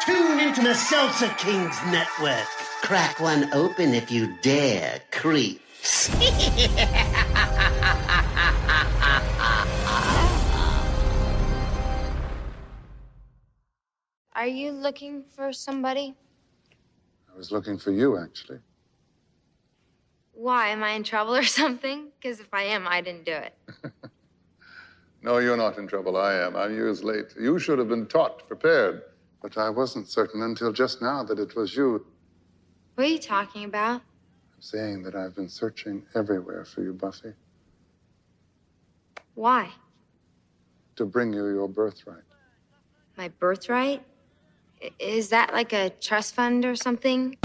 Tune into the Salsa Kings Network. Crack one open if you dare, creeps. Are you looking for somebody? I was looking for you, actually. Why? Am I in trouble or something? Because if I am, I didn't do it. No, you're not in trouble. I am. I'm years late. You should have been taught, prepared. But I wasn't certain until just now that it was you. What are you talking about? I'm saying that I've been searching everywhere for you, Buffy, Why? to bring you your birthright. My birthright? Is that like a trust fund or something?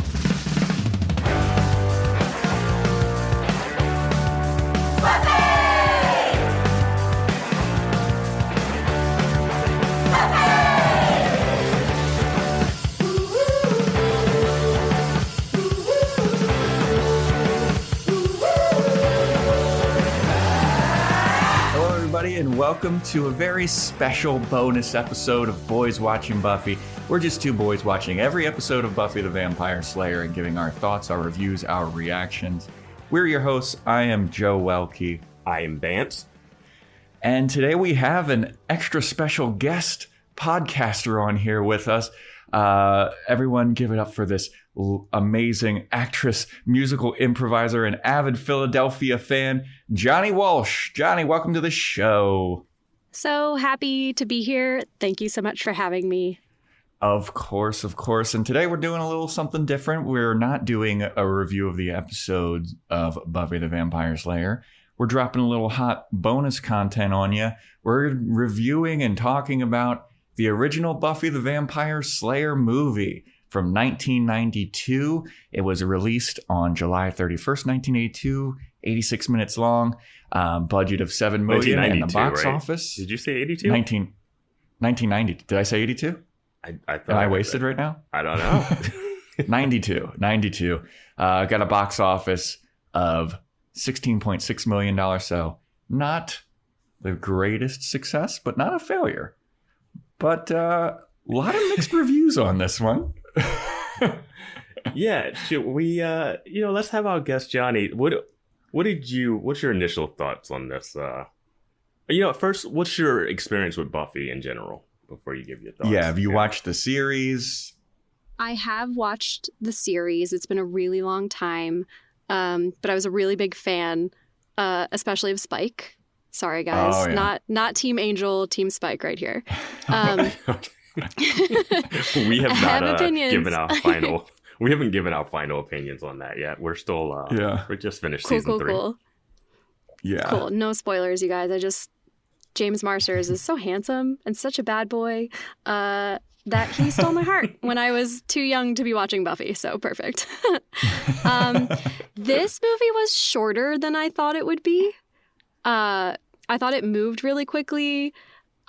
And welcome to a very special bonus episode of Boys Watching Buffy. We're just two boys watching every episode of Buffy the Vampire Slayer and giving our thoughts, our reviews, our reactions. We're your hosts. I am Joe Welke. I am Vance. And today we have an extra special guest podcaster on here with us. Everyone give it up for this amazing actress, musical improviser, and avid Philadelphia fan, Johny Walsh. Johnny, welcome to the show. So happy to be here. Thank you so much for having me. Of course, of course. And today we're doing a little something different. We're not doing a review of the episodes of Buffy the Vampire Slayer. We're dropping a little hot bonus content on you. We're reviewing and talking about the original Buffy the Vampire Slayer movie from 1992. It was released on July 31st, 1982, 86 minutes long, budget of $7 million, and the box office. Did you say 82? 1990. Did I say 82? I thought Am I wasted right now? I don't know. 92. Got a box office of $16.6 million. So not the greatest success, but not a failure. But a lot of mixed reviews on this one. Yeah, should we let's have our guest Johnny. What's your initial thoughts on this? First, what's your experience with Buffy in general before you give your thoughts? Yeah, have you watched the series? I have watched the series. It's been a really long time, but I was a really big fan, especially of Spike. Sorry, guys. Oh, yeah. Not Team Angel, Team Spike right here. We have not given our final. We haven't given our final opinions on that yet. We're still. We're just finished season 3. Cool. Yeah. Cool. No spoilers, you guys. James Marsters is so handsome and such a bad boy that he stole my heart when I was too young to be watching Buffy. So perfect. This movie was shorter than I thought it would be. I thought it moved really quickly.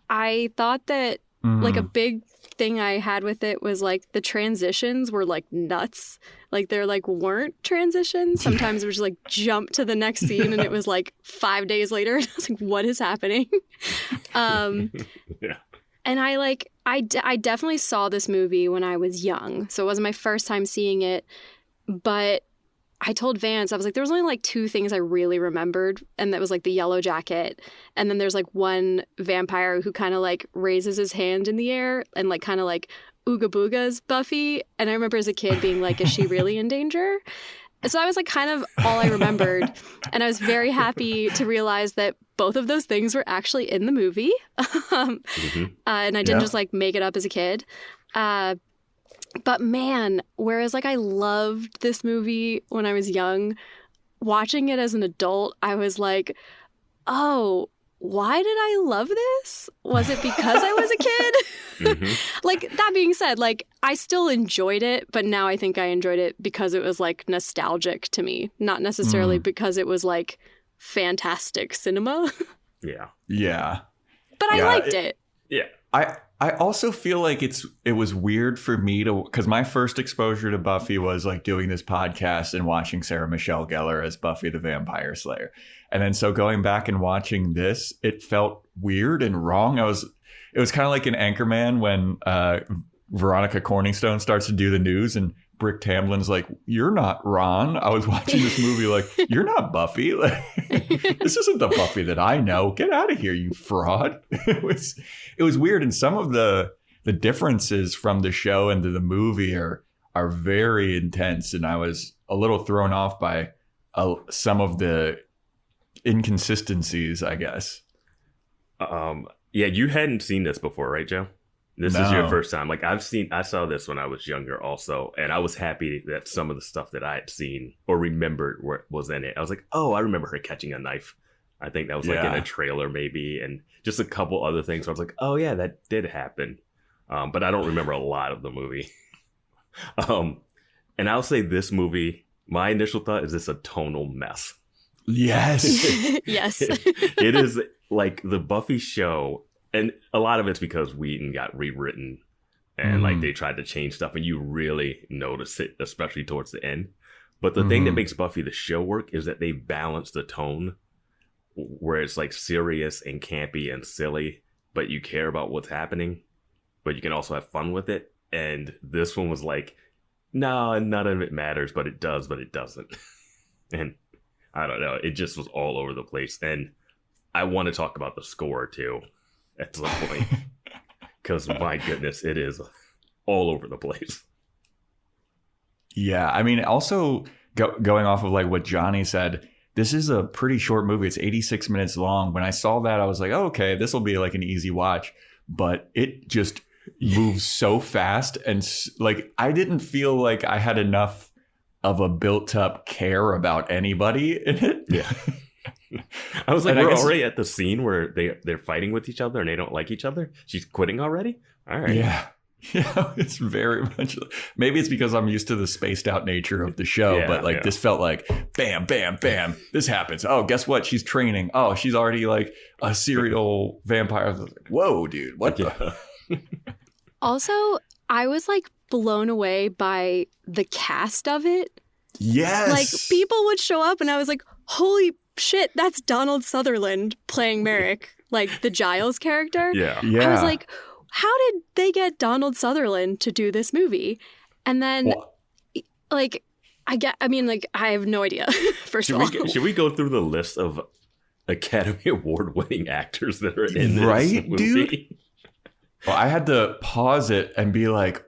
I thought that like a big thing I had with it was like the transitions were like nuts. Like there like weren't transitions. Sometimes it was just like jump to the next scene and it was like 5 days later. And I was like, what is happening? Yeah. And I definitely saw this movie when I was young. So it wasn't my first time seeing it, but I told Vance, I was like, there was only like 2 things I really remembered. And that was like the yellow jacket. And then there's like one vampire who kind of like raises his hand in the air and like kind of like ooga boogas Buffy. And I remember as a kid being like, is she really in danger? So that was like kind of all I remembered. And I was very happy to realize that both of those things were actually in the movie. And I didn't just like make it up as a kid. But man, whereas like I loved this movie when I was young, watching it as an adult, I was like, oh, why did I love this? Was it because I was a kid? Like, that being said, like, I still enjoyed it, but now I think I enjoyed it because it was like nostalgic to me, not necessarily because it was like fantastic cinema. Yeah. But I liked it. Yeah. I also feel like it was weird for me because my first exposure to Buffy was like doing this podcast and watching Sarah Michelle Gellar as Buffy the Vampire Slayer. And then so going back and watching this, it felt weird and wrong. It was kind of like in Anchorman when Veronica Corningstone starts to do the news and Brick Tamlin's like, "You're not Ron. I was watching this movie like, you're not Buffy. Like, this isn't the Buffy that I know. Get out of here, you fraud." It was weird. And some of the differences from the show into the movie are very intense. And I was a little thrown off by some of the inconsistencies, I guess. Yeah, you hadn't seen this before, right, Joe? This is your first time. Like I saw this when I was younger also, and I was happy that some of the stuff that I had seen or remembered was in it. I was like, oh, I remember her catching a knife. I think that was like in a trailer maybe, and just a couple other things. So I was like, oh yeah, that did happen. But I don't remember a lot of the movie. And I'll say this movie, my initial thought is it's a tonal mess. Yes. Yes. It is like the Buffy show. And a lot of it's because Whedon got rewritten and like they tried to change stuff, and you really notice it, especially towards the end. But the thing that makes Buffy the show work is that they balance the tone where it's like serious and campy and silly, but you care about what's happening, but you can also have fun with it. And this one was like, no, none of it matters, but it does, but it doesn't. And I don't know. It just was all over the place. And I want to talk about the score too at some point, because my goodness, it is all over the place. Yeah, I mean, also going off of like what Johnny said, this is a pretty short movie. It's 86 minutes long. When I saw that, I was like, oh, okay, this will be like an easy watch. But it just moves so fast, and like I didn't feel like I had enough of a built-up care about anybody in it. Yeah. I was like, we're already at the scene where they're fighting with each other and they don't like each other. She's quitting already? All right. Yeah. Yeah, it's very much. Maybe it's because I'm used to the spaced out nature of the show, but like this felt like bam, bam, bam. This happens. Oh, guess what? She's training. Oh, she's already like a serial vampire. I was like, whoa, dude, what the? Also, I was like blown away by the cast of it. Yes. Like people would show up and I was like, holy shit, that's Donald Sutherland playing Merrick, like the Giles character. Yeah. I was like, how did they get Donald Sutherland to do this movie? And then, like, I have no idea, first of all. Should we go through the list of Academy Award-winning actors that are in this movie? Dude? Well, I had to pause it and be like,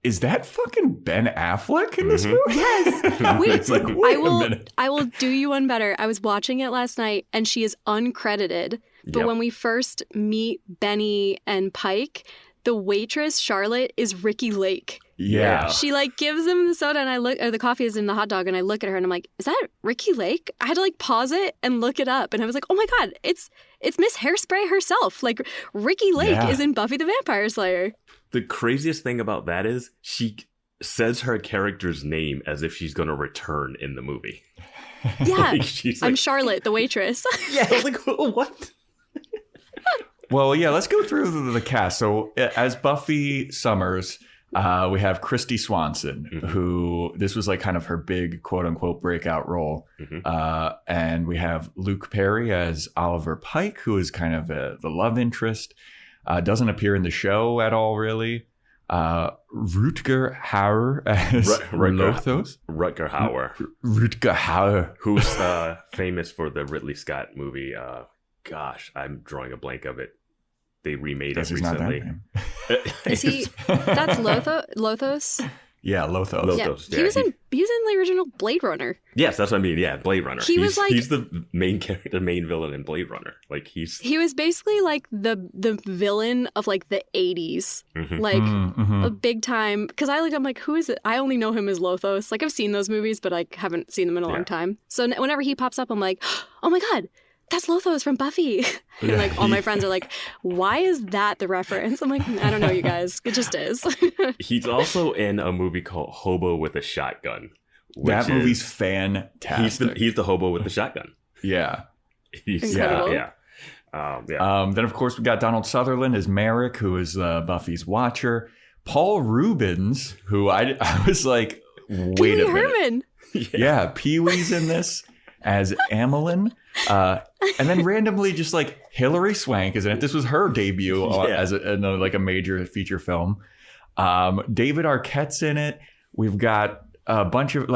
is that fucking Ben Affleck in this movie? Yes. Wait, like, wait a minute. I will do you one better. I was watching it last night and she is uncredited. But when we first meet Benny and Pike, the waitress, Charlotte, is Ricki Lake. Yeah. She like gives them the soda and the coffee is in the hot dog and I look at her and I'm like, is that Ricki Lake? I had to like pause it and look it up and I was like, oh my God, it's Miss Hairspray herself. Like Ricki Lake is in Buffy the Vampire Slayer. The craziest thing about that is she says her character's name as if she's going to return in the movie. Yeah. Like, I'm Charlotte, the waitress. Yeah. I was like, what? Well, yeah, let's go through the cast. So as Buffy Summers, we have Christy Swanson, who this was like kind of her big quote unquote breakout role. And we have Luke Perry as Oliver Pike, who is kind of the love interest. Doesn't appear in the show at all, really. Rutger Hauer as Lothos. Rutger Hauer. Rutger Hauer. Who's famous for the Ridley Scott movie. Gosh, I'm drawing a blank of it. They remade it recently. Is he? That's Lothos? Yeah, Lothos. Yeah. He was in the original Blade Runner. Yes, that's what I mean. Yeah, Blade Runner. He's the main character, the main villain in Blade Runner. Like he was basically like the villain of like the 80s, like a big time. Because I'm like, who is it? I only know him as Lothos. Like I've seen those movies, but I haven't seen them in a long time. So whenever he pops up, I'm like, oh my God. That's Lothos from Buffy. And like all my friends are like, why is that the reference? I'm like, I don't know, you guys. It just is. He's in a movie called Hobo with a Shotgun. That movie's fantastic. He's the hobo with the shotgun. Yeah. Incredible. Yeah. Then, of course, we got Donald Sutherland as Merrick, who is Buffy's watcher. Paul Rubens, who I was like, wait a minute. Herman. Yeah, Pee-wee's in this as Amelin. And then randomly just like Hilary Swank is in it. This was her debut as a major feature film. David Arquette's in it. We've got a bunch of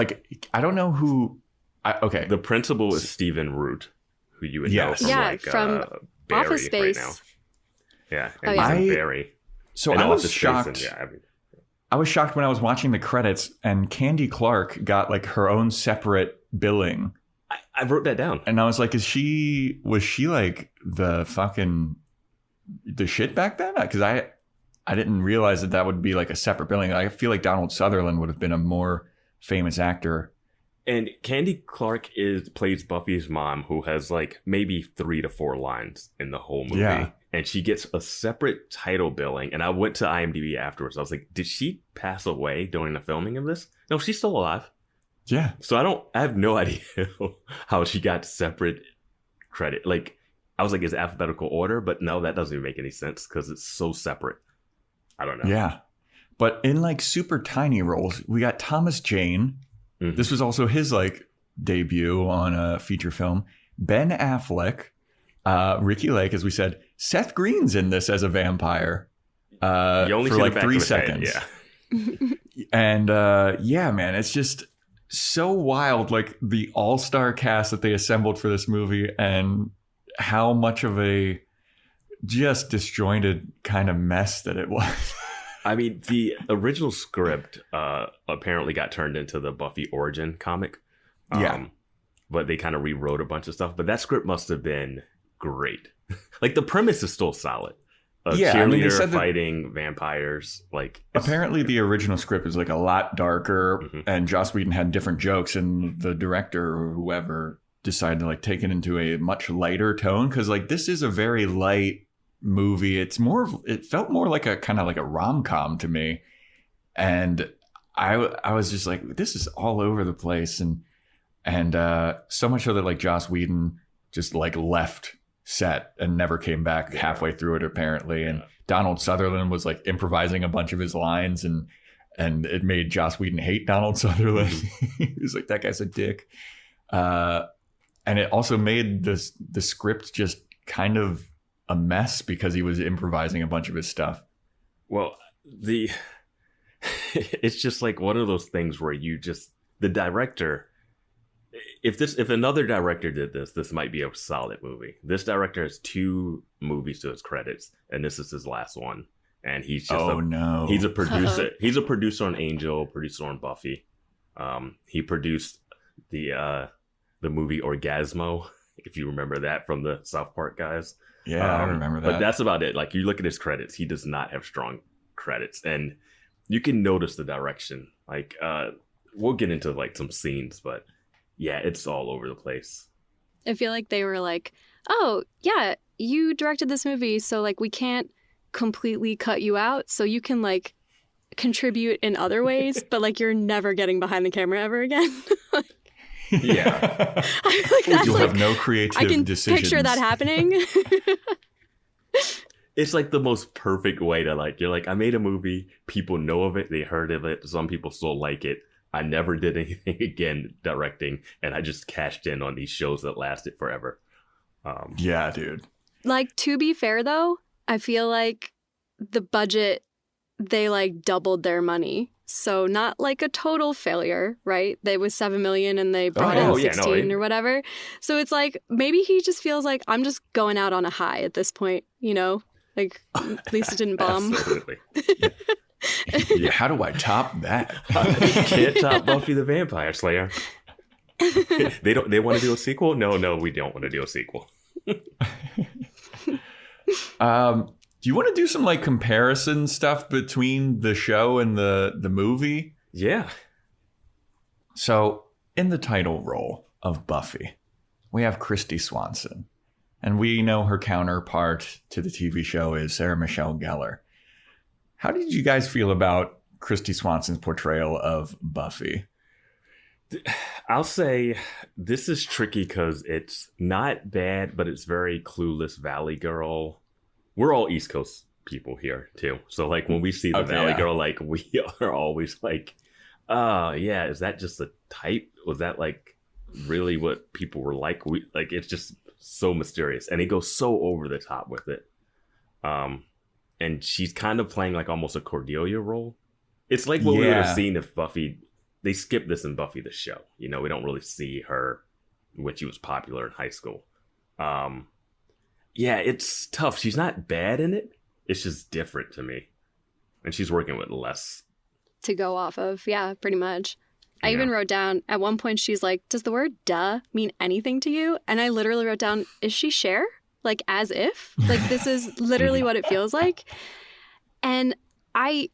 I don't know who. Okay, the principal is Stephen Root, who you would know from Barry Office Space. Right now. Yeah, and he's in Barry. So and I was Office shocked. Space, and, I was shocked when I was watching the credits and Candy Clark got like her own separate billing. I wrote that down. And I was like, was she like the shit back then? Because I didn't realize that would be like a separate billing. I feel like Donald Sutherland would have been a more famous actor. And Candy Clark plays Buffy's mom, who has like maybe 3 to 4 lines in the whole movie. Yeah. And she gets a separate title billing. And I went to IMDb afterwards. I was like, did she pass away during the filming of this? No, she's still alive. Yeah. So I have no idea how she got separate credit. Like, I was like, it's alphabetical order, but no, that doesn't even make any sense because it's so separate. I don't know. Yeah. But in like super tiny roles, we got Thomas Jane. Mm-hmm. This was also his like debut on a feature film. Ben Affleck, Ricky Lake, as we said. Seth Green's in this as a vampire for like 3 seconds. Yeah. And yeah, man, it's just so wild. Like the all-star cast that they assembled for this movie and how much of a just disjointed kind of mess that it was. I mean, the original script apparently got turned into the Buffy origin comic. But they kind of rewrote a bunch of stuff. But that script must have been great. Like, the premise is still solid. Cheerleader fighting vampires. Like, apparently the original script is like a lot darker, and Joss Whedon had different jokes, and the director or whoever decided to like take it into a much lighter tone, because like this is a very light movie. It felt more like a kind of like a rom-com to me, and I was just like, this is all over the place, and so much so that like Joss Whedon just like left set and never came back halfway through it apparently, and Donald Sutherland was like improvising a bunch of his lines, and it made Joss Whedon hate Donald Sutherland. He was like, that guy's a dick, and it also made the script just kind of a mess because he was improvising a bunch of his stuff. Well, it's just like one of those things where the director, if another director did this might be a solid movie. This director has 2 movies to his credits, and this is his last one. And he's just he's a producer. He's a producer on Angel, producer on Buffy. He produced the movie Orgasmo, if you remember that from the South Park guys. Yeah, I remember that. But that's about it. Like, you look at his credits, he does not have strong credits, and you can notice the direction. Like, we'll get into like some scenes, but yeah, it's all over the place. I feel like they were like, oh, yeah, you directed this movie, so like we can't completely cut you out, so you can like contribute in other ways, but like you're never getting behind the camera ever again. Yeah. You'll have no creative decisions. I can picture that happening. It's like the most perfect way to like, you're like, I made a movie, people know of it, they heard of it, some people still like it. I never did anything again directing, and I just cashed in on these shows that lasted forever. Yeah, dude. Like, to be fair, though, I feel like the budget, they like doubled their money. So not like a total failure, right? It was $7 million and they brought in 16 or whatever. So it's like, maybe he just feels like, I'm just going out on a high at this point, you know? Like, at least it didn't bomb. Absolutely. Yeah, how do I top that? You can't top Buffy the Vampire Slayer. They want to do a sequel? No, we don't want to do a sequel. Do you want to do some like comparison stuff between the show and the movie? Yeah. So in the title role of Buffy, we have Kristy Swanson, and we know her counterpart to the TV show is Sarah Michelle Gellar. How did you guys feel about Kristy Swanson's portrayal of Buffy? I'll say this is tricky because it's not bad, but it's very clueless Valley Girl. We're all East Coast people here, too. So, like, when we see the Valley Girl, like, we are always like, yeah, is that just a type? Was that, like, really what people were like? It's just so mysterious. And he goes so over the top with it. and she's kind of playing like almost a Cordelia role. It's like what we would have seen if Buffy, they skipped this in Buffy the show. You know, we don't really see her when she was popular in high school. Yeah, it's tough. She's not bad in it. It's just different to me. And she's working with less to go off of. Yeah, pretty much. I even wrote down at one point, she's like, does the word duh mean anything to you? And I literally wrote down, is she Cher? Like, as if? Like, this is literally what it feels like. And I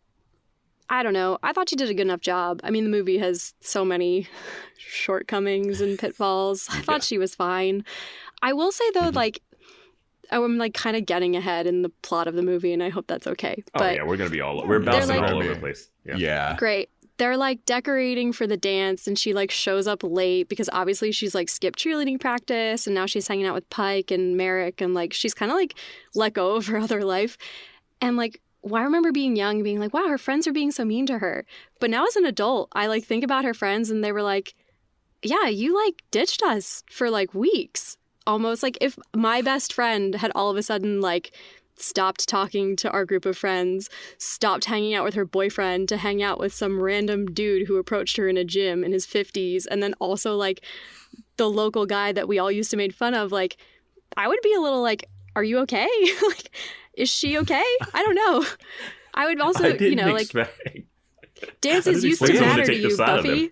don't know. I thought she did a good enough job. I mean, the movie has so many shortcomings and pitfalls. I thought she was fine. I will say, though, like, I'm like kind of getting ahead in the plot of the movie, and I hope that's okay. But we're going to be we're bouncing like, all over the place. Yeah. Great. They're like decorating for the dance, and she like shows up late because obviously she's like skipped cheerleading practice, and now she's hanging out with Pike and Merrick, and like she's kind of like let go of her other life. And like, I remember being young and being like, wow, her friends are being so mean to her. But now as an adult, I like think about her friends, and they were like, yeah, you like ditched us for like weeks. Almost like if my best friend had all of a sudden like stopped talking to our group of friends, stopped hanging out with her boyfriend to hang out with some random dude who approached her in a gym in his 50s, and then also like the local guy that we all used to make fun of, like I would be a little like, are you okay? Like, is she okay? I don't know. I would also, like dances used to matter to you, Buffy.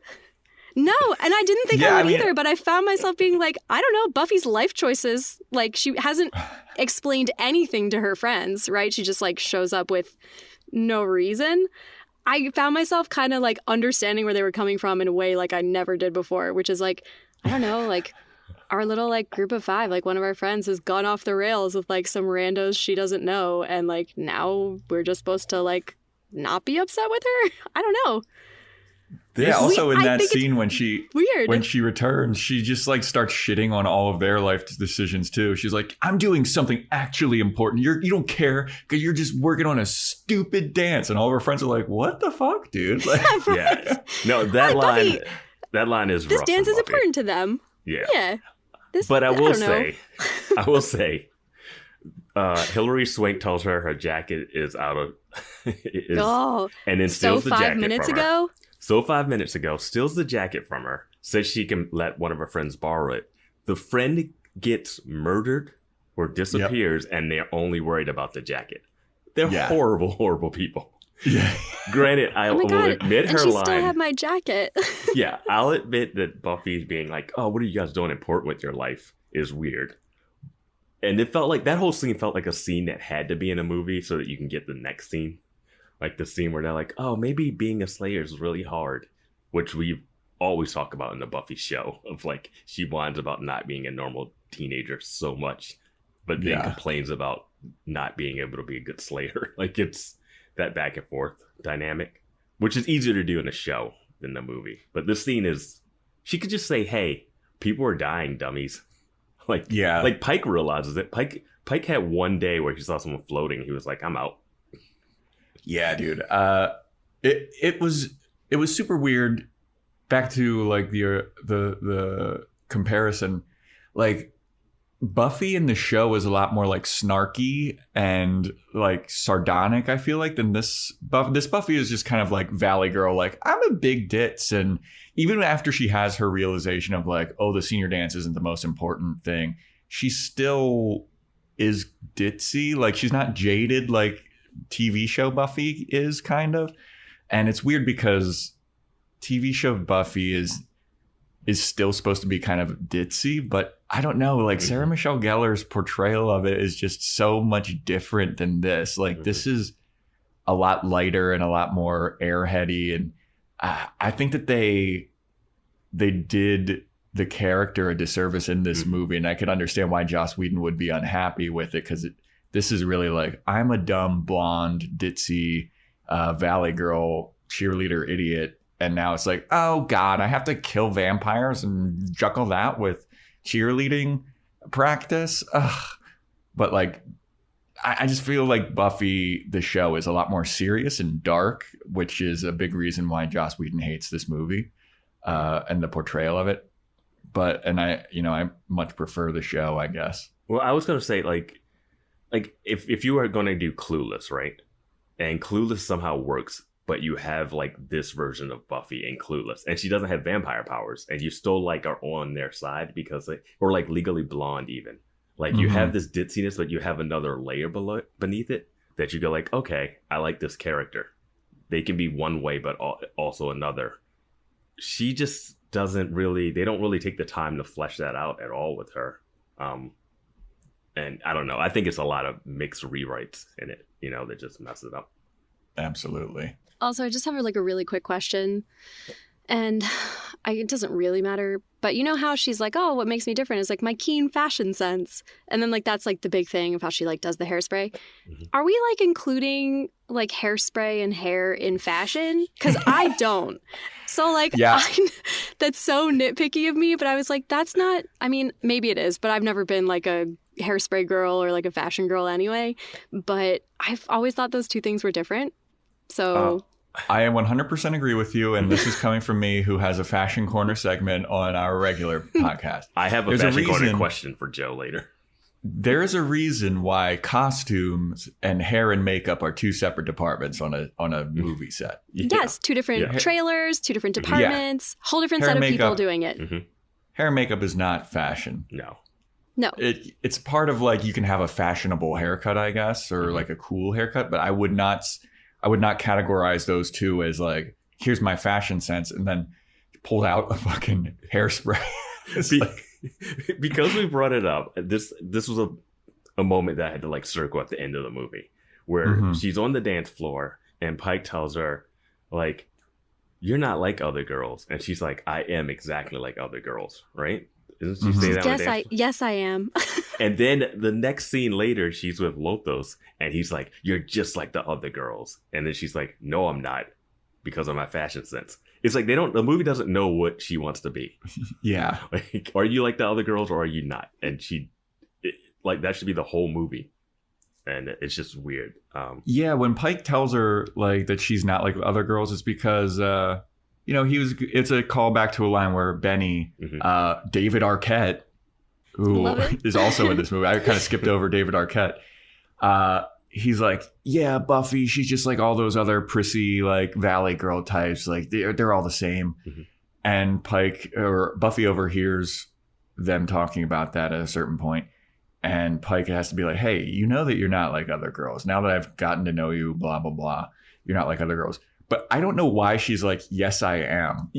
No, and I didn't think I would either, but I found myself being like, I don't know, Buffy's life choices, like she hasn't explained anything to her friends, right? She just like shows up with no reason. I found myself kind of like understanding where they were coming from in a way like I never did before, which is like, I don't know, like our little like group of 5, like one of our friends has gone off the rails with like some randos she doesn't know, and like now we're just supposed to like not be upset with her. I don't know. Yeah, also in that scene when she returns, she just like starts shitting on all of their life decisions too. She's like, I'm doing something actually important. You don't care because you're just working on a stupid dance. And all of her friends are like, what the fuck, dude? Like, yeah. No, that line is this rough. This dance is important to them. Yeah. Yeah. But I will say, Hilary Swank tells her jacket is out of, and then steals the jacket 5 minutes from her. ago. So 5 minutes ago, steals the jacket from her, says she can let one of her friends borrow it. The friend gets murdered or disappears, and they're only worried about the jacket. They're horrible, horrible people. Yeah. Granted, I will admit her line. Still have my jacket. Yeah, I'll admit that Buffy being like, "Oh, what are you guys doing important with your life?" is weird. And it felt like that whole scene felt like a scene that had to be in a movie so that you can get the next scene. Like the scene where they're like, oh, maybe being a Slayer is really hard, which we always talk about in the Buffy show of like she whines about not being a normal teenager so much, but then complains about not being able to be a good Slayer. Like it's that back and forth dynamic, which is easier to do in a show than the movie. But this scene is, she could just say, hey, people are dying, dummies. Like Pike realizes it. Pike had one day where he saw someone floating. He was like, I'm out. Yeah, dude. It was super weird. Back to like the comparison, like Buffy in the show is a lot more like snarky and like sardonic, I feel like, than this Buffy is just kind of like Valley Girl, like I'm a big ditz. And even after she has her realization of like, oh, the senior dance isn't the most important thing, she still is ditzy. Like she's not jaded like TV show Buffy is, kind of. And it's weird because TV show Buffy is still supposed to be kind of ditzy, but I don't know, like Sarah Michelle Gellar's portrayal of it is just so much different than this. Like this is a lot lighter and a lot more airheady, and I think that they did the character a disservice in this movie, and I could understand why Joss Whedon would be unhappy with it, because this is really like, I'm a dumb, blonde, ditzy Valley Girl cheerleader idiot. And now it's like, oh, God, I have to kill vampires and juggle that with cheerleading practice. Ugh. But like, I just feel like Buffy, the show, is a lot more serious and dark, which is a big reason why Joss Whedon hates this movie and the portrayal of it. And I much prefer the show, I guess. Well, I was going to say, like, like if you are going to do Clueless, right? And Clueless somehow works, but you have like this version of Buffy in Clueless, and she doesn't have vampire powers, and you still like are on their side because or like Legally Blonde even. Like you have this ditziness, but you have another layer beneath it that you go like, okay, I like this character. They can be one way, but also another. She just doesn't really, they don't really take the time to flesh that out at all with her. And I don't know. I think it's a lot of mixed rewrites in it, you know, that just mess it up. Absolutely. Also, I just have like a really quick question. And it doesn't really matter. But you know how she's like, oh, what makes me different is like my keen fashion sense. And then like that's like the big thing of how she like does the hairspray. Mm-hmm. Are we like including like hairspray and hair in fashion? Because I don't. So like, yeah. That's so nitpicky of me. But I was like, that's not, I mean, maybe it is, but I've never been like a hairspray girl or like a fashion girl anyway. But I've always thought those two things were different. So... I 100% agree with you, and this is coming from me, who has a fashion corner segment on our regular podcast. I have a fashion corner question for Joe later. There is a reason why costumes and hair and makeup are two separate departments on a movie set. Yeah. Yes, two different trailers, two different departments, whole different set of people doing it. Mm-hmm. Hair and makeup is not fashion. No. It's part of like you can have a fashionable haircut, I guess, or like a cool haircut, but I would not categorize those two as like, here's my fashion sense, and then pulled out a fucking hairspray. Because we brought it up, this was a moment that I had to like circle at the end of the movie, where she's on the dance floor and Pike tells her, like, you're not like other girls. And she's like, I am exactly like other girls, right? Doesn't she say that? Yes, I am. And then the next scene later, she's with Lothos, and he's like, you're just like the other girls. And then she's like, no, I'm not, because of my fashion sense. It's like the movie doesn't know what she wants to be. Yeah. Like, are you like the other girls or are you not? And that should be the whole movie. And it's just weird. Yeah, when Pike tells her like that she's not like other girls, it's because it's a callback to a line where Benny, David Arquette, who is also in this movie. I kind of skipped over David Arquette. He's like, yeah, Buffy, she's just like all those other prissy like valley girl types. Like they're all the same. Mm-hmm. And Buffy overhears them talking about that at a certain point. And Pike has to be like, hey, you know that you're not like other girls. Now that I've gotten to know you, blah, blah, blah, you're not like other girls. But I don't know why she's like, yes, I am.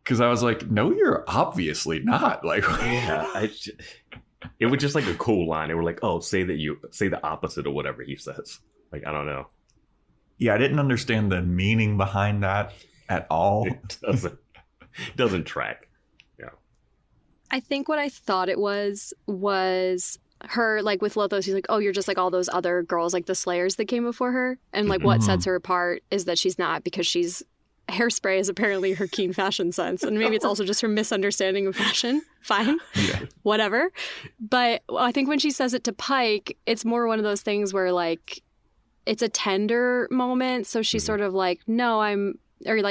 Because I was like, no, you're obviously not. Like, yeah, it was just like a cool line. They were like, oh, say the opposite of whatever he says. Like, I don't know. Yeah, I didn't understand the meaning behind that at all. It doesn't track. Yeah. I think what I thought it was her, like with Lothos, he's like, oh, you're just like all those other girls, like the Slayers that came before her. And like what sets her apart is that she's not, because hairspray is apparently her keen fashion sense. And maybe it's also just her misunderstanding of fashion. Fine. Yeah. Whatever. But I think when she says it to Pike, it's more one of those things where like it's a tender moment. So she's sort of like, no,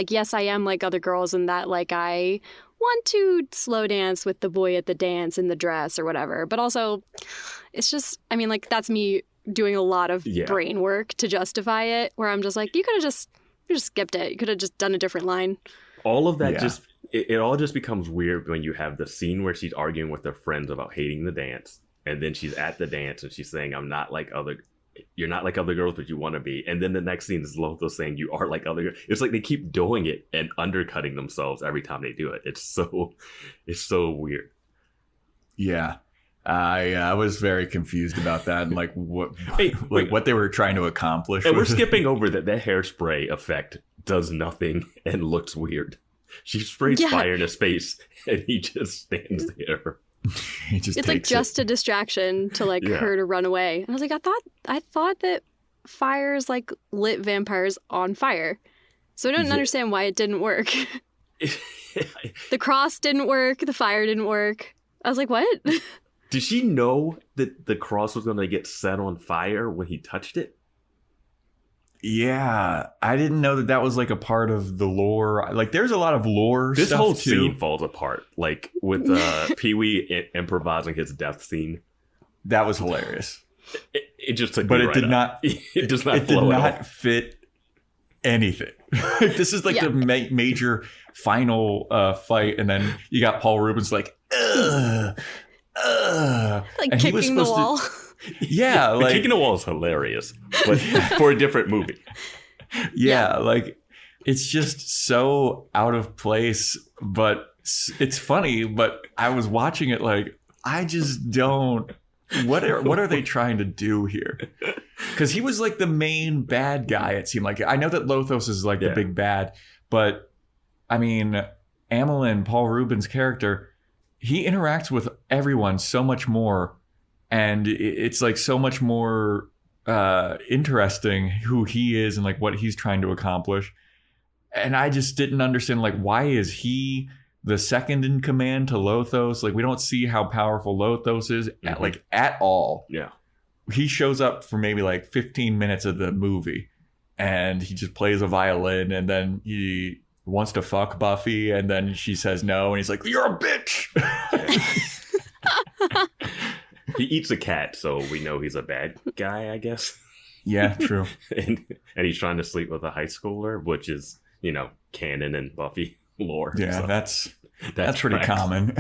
yes, I am like other girls, and that like I want to slow dance with the boy at the dance in the dress or whatever. But also it's just, I mean, like that's me doing a lot of brain work to justify it, where I'm just like, you just skipped it. You could have just done a different line. All of that it all just becomes weird when you have the scene where she's arguing with her friends about hating the dance, and then she's at the dance and she's saying, you're not like other girls, but you want to be. And then the next scene is Lothos saying you are like other girls. It's like they keep doing it and undercutting themselves every time they do it. It's so weird. Yeah. I was very confused about that, and like what they were trying to accomplish. And we're skipping over that hairspray effect does nothing and looks weird. She sprays fire in his face, and he just stands there. It's like just a distraction to like her to run away. And I was like, I thought that fires like lit vampires on fire, so I don't understand why it didn't work. The cross didn't work. The fire didn't work. I was like, what? Did she know that the cross was going to get set on fire when he touched it? Yeah, I didn't know that was like a part of the lore. Like, there's a lot of lore. This stuff whole too. Scene falls apart, like with Pee-wee improvising his death scene. That was hilarious. It just took but me it right did up. not. It does not It did flow at all. not fit anything. This is like the major final fight, and then you got Paul Rubens like, like and kicking the wall. Yeah, like kicking the wall is hilarious, but for a different movie. Yeah, like it's just so out of place, but it's funny. But I was watching it like I just don't. What are they trying to do here? Because he was like the main bad guy. It seemed like. I know that Lothos is like the big bad, but I mean, Amelin, Paul Rubens' character, he interacts with everyone so much more, and it's like so much more interesting who he is and like what he's trying to accomplish. And I just didn't understand, like, why is he the second in command to Lothos? Like, we don't see how powerful Lothos is at all. Yeah. He shows up for maybe like 15 minutes of the movie, and he just plays a violin, and then he wants to fuck Buffy, and then she says no, and he's like, "You're a bitch." He eats a cat, so we know he's a bad guy, I guess. Yeah, true. and he's trying to sleep with a high schooler, which is, canon and Buffy lore. Yeah, so that's pretty correct. common.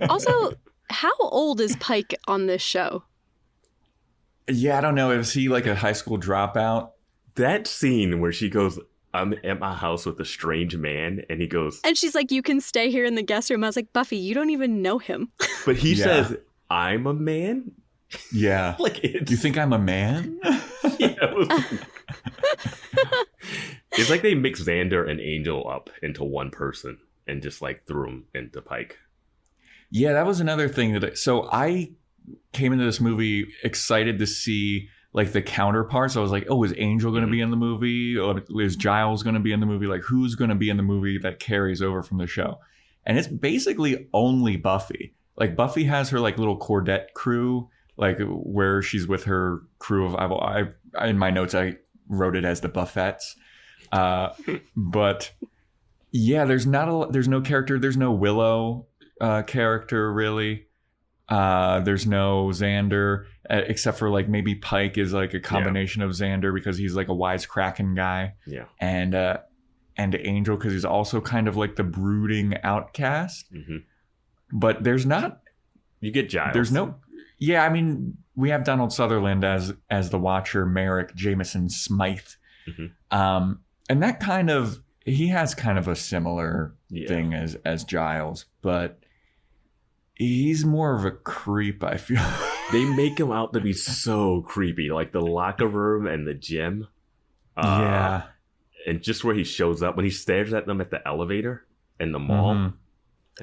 Also, how old is Pike on this show? Yeah, I don't know. Is he like a high school dropout? That scene where she goes, "I'm at my house with a strange man," and he goes, And she's like, "You can stay here in the guest room." I was like, Buffy, you don't even know him. but he Yeah. says, "I'm a man." Yeah. Like, it's, You think I'm a man? yeah, it's like they mixed Xander and Angel up into one person and just like threw him into Pike. Yeah, that was another thing so I came into this movie excited to see like the counterparts. I was like, oh, is Angel going to be in the movie? Or is Giles going to be in the movie? Like, who's going to be in the movie that carries over from the show? And it's basically only Buffy. Like, Buffy has her like little quartet crew, like where she's with her crew of, I in my notes, I wrote it as the Buffettes. But yeah, there's no character. There's no Willow character really. There's no Xander, except for like maybe Pike is like a combination of Xander because he's like a wisecracking guy. Yeah. And Angel because he's also kind of like the brooding outcast. Mm-hmm. But there's not. You get Giles. There's no. Yeah, I mean, we have Donald Sutherland as the Watcher, Merrick, Jameson, Smythe, and that kind of he has kind of a similar thing as Giles, but he's more of a creep, I feel. They make him out to be so creepy, like the locker room and the gym. Yeah. And just where he shows up, when he stares at them at the elevator in the mall. Mm-hmm.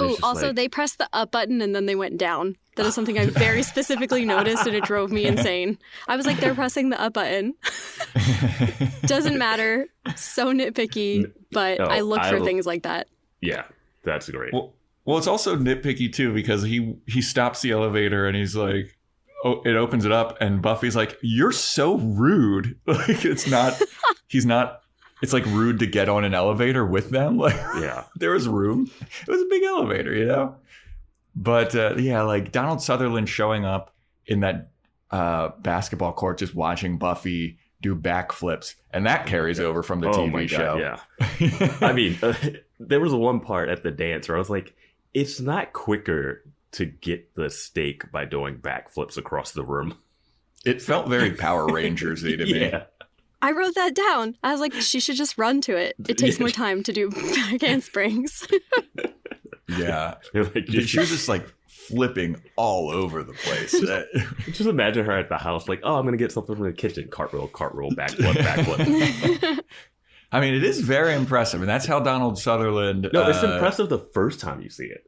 Oh, also, they pressed the up button and then they went down. That is something I very specifically noticed, and it drove me insane. I was like, they're pressing the up button. Doesn't matter. So nitpicky, but I look for things like that. Yeah, that's great. Well, it's also nitpicky too because he stops the elevator and he's like, oh, it opens it up and Buffy's like, "You're so rude." Like it's like rude to get on an elevator with them. Like there was room. It was a big elevator, But like Donald Sutherland showing up in that basketball court just watching Buffy do backflips, and that carries over from the TV show. Yeah. I mean, there was one part at the dance where I was like, it's not quicker to get the steak by doing backflips across the room. It felt very Power Rangers-y to me. I wrote that down. I was like, she should just run to it. It takes more time to do back handsprings. Yeah. Like, she was just like flipping all over the place. Just imagine her at the house like, oh, I'm going to get something from the kitchen. Cartwheel, backflip. I mean, it is very impressive. And that's how Donald Sutherland... No, it's impressive the first time you see it.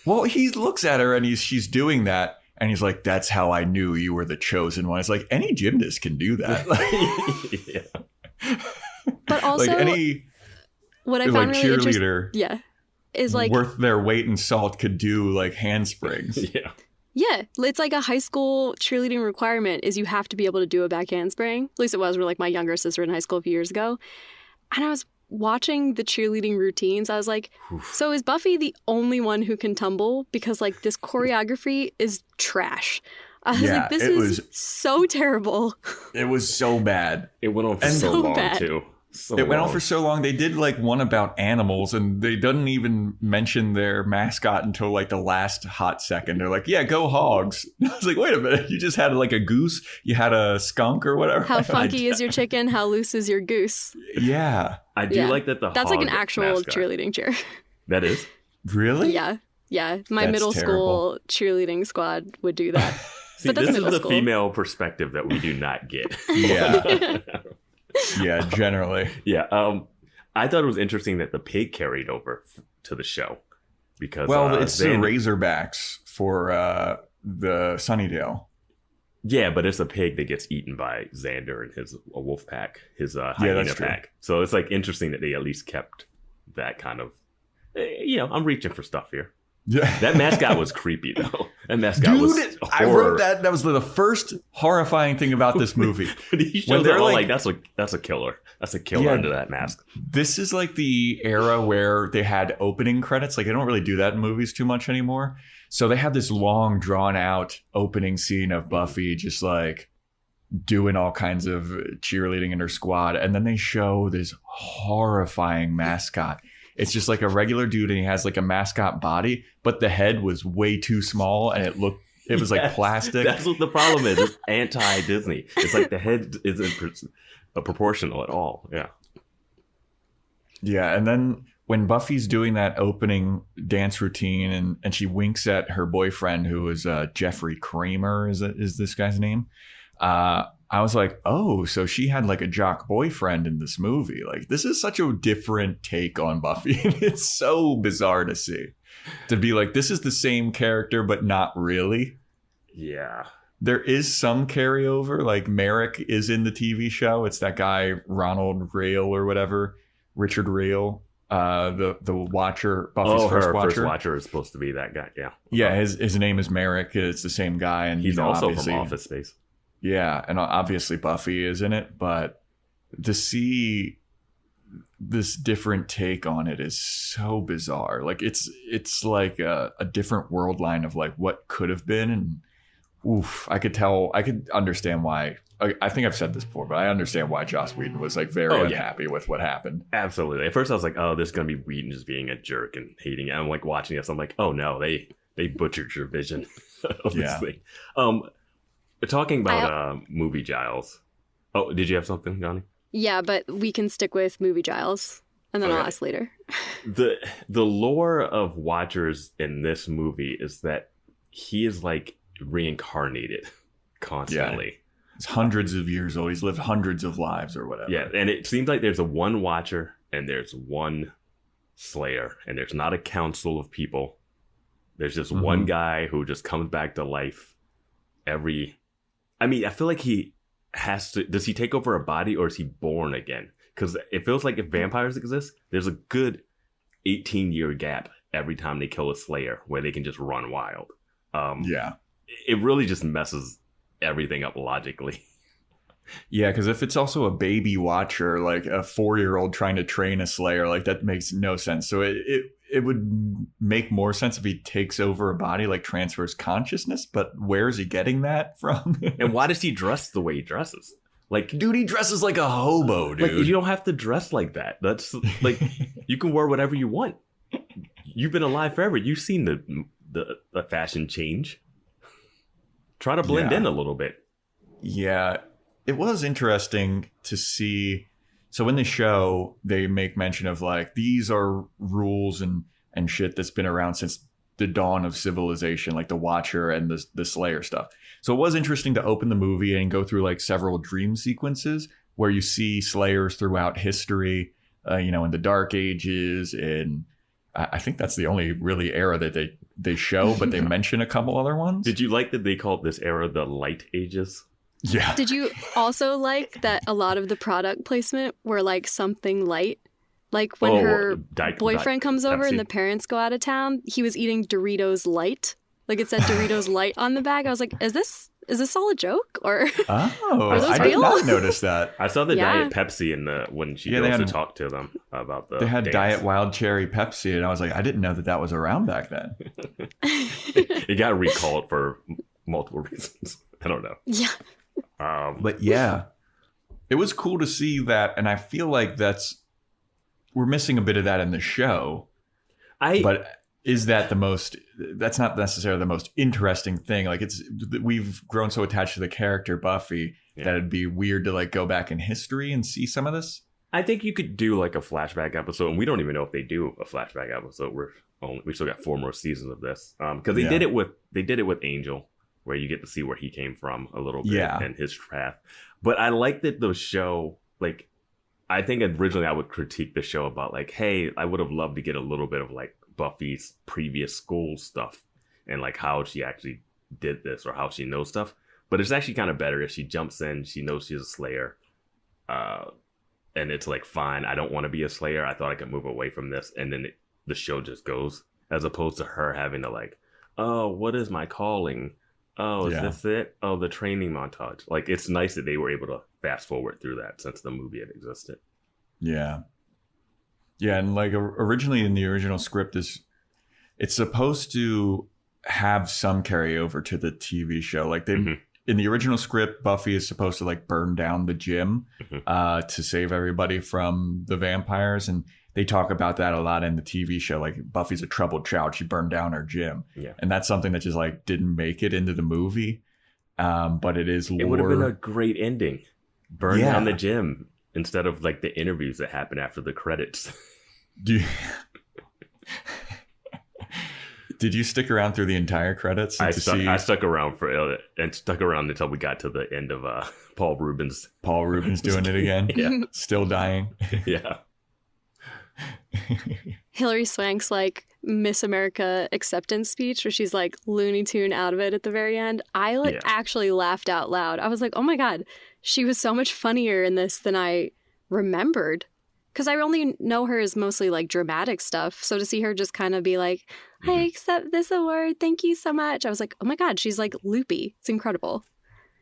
Well, he looks at her and she's doing that. And he's like, "That's how I knew you were the chosen one." It's like, any gymnast can do that. But also, like what I found really cheerleader is like worth their weight in salt could do like handsprings. Yeah, it's like a high school cheerleading requirement is you have to be able to do a back handspring. At least it was for like my younger sister in high school a few years ago. And I was watching the cheerleading routines. I was like, so is Buffy the only one who can tumble? Because like this choreography is trash. I was like, this is so terrible. It was so bad. It went on for so long, bad. too. It went on for so long. They did like one about animals, and they didn't even mention their mascot until like the last hot second. They're like, yeah, go hogs. I was like, wait a minute. You just had like a goose. You had a skunk or whatever. How funky is your chicken? How loose is your goose? Yeah. I do like that That's like an actual mascot. cheerleading chair. That is? Really? Yeah. Yeah. My That's middle terrible. school cheerleading squad would do that. See, But that's this is middle the school. female perspective that we do not get. Yeah. Yeah, generally. Yeah. I thought it was interesting that the pig carried over to the show because It's the Razorbacks for the Sunnydale. Yeah, but it's a pig that gets eaten by Xander and his wolf pack, his hyena that's true. pack. So it's like interesting that they at least kept that kind of. I'm reaching for stuff here. Yeah. That mascot was creepy though. That mascot was I horror. wrote that. That was the first horrifying thing about this movie. He shows When they're up, like- that's a killer. That's a killer Yeah. under that mask. This is like the era where they had opening credits. Like, they don't really do that in movies too much anymore. So they had this long, drawn out opening scene of Buffy just like doing all kinds of cheerleading in her squad. And then they show this horrifying mascot. It's just like a regular dude, and he has like a mascot body, but the head was way too small, and it was like plastic. That's what the problem is. It's anti-Disney. It's like the head isn't proportional at all. Yeah. Yeah, and then when Buffy's doing that opening dance routine, and she winks at her boyfriend, who is Jeffrey Kramer, is this guy's name? I was like, oh, so she had like a jock boyfriend in this movie. Like, this is such a different take on Buffy. It's so bizarre to see. To be like, this is the same character, but not really. Yeah. There is some carryover. Like, Merrick is in the TV show. It's that guy, Ronald Rail or whatever. Richard Rail, the Watcher, Buffy's her first Watcher. first Watcher is supposed to be that guy. Yeah. Yeah, his name is Merrick. It's the same guy. And He's also from obviously- Office Space. Yeah, and obviously Buffy is in it, but to see this different take on it is so bizarre. Like, it's like a different world line of like what could have been, and I could understand why. I think I've said this before, but I understand why Joss Whedon was like very unhappy with what happened. Absolutely. At first I was like, oh, this is going to be Whedon just being a jerk and hating it. I'm like watching this. I'm like, oh no, they butchered your vision of this thing. Talking about movie Giles. Oh, did you have something, Johnny? Yeah, but we can stick with movie Giles, and then I'll ask later. The lore of Watchers in this movie is that he is like reincarnated constantly. Yeah. He's hundreds of years old. He's lived hundreds of lives or whatever. Yeah, and it seems like there's a one Watcher and there's one Slayer, and there's not a council of people. There's just one guy who just comes back to life I feel like he has to. Does he take over a body, or is he born again? Because it feels like if vampires exist, there's a good 18-year gap every time they kill a Slayer where they can just run wild. It really just messes everything up logically. Yeah, because if it's also a baby Watcher, like a 4-year-old trying to train a Slayer, like that makes no sense. So it would make more sense if he takes over a body, like transfers consciousness. But where is he getting that from? And why does he dress the way he dresses? Like, dude, he dresses like a hobo, dude. Like, you don't have to dress like that. That's like, you can wear whatever you want. You've been alive forever. You've seen the fashion change. Try to blend in a little bit. Yeah, it was interesting to see. So in the show, they make mention of like, these are rules and shit that's been around since the dawn of civilization, like the Watcher and the Slayer stuff. So it was interesting to open the movie and go through like several dream sequences where you see Slayers throughout history, in the Dark Ages. And I think that's the only really era that they show, but they mention a couple other ones. Did you like that they called this era the Light Ages? Yeah. Did you also like that a lot of the product placement were like something light? Like when her boyfriend comes over and the parents go out of town, he was eating Doritos Light. Like it said Doritos Light on the bag. I was like, is this all a joke? Or are those I real? did not notice that. I saw the Diet Pepsi when she goes to talk to them about the They had dance. Diet Wild Cherry Pepsi, and I was like, I didn't know that was around back then. It got recalled for multiple reasons. I don't know. Yeah. But yeah, it was cool to see that. And I feel like we're missing a bit of that in the show. But is that that's not necessarily the most interesting thing. Like we've grown so attached to the character Buffy that it'd be weird to like go back in history and see some of this. I think you could do like a flashback episode, and we don't even know if they do a flashback episode. We still got 4 more seasons of this because they did it with Angel, where you get to see where he came from a little bit and his path. But I like that the show, like, I think originally I would critique the show about like, hey, I would have loved to get a little bit of like Buffy's previous school stuff and like how she actually did this or how she knows stuff. But it's actually kind of better if she jumps in, she knows she's a Slayer. And it's like, fine, I don't want to be a Slayer. I thought I could move away from this. And then the show just goes, as opposed to her having to like, oh, what is my calling? Oh, is this it? Oh, the training montage. Like, it's nice that they were able to fast forward through that since the movie had existed. Yeah. Yeah, and like originally in the original script, it's supposed to have some carryover to the TV show. Like in the original script, Buffy is supposed to like burn down the gym to save everybody from the vampires. And they talk about that a lot in the TV show. Like Buffy's a troubled child. She burned down her gym. Yeah. And that's something that just like didn't make it into the movie. But it is lore. It would have been a great ending. Burn down the gym instead of like the interviews that happen after the credits. Did you stick around through the entire credits? I stuck around until we got to the end of Paul Rubens. Paul Rubens doing it again? Yeah. Still dying? Yeah. Hilary Swank's like Miss America acceptance speech where she's like Looney Tune out of it at the very end. I actually laughed out loud. I was like, oh my God, she was so much funnier in this than I remembered. Because I only know her as mostly like dramatic stuff. So to see her just kind of be like, I accept this award. Thank you so much. I was like, oh my God, she's like loopy. It's incredible.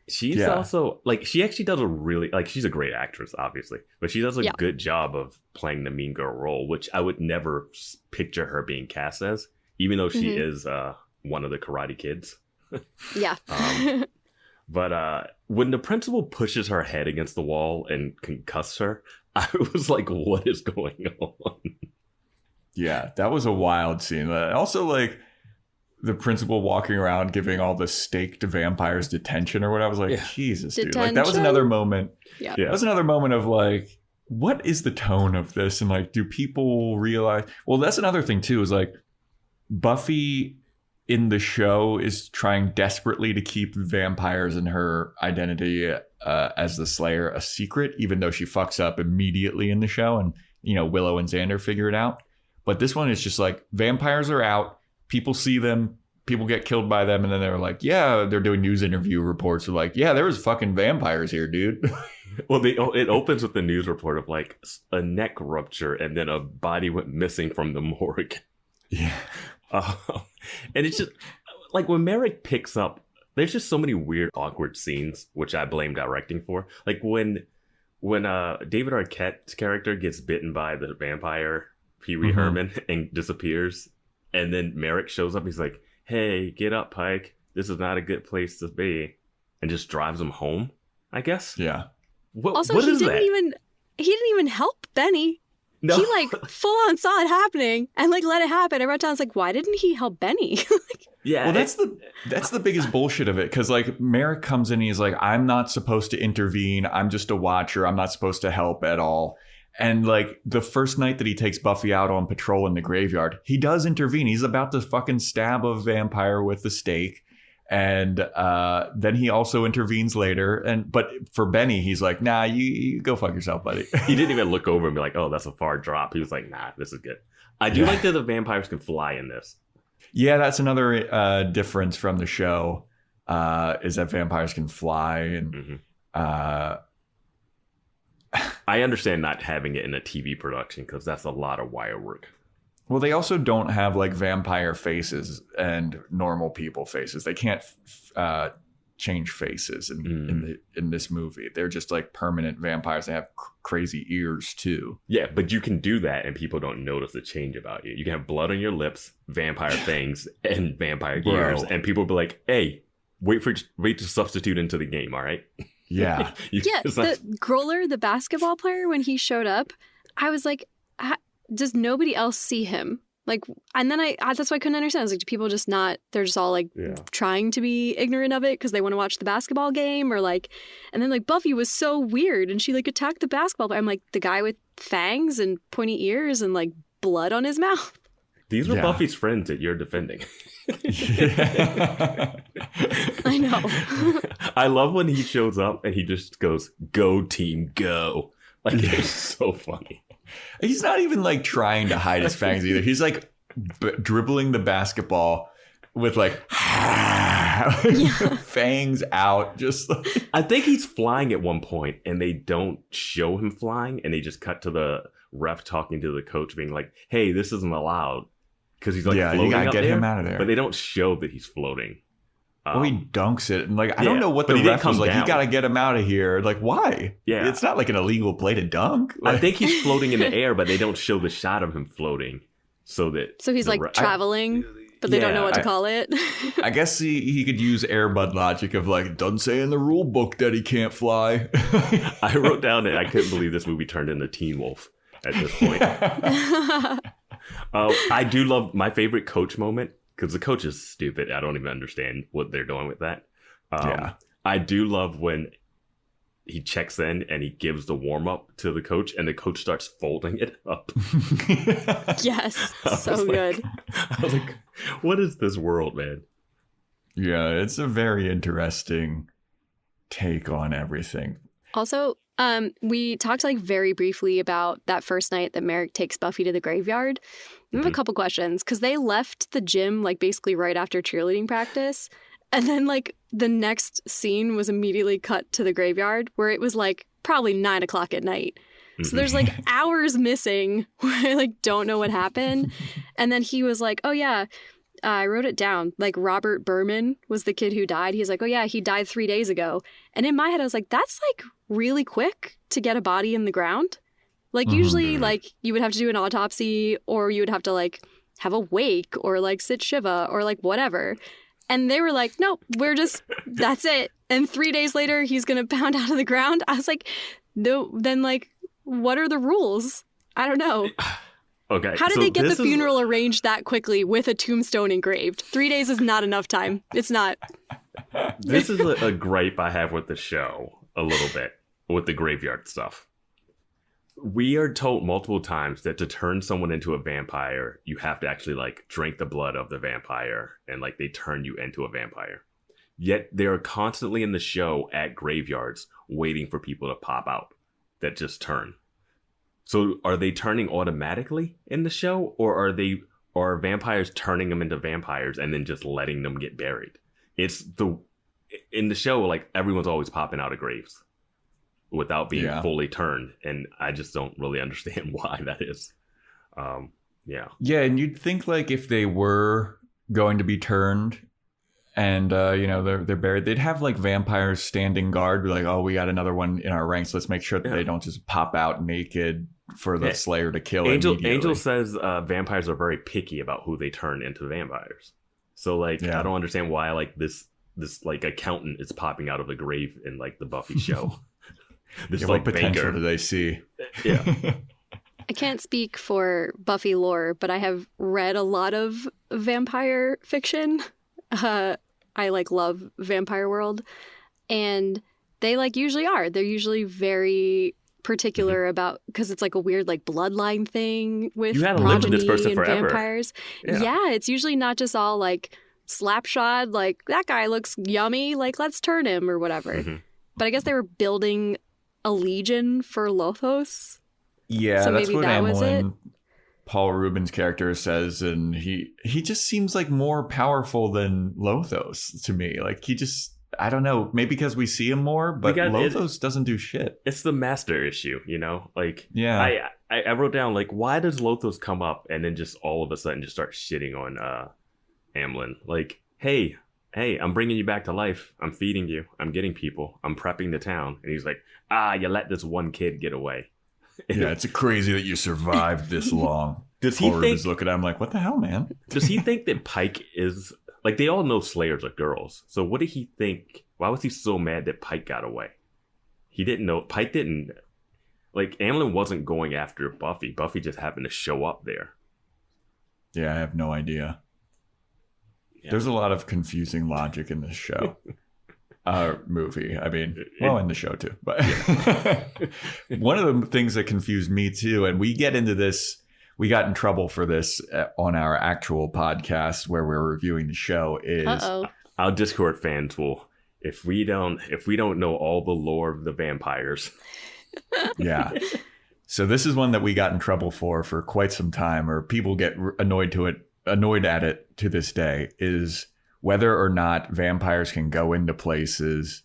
She's also like, she actually does a really, like, she's a great actress, obviously. But she does a good job of playing the mean girl role, which I would never picture her being cast as, even though she is one of the Karate Kids. Yeah. But when the principal pushes her head against the wall and concusses her, I was like, what is going on? Yeah, that was a wild scene. Also, like, the principal walking around giving all the staked vampires detention or what. I was like, Jesus, dude. Like, that was another moment. Yeah. That was another moment of like, what is the tone of this? And like, do people realize? Well, that's another thing too, is like Buffy in the show is trying desperately to keep vampires and her identity as the Slayer a secret, even though she fucks up immediately in the show. And, you know, Willow and Xander figure it out. But this one is just like, vampires are out. People see them. People get killed by them. And then they're like, yeah, they're doing news interview reports. They're like, yeah, there was fucking vampires here, dude. Well, it opens with the news report of like a neck rupture and then a body went missing from the morgue. Yeah. And it's just like when Merrick picks up, there's just so many weird, awkward scenes, which I blame directing for. Like when David Arquette's character gets bitten by the vampire, Pee Wee Herman, and disappears. And then Merrick shows up. He's like, hey, get up, Pike. This is not a good place to be. And just drives him home, I guess. Yeah. He didn't even help Benny. No. He like full on saw it happening and like let it happen. Everyone was like, why didn't he help Benny? Yeah. Well, that's the biggest bullshit of it. Cause like Merrick comes in and he's like, I'm not supposed to intervene. I'm just a watcher. I'm not supposed to help at all. And like the first night that he takes Buffy out on patrol in the graveyard, he does intervene. He's about to fucking stab a vampire with a stake. And then he also intervenes later. But for Benny, he's like, nah, you go fuck yourself, buddy. He didn't even look over and be like, oh, that's a far drop. He was like, nah, this is good. I do like that the vampires can fly in this. Yeah, that's another difference from the show, is that vampires can fly. And I understand not having it in a TV production because that's a lot of wire work. Well, they also don't have like vampire faces and normal people faces. They can't change faces in this movie. They're just like permanent vampires. They have crazy ears too. Yeah, but you can do that and people don't notice the change about you. You can have blood on your lips, vampire fangs, and vampire ears, and people will be like, "Hey, wait to substitute into the game, all right? Yeah. The Growler, the basketball player, when he showed up, I was like, does nobody else see him? Like, and then that's why I couldn't understand. I was like, do people just not, they're just all like trying to be ignorant of it because they want to watch the basketball game, or like, and then like Buffy was so weird and she like attacked the basketball player. I'm like, the guy with fangs and pointy ears and like blood on his mouth. These were Buffy's friends that you're defending. I know. I love when he shows up and he just goes, "Go team, go!" Like, it's so funny. He's not even like trying to hide his fangs either. He's like dribbling the basketball with like fangs out. Just like... I think he's flying at one point and they don't show him flying, and they just cut to the ref talking to the coach being like, "Hey, this isn't allowed." Because he's like, floating, you gotta get him out of there. But they don't show that he's floating. Well, he dunks it. And like, I don't know what the ref was like. You gotta get him out of here. Like, why? Yeah. It's not like an illegal play to dunk. Like... I think he's floating in the air, but they don't show the shot of him floating. So he's like traveling, but they don't know what to call it. I guess he could use Airbud logic of like, it doesn't say in the rule book that he can't fly. I wrote down that I couldn't believe this movie turned into Teen Wolf at this point. I do love my favorite coach moment, because the coach is stupid. I don't even understand what they're doing with that. I do love when he checks in and he gives the warm up to the coach, and the coach starts folding it up. Yes, so good. I was like, what is this world, man? Yeah, it's a very interesting take on everything. Also, we talked like very briefly about that first night that Merrick takes Buffy to the graveyard. I have a couple questions, because they left the gym like basically right after cheerleading practice. And then like the next scene was immediately cut to the graveyard, where it was like probably 9 o'clock at night. So there's like hours missing where I like don't know what happened. And then he was like, oh yeah, I wrote it down. Like Robert Berman was the kid who died. He's like, oh yeah, he died 3 days ago. And in my head, I was like, that's like really quick to get a body in the ground. Like usually like you would have to do an autopsy, or you would have to like have a wake, or like sit Shiva, or like whatever. And they were like, nope, that's it. And 3 days later, he's going to pound out of the ground. I was like, no, then like, what are the rules? I don't know. Okay. How did they get the funeral arranged that quickly with a tombstone engraved? 3 days is not enough time. It's not. This is a gripe I have with the show a little bit, with the graveyard stuff. We are told multiple times that to turn someone into a vampire, you have to actually like drink the blood of the vampire, and like they turn you into a vampire. Yet they are constantly in the show at graveyards waiting for people to pop out that just turn. So are they turning automatically in the show, or are vampires turning them into vampires and then just letting them get buried? In the show, like everyone's always popping out of graves without being fully turned, and I just don't really understand why that is. Yeah, and you'd think like if they were going to be turned and they're buried, they'd have like vampires standing guard, be like, oh, we got another one in our ranks, let's make sure that they don't just pop out naked for the Slayer to kill. Angel says vampires are very picky about who they turn into vampires, so like I don't understand why like this like accountant is popping out of the grave in like the Buffy show. This like what potential banker. Do they see? Yeah. I can't speak for Buffy lore, but I have read a lot of vampire fiction. I like love Vampire World, and they like usually are. They're usually very particular about, because it's like a weird like bloodline thing with progeny and vampires. Yeah, it's usually not just all like slapshod, like that guy looks yummy, like let's turn him or whatever. But I guess they were building a legion for Lothos. Yeah, so that's what Emlyn, Paul Rubin's character, says, and he just seems like more powerful than Lothos to me. Like he just, I don't know, maybe because we see him more, but Lothos doesn't do shit. It's the master issue, you know? Like, yeah. I wrote down, like, why does Lothos come up and then just all of a sudden just start shitting on Emlyn? Like, hey, I'm bringing you back to life. I'm feeding you. I'm getting people. I'm prepping the town. And he's like, you let this one kid get away. Yeah, it's crazy that you survived this long. Does he think... looking at him like, what the hell, man? Does he think that Pike is like they all know Slayers are girls. So what did he think? Why was he so mad that Pike got away? He didn't know. Pike didn't. Like, Amblin wasn't going after Buffy. Buffy just happened to show up there. Yeah, I have no idea. Yeah. There's a lot of confusing logic in this show. Movie. I mean, well, in the show too. But one of the things that confused me too, and we get into this, we got in trouble for this on our actual podcast where we're reviewing the show, is our Discord fans will, if we don't know all the lore of the vampires. Yeah. So this is one that we got in trouble for quite some time, or people get annoyed at it to this day, is whether or not vampires can go into places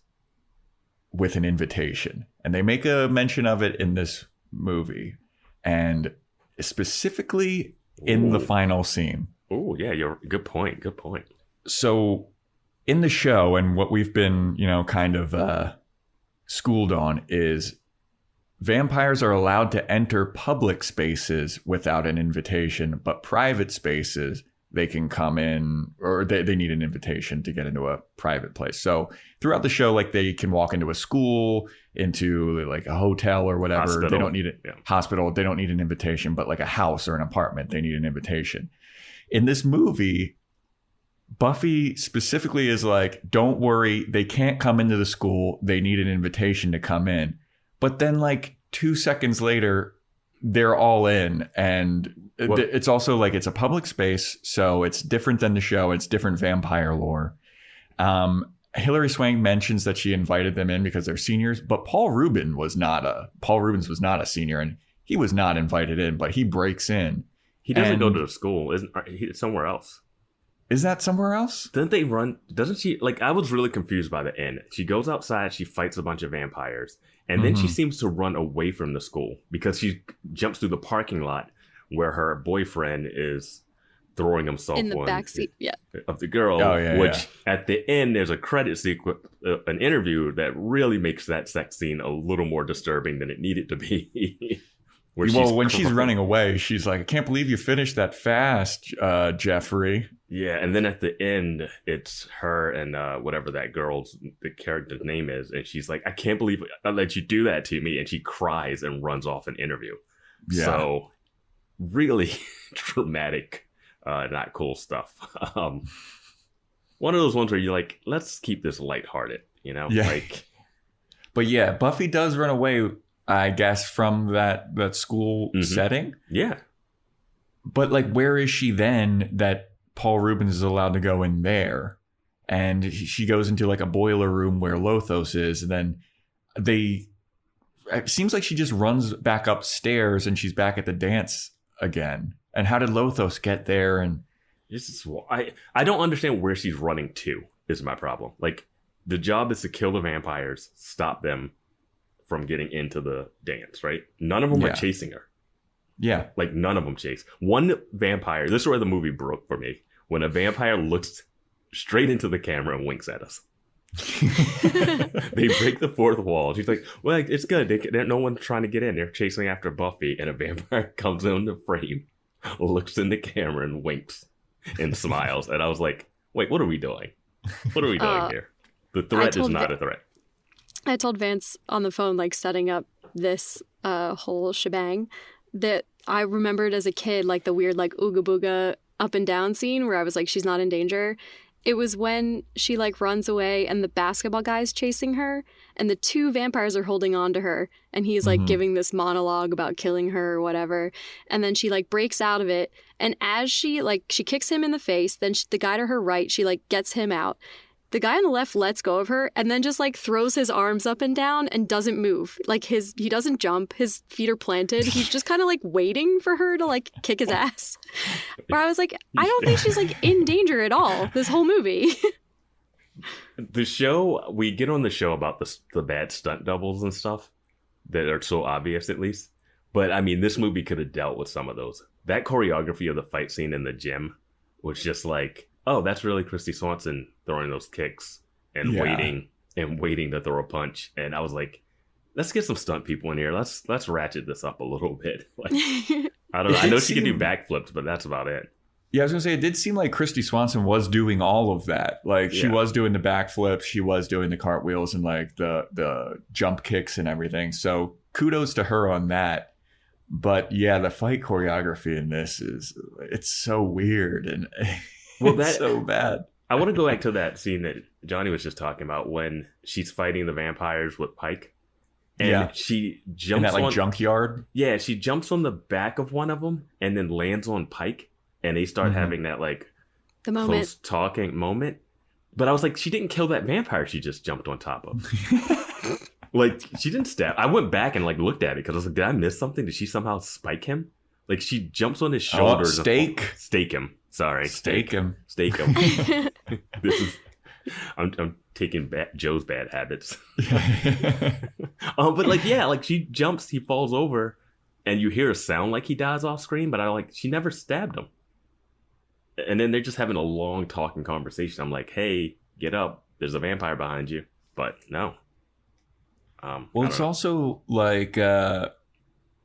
with an invitation. And they make a mention of it in this movie, and specifically in the final scene. Oh, yeah, good point. Good point. So in the show, and what we've been, kind of schooled on, is vampires are allowed to enter public spaces without an invitation, but private spaces, they can come in, or they need an invitation to get into a private place. So throughout the show, like, they can walk into a school, into like a hotel or whatever. Hospital. They don't need it. Yeah. Hospital. They don't need an invitation, but like a house or an apartment, they need an invitation. In this movie, Buffy specifically is like, don't worry, they can't come into the school. They need an invitation to come in. But then like 2 seconds later, they're all in, and it's also like, it's a public space, so it's different than the show. It's different vampire lore. Hilary Swank mentions that she invited them in because they're seniors, but Paul Rubens was not a senior, and he was not invited in, but he breaks in. He doesn't go to the school. It's somewhere else. Is that somewhere else? Doesn't she? Like, I was really confused by the end. She goes outside, she fights a bunch of vampires, and then she seems to run away from the school because she jumps through the parking lot where her boyfriend is throwing himself in the backseat of the girl. Which at the end, there's a credit sequence, an interview that really makes that sex scene a little more disturbing than it needed to be. When she's running away, she's like, I can't believe you finished that fast, Jeffrey. Yeah, and then at the end, it's her and whatever the character's name is, and she's like, I can't believe I let you do that to me, and she cries and runs off an interview. Yeah. So, really dramatic, not cool stuff. One of those ones where you're like, let's keep this lighthearted, Yeah. But yeah, Buffy does run away, I guess, from that school setting. Yeah. But like, where is she then that Paul Rubens is allowed to go in there? And she goes into like a boiler room where Lothos is. And then it seems like she just runs back upstairs and she's back at the dance again. And how did Lothos get there? And I don't understand where she's running to is my problem. Like, the job is to kill the vampires, stop them from getting into the dance, right? None of them are chasing her. Yeah. Like, none of them chase. One vampire, this is where the movie broke for me. When a vampire looks straight into the camera and winks at us. They break the fourth wall. She's like, well, it's good. No one's trying to get in. They're chasing after Buffy, and a vampire comes in the frame, looks in the camera and winks and smiles. And I was like, wait, what are we doing? What are we doing here? The threat is not a threat. I told Vance on the phone, like, setting up this whole shebang, that I remembered as a kid, like, the weird, like, ooga booga up and down scene where I was like, she's not in danger. It was when she, like, runs away and the basketball guy's chasing her and the two vampires are holding on to her and he's, like, giving this monologue about killing her or whatever. And then she, like, breaks out of it. And as she kicks him in the face, then the guy to her right, she, like, gets him out. The guy on the left lets go of her and then just, like, throws his arms up and down and doesn't move. Like, he doesn't jump. His feet are planted. He's just kind of, like, waiting for her to, like, kick his ass. Where I was like, I don't think she's, like, in danger at all this whole movie. The show, we get on the show about the bad stunt doubles and stuff that are so obvious, at least. But, I mean, this movie could have dealt with some of those. That choreography of the fight scene in the gym was just like, oh, that's really Christy Swanson throwing those kicks and waiting to throw a punch. And I was like, let's get some stunt people in here. Let's ratchet this up a little bit. Like, I don't know. I know she can do backflips, but that's about it. Yeah, I was gonna say it did seem like Christy Swanson was doing all of that. Like she was doing the backflips, she was doing the cartwheels and like the jump kicks and everything. So kudos to her on that. But yeah, the fight choreography in this it's so weird and it's so bad. I want to go back to that scene that Johnny was just talking about when she's fighting the vampires with Pike. And she jumps in that like junkyard. Yeah, she jumps on the back of one of them and then lands on Pike. And they start having that like the moment. Close talking moment. But I was like, she didn't kill that vampire she just jumped on top of. Like, she didn't stab. I went back and like looked at it because I was like, did I miss something? Did she somehow spike him? Like she jumps on his shoulders. Stake him. Sorry. Stake him. This is I'm taking Joe's bad habits. But like, yeah, like she jumps, he falls over, and you hear a sound like he dies off screen, but she never stabbed him. And then they're just having a long talking conversation. I'm like, hey, get up. There's a vampire behind you. But no. Well, it's also like,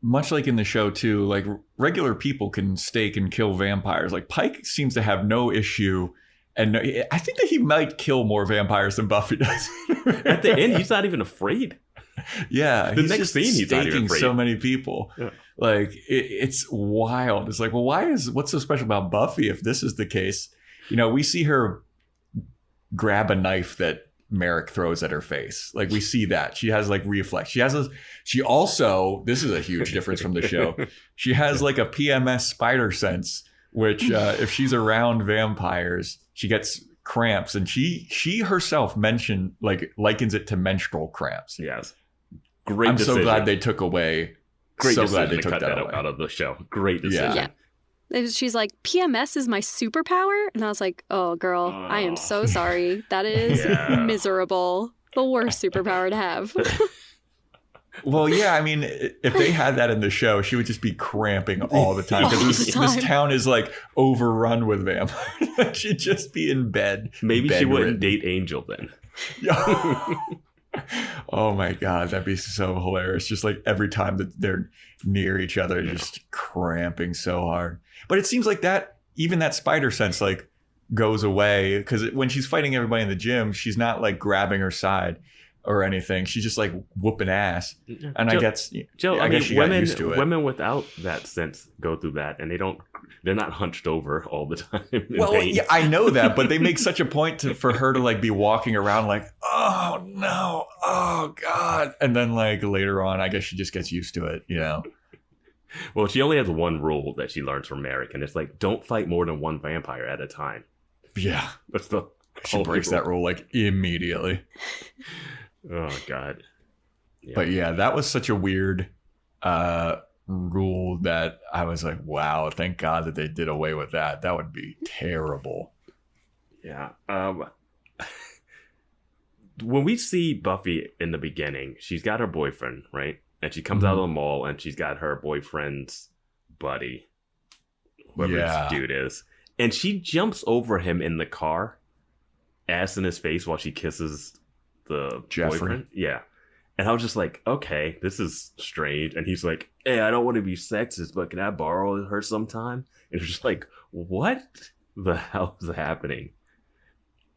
much like in the show too, like regular people can stake and kill vampires. Like Pike seems to have no issue. And I think that he might kill more vampires than Buffy does. At the end, he's not even afraid. Yeah. The next scene, he's not even afraid. So many people. Yeah. Like, it's wild. It's like, well, what's so special about Buffy if this is the case? You know, we see her grab a knife that Merrick throws at her face. Like, we see that. She has, like, reflex. She also, this is a huge difference from the show. She has, like, a PMS spider sense, which, if she's around vampires, she gets cramps. And she herself likens it to menstrual cramps. Yes. Great decision. I'm so glad they took away. Great decision to cut that out of the show. Great decision. Yeah. She's like, PMS is my superpower? And I was like, oh, girl, I am so sorry. That is miserable. The worst superpower to have. Well, yeah, I mean, if they had that in the show, she would just be cramping all the time. Because this town is like overrun with vampires. She'd just be in bed. Maybe she wouldn't date Angel then. Oh my God, that'd be so hilarious. Just like every time that they're near each other, just cramping so hard. But it seems like even that spider sense like goes away because when she's fighting everybody in the gym, she's not like grabbing her side or anything. She's just like whooping ass. And I guess she got used to it. Women without that sense go through that and they're not hunched over all the time. Well, yeah, I know that, but they make such a point for her to like be walking around like, oh no, oh God. And then like later on, I guess she just gets used to it, you know? Well, she only has one rule that she learns from Merrick, and it's like, don't fight more than one vampire at a time. Yeah. That's the she breaks that rule like immediately. Oh God. Yeah. But yeah, that was such a weird rule that I was like, wow, thank God that they did away with that. That would be terrible. Yeah. When we see Buffy in the beginning, she's got her boyfriend, right? And she comes out of the mall and she's got her boyfriend's buddy, whoever this dude is. And she jumps over him in the car, ass in his face while she kisses the Jeffrey. Boyfriend. Yeah. And I was just like, okay, this is strange. And he's like, hey, I don't want to be sexist, but can I borrow her sometime? And it's just like, what the hell is happening?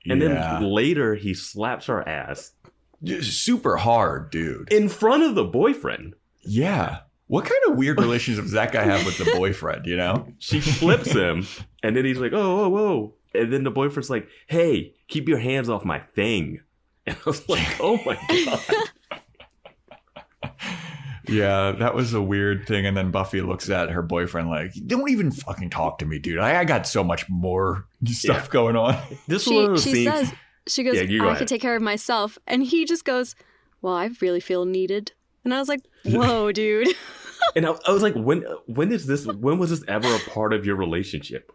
And then later he slaps her ass. Super hard, dude. In front of the boyfriend. Yeah. What kind of weird relationship does that guy have with the boyfriend, you know? She flips him, and then he's like, oh. And then the boyfriend's like, hey, keep your hands off my thing. And I was like, oh my God. Yeah, that was a weird thing. And then Buffy looks at her boyfriend like, don't even fucking talk to me, dude. I got so much more stuff going on. She says, she goes, I can take care of myself. And he just goes, well, I really feel needed. And I was like, whoa, dude. And I was like, when was this ever a part of your relationship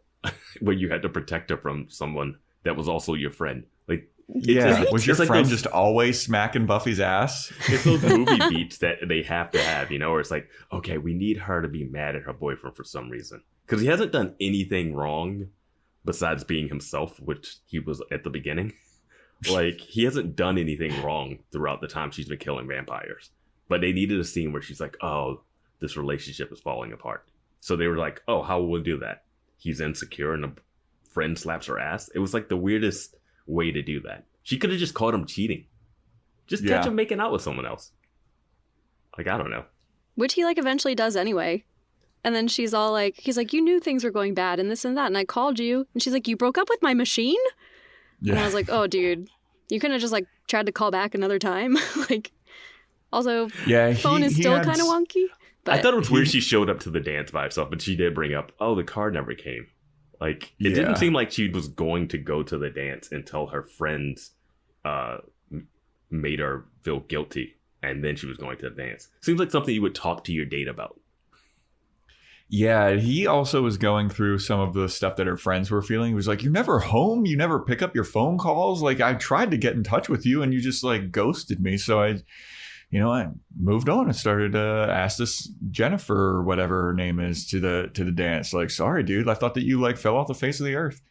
where you had to protect her from someone that was also your friend? Like, was your friend just always smacking Buffy's ass? It's those movie beats that they have to have, you know, where it's like, okay, we need her to be mad at her boyfriend for some reason. Because he hasn't done anything wrong besides being himself, which he was at the beginning. Like, he hasn't done anything wrong throughout the time she's been killing vampires. But they needed a scene where she's like, oh, this relationship is falling apart. So they were like, oh, how will we do that? he's insecure and a friend slaps her ass. It was like the weirdest way to do that. She could have just caught him cheating. Just catch him making out with someone else. Like, I don't know. Which he like eventually does anyway. And then she's all like, he's like, you knew things were going bad and this and that. And I called you. And she's like, you broke up with my machine? Yeah. And I was like, oh, dude, you couldn't have just like tried to call back another time. Like, also, phone is still kind of wonky. But I thought it was weird she showed up to the dance by herself, but she did bring up, oh, the car never came. Like, it didn't seem like she was going to go to the dance until her friends made her feel guilty. And then she was going to the dance. Seems like something you would talk to your date about. Yeah, he also was going through some of the stuff that her friends were feeling. He was like, you're never home? You never pick up your phone calls? Like, I tried to get in touch with you and you just like ghosted me. So I moved on and started to ask this Jennifer or whatever her name is to the dance. Like, sorry, dude, I thought that you like fell off the face of the earth.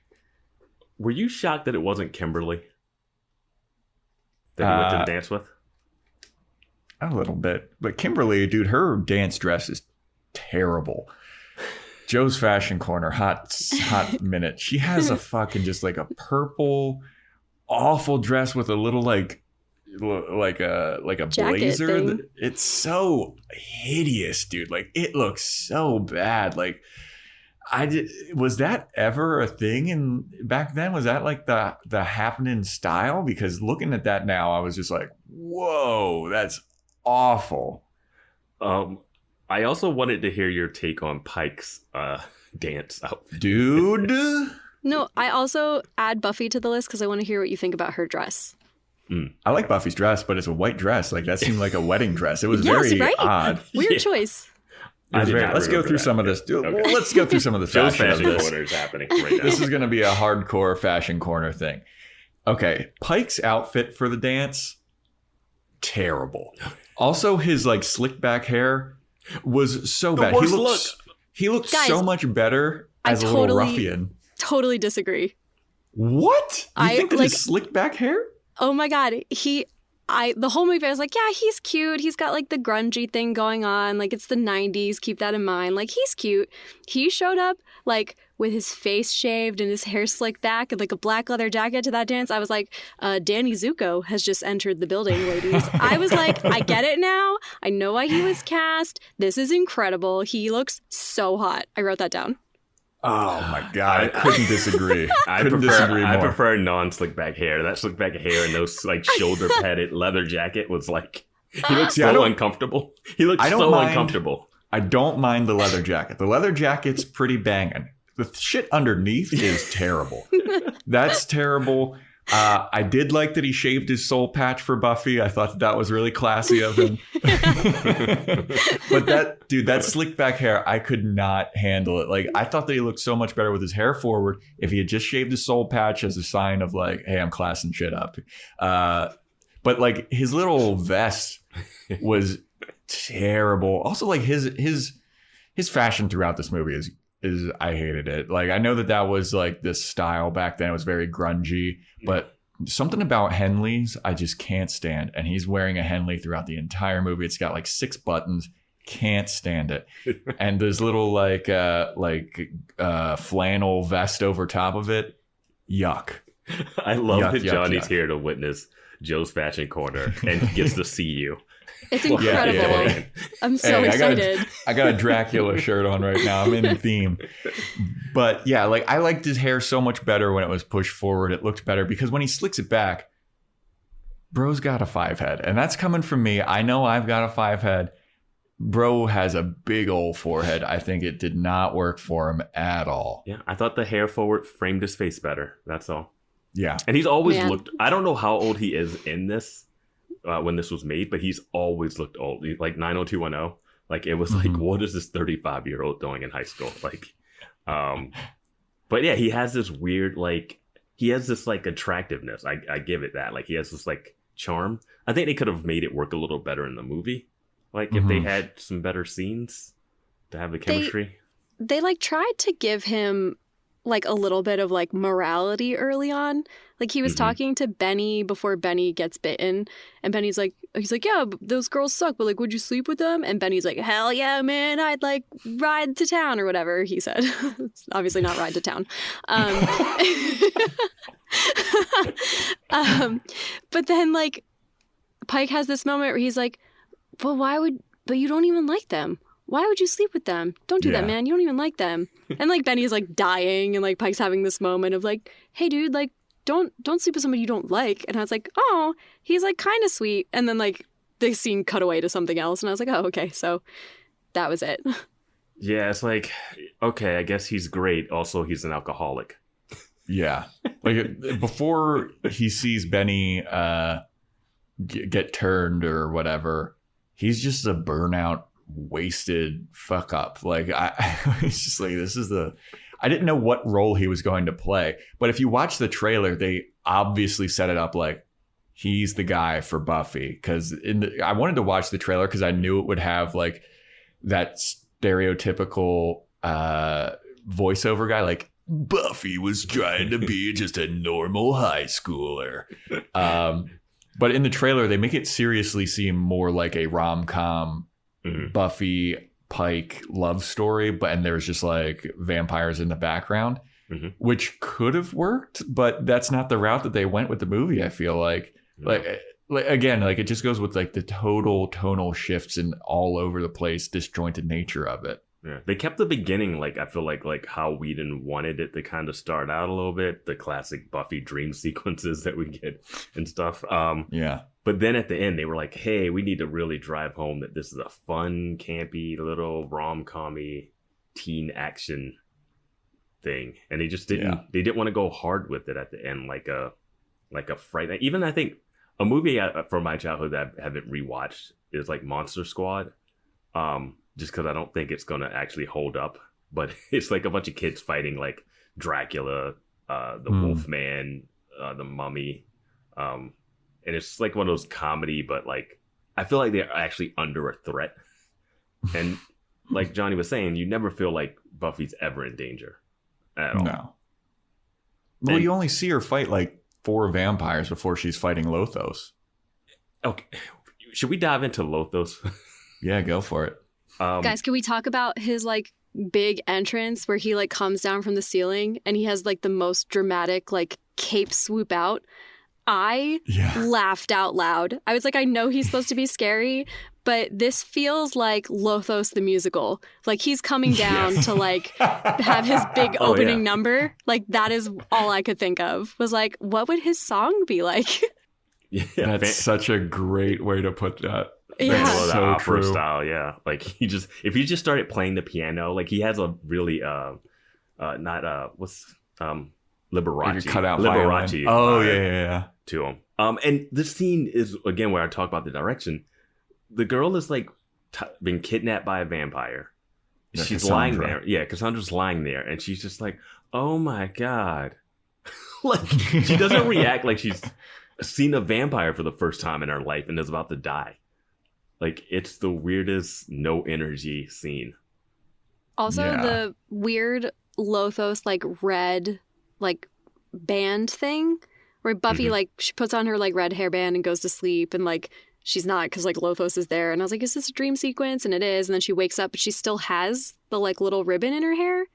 Were you shocked that it wasn't Kimberly that he went to the dance with? A little bit. But Kimberly, dude, her dance dress is terrible. Joe's fashion corner, hot minute. She has a fucking just like a purple, awful dress with a little like a blazer. Thing. It's so hideous, dude. Like it looks so bad. Like was that ever a thing back then? Was that like the happening style? Because looking at that now, I was just like, whoa, that's awful. I also wanted to hear your take on Pike's dance outfit. Dude. No, I also add Buffy to the list because I want to hear what you think about her dress. I like Buffy's dress, but it's a white dress. Like that seemed like a wedding dress. It was very odd. Weird choice. Let's go through some of this. Okay. Well, let's go through some of the fashion corner is happening right now. This is going to be a hardcore fashion corner thing. Okay, Pike's outfit for the dance, terrible. Also, his like slick back hair was so bad. He looked Guys, so much better as a little ruffian. Totally disagree. What? You think that his slick back hair? Oh my God. The whole movie I was like, yeah, he's cute. He's got like the grungy thing going on. Like it's the 90s. Keep that in mind. Like he's cute. He showed up like with his face shaved and his hair slicked back and like a black leather jacket to that dance. I was like, Danny Zuko has just entered the building, ladies. I was like, I get it now. I know why he was cast. This is incredible. He looks so hot. I wrote that down. Oh my God, I couldn't disagree. I prefer non-slick back hair. That slick back hair and those like shoulder padded leather jacket was like, he looks so uncomfortable. He looks so uncomfortable. I don't mind the leather jacket. The leather jacket's pretty banging. The shit underneath is terrible. That's terrible. I did like that he shaved his soul patch for Buffy. I thought that was really classy of him. But that slick back hair, I could not handle it. Like, I thought that he looked so much better with his hair forward if he had just shaved his soul patch as a sign of like, hey, I'm classing shit up. But like his little vest was terrible. Also, like his fashion throughout this movie is I hated it. Like, I know that was like this style back then. It was very grungy, but something about Henley's I just can't stand. And he's wearing a Henley throughout the entire movie. It's got like 6 buttons. Can't stand it. And there's little like flannel vest over top of it. Yuck. I love that Johnny's here to witness Joe's fashion corner and he gets to see you. It's incredible. Yeah. I'm so excited. I got a Dracula shirt on right now. I'm in the theme. But yeah, like I liked his hair so much better when it was pushed forward. It looked better because when he slicks it back, bro's got a 5 head. And that's coming from me. I know I've got a 5 head. Bro has a big old forehead. I think it did not work for him at all. Yeah, I thought the hair forward framed his face better. That's all. Yeah. And he's always looked, I don't know how old he is in this. When this was made, but he's always looked old. Like 90210. Like it was like, what is this 35-year-old doing in high school? Like, but yeah, he has this weird, like, he has this like attractiveness. I give it that. Like he has this like charm. I think they could have made it work a little better in the movie. Like if they had some better scenes to have the chemistry. They like tried to give him like a little bit of like morality early on. Like he was talking to Benny before Benny gets bitten, and Benny's like, he's like, yeah, those girls suck, but like, would you sleep with them? And Benny's like, hell yeah, man, I'd like ride to town or whatever he said. It's obviously not ride to town. But then like Pike has this moment where he's like, but you don't even like them. Why would you sleep with them? Don't do that, man. You don't even like them. And like Benny's like dying, and like Pike's having this moment of like, hey dude, like don't sleep with somebody you don't like. And I was like, oh, he's like kind of sweet. And then like the scene cut away to something else, and I was like, oh, okay, so that was it. Yeah, it's like, okay, I guess he's great. Also, he's an alcoholic. Yeah. Like before he sees Benny get turned or whatever, he's just a burnout, wasted fuck up. Like it's just like, I didn't know what role he was going to play. But if you watch the trailer, they obviously set it up like he's the guy for Buffy. Because I wanted to watch the trailer because I knew it would have like that stereotypical voiceover guy, like Buffy was trying to be just a normal high schooler. But in the trailer, they make it seriously seem more like a rom-com Buffy Pike love story, and there's just like vampires in the background, which could have worked, but that's not the route that they went with the movie. I feel like again, like it just goes with like the total tonal shifts and all over the place, disjointed nature of it. Yeah, they kept the beginning like I feel like how Whedon wanted it to kind of start out a little bit, the classic Buffy dream sequences that we get and stuff. Yeah. But then at the end, they were like, hey, we need to really drive home that this is a fun, campy, little rom-com-y teen action thing. And they just didn't, they didn't want to go hard with it at the end, like a fright. Even I think a movie from my childhood that I haven't rewatched is like Monster Squad. Just because I don't think it's going to actually hold up. But it's like a bunch of kids fighting like Dracula, the Wolfman, the Mummy. And it's like one of those comedy, but like I feel like they're actually under a threat. And like Johnny was saying, you never feel like Buffy's ever in danger at all. No. Well, you only see her fight like 4 vampires before she's fighting Lothos. Okay. Should we dive into Lothos? Yeah, go for it. Guys, can we talk about his like big entrance where he like comes down from the ceiling and he has like the most dramatic like cape swoop out? I laughed out loud. I was like, I know he's supposed to be scary, but this feels like Lothos the musical. Like he's coming down to like have his big opening number. Like that is all I could think of was like, what would his song be like? Yeah, that's such a great way to put that. Yeah, so so opera true. style. Yeah, like if he just started playing the piano, like he has a really Liberace. Cut out Liberace. Oh yeah. To him. And this scene is again where I talk about the direction. The girl is like been kidnapped by a vampire. Yeah, she's Cassandra. lying there. Yeah, Cassandra's lying there, and she's just like, "Oh my god!" Like she doesn't react like she's seen a vampire for the first time in her life and is about to die. Like it's the weirdest no energy scene. Also, the weird Lothos like red like band thing where Buffy like she puts on her like red hairband and goes to sleep, and like she's not because like Lothos is there, and I was like, is this a dream sequence? And it is. And then she wakes up but she still has the like little ribbon in her hair.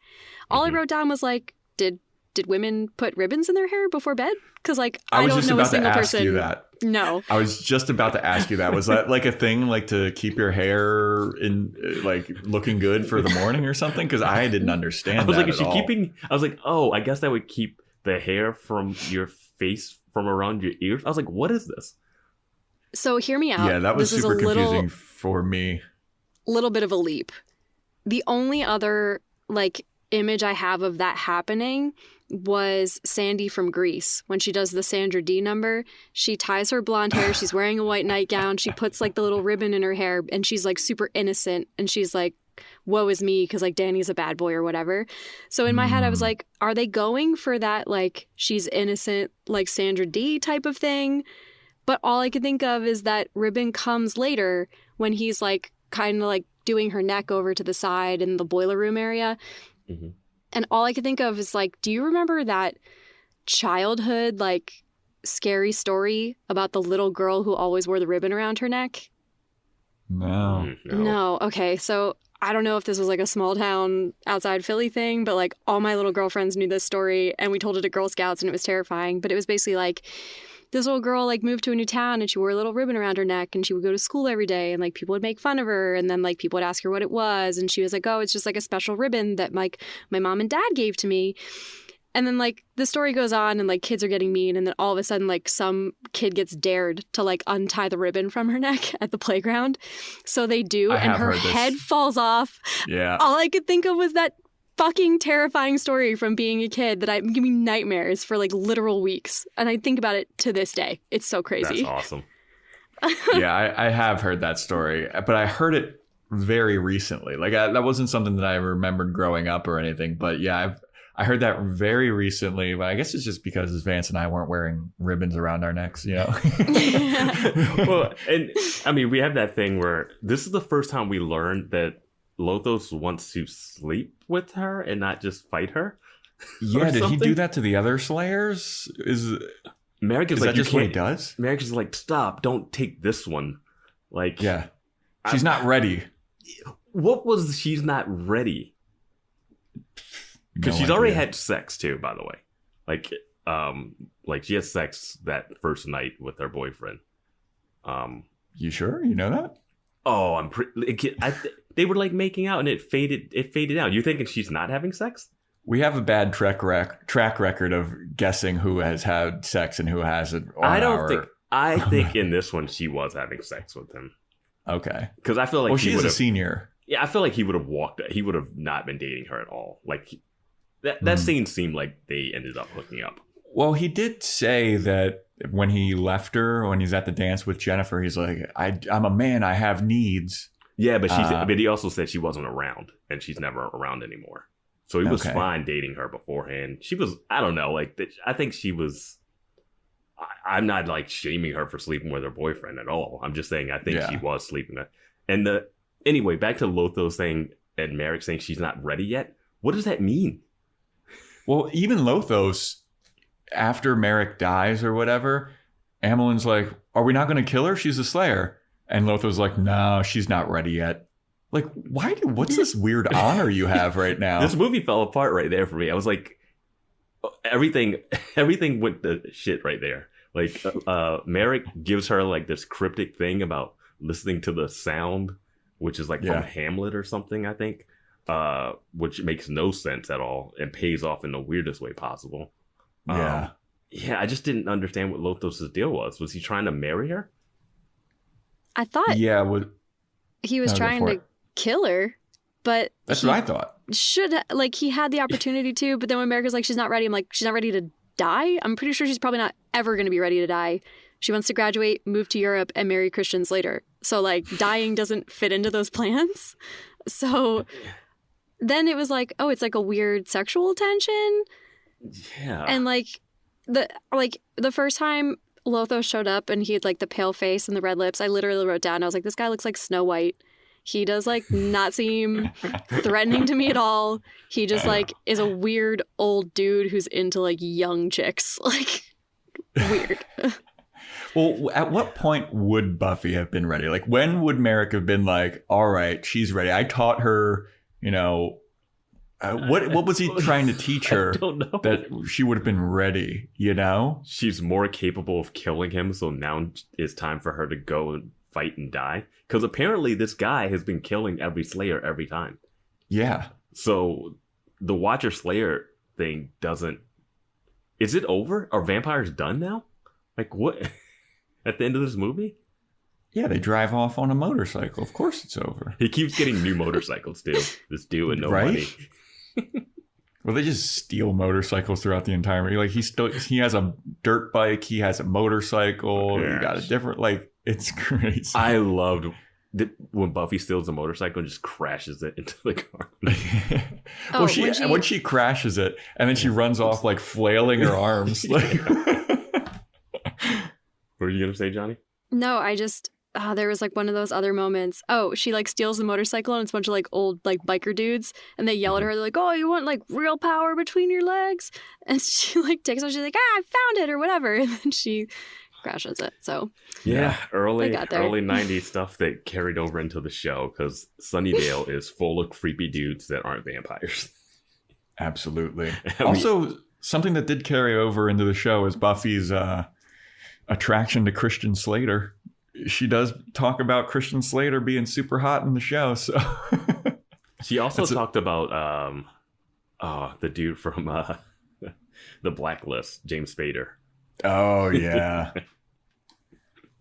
All I wrote down was like, did women put ribbons in their hair before bed? Because like I don't know a single person. You that. No, I was just about to ask you that. Was that like a thing, like to keep your hair in, like looking good for the morning or something? Because I didn't understand. I was that like, is at she all. keeping? I was like, oh, I guess that would keep the hair from your face from around your ears. I was like, what is this? So hear me out. Yeah, that was this super is a confusing for me. Little bit of a leap. The only other like image I have of that happening was Sandy from Grease. When she does the Sandra Dee number, she ties her blonde hair, she's wearing a white nightgown, she puts like the little ribbon in her hair, and she's like super innocent, and she's like, woe is me because like Danny's a bad boy or whatever. So in my head I was like, are they going for that like she's innocent like Sandra Dee type of thing? But all I could think of is that ribbon comes later when he's like kind of like doing her neck over to the side in the boiler room area. And all I could think of is like, do you remember that childhood, like, scary story about the little girl who always wore the ribbon around her neck? No. No. Okay. So I don't know if this was like a small town outside Philly thing, but like all my little girlfriends knew this story and we told it at Girl Scouts and it was terrifying. But it was basically like this little girl like moved to a new town and she wore a little ribbon around her neck and she would go to school every day and like people would make fun of her and then like people would ask her what it was and she was like, oh, it's just like a special ribbon that like my mom and dad gave to me. And then, like, the story goes on and, like, kids are getting mean. And then all of a sudden, like, some kid gets dared to, like, untie the ribbon from her neck at the playground. So they do. And her head falls off. Yeah. All I could think of was that fucking terrifying story from being a kid that gave me nightmares for, like, literal weeks. And I think about it to this day. It's so crazy. That's awesome. Yeah, I have heard that story. But I heard it very recently. Like, that wasn't something that I remembered growing up or anything. But, yeah, I heard that very recently, but I guess it's just because Vance and I weren't wearing ribbons around our necks, you know? Well, and I mean, we have that thing where this is the first time we learned that Lothos wants to sleep with her and not just fight her. Yeah, did he do that to the other Slayers? Merrick is that like, just what he does? Merrick is like, stop, don't take this one. Like, yeah, she's not ready. What was she's not ready? Because she's already had sex too, by the way. Like she had sex that first night with her boyfriend. You sure? You know that? Oh, I'm pretty. They were like making out, and it faded out. You thinking she's not having sex? We have a bad track record of guessing who has had sex and who hasn't. I think in this one she was having sex with him. Okay. Because I feel like she's a senior. Yeah, I feel like he would have walked. He would have not been dating her at all. Like. That scene seemed like they ended up hooking up. Well, he did say that when he left her, when he's at the dance with Jennifer, he's like, I'm a man, I have needs. Yeah, but but he also said she wasn't around, and she's never around anymore. So he was fine dating her beforehand. She was, I don't know, like, I think she was, I'm not, like, shaming her for sleeping with her boyfriend at all. I'm just saying I think she was sleeping with. And anyway, back to Lothos saying, and Merrick saying she's not ready yet. What does that mean? Well, even Lothos, after Merrick dies or whatever, Amelin's like, are we not going to kill her? She's a Slayer. And Lothos like, no, she's not ready yet. Like, what's this weird honor you have right now? This movie fell apart right there for me. I was like, everything went to shit right there. Like, Merrick gives her like this cryptic thing about listening to the sound, which is like from Hamlet or something, I think. Which makes no sense at all and pays off in the weirdest way possible. I just didn't understand what Lothos' deal was. Was he trying to marry her? I thought he was trying to kill her, but that's what I thought. He had the opportunity to, but then when America's like, she's not ready, I'm like, she's not ready to die? I'm pretty sure she's probably not ever going to be ready to die. She wants to graduate, move to Europe, and marry Christians later. So, like, dying doesn't fit into those plans. So then it was like, oh, it's like a weird sexual tension. Yeah. And the first time Lothos showed up and he had like the pale face and the red lips, I literally wrote down, I was like, this guy looks like Snow White. He does like not seem threatening to me at all. He just like is a weird old dude who's into like young chicks. Like, weird. Well, at what point would Buffy have been ready? Like, when would Merrick have been like, all right, she's ready. I taught her, you know, what was he trying to teach her? I don't know. That she would have been ready, you know? She's more capable of killing him, so now it's time for her to go and fight and die. Because apparently this guy has been killing every Slayer every time. Yeah. So the Watcher Slayer thing doesn't... Is it over? Are vampires done now? Like, what? At the end of this movie? Yeah, they drive off on a motorcycle. Of course it's over. He keeps getting new motorcycles, too. This dude with no money. Well, they just steal motorcycles throughout the entire movie. Like, he has a dirt bike. He has a motorcycle. Yes. He got a different, like, it's crazy. I loved when Buffy steals a motorcycle and just crashes it into the car. Well, when she crashes it, and then she runs off, like, flailing her arms. Like... What are you going to say, Johnny? No, there was like one of those other moments. Oh, she like steals the motorcycle and it's a bunch of like old like biker dudes and they yell at her. They're like, oh, you want like real power between your legs? And she like takes off. She's like, I found it or whatever. And then she crashes it. So yeah, early 90s stuff that carried over into the show because Sunnydale is full of creepy dudes that aren't vampires. Absolutely. Also, something that did carry over into the show is Buffy's attraction to Christian Slater. She does talk about Christian Slater being super hot in the show. So she also talked about the dude from the Blacklist, James Spader. Oh yeah.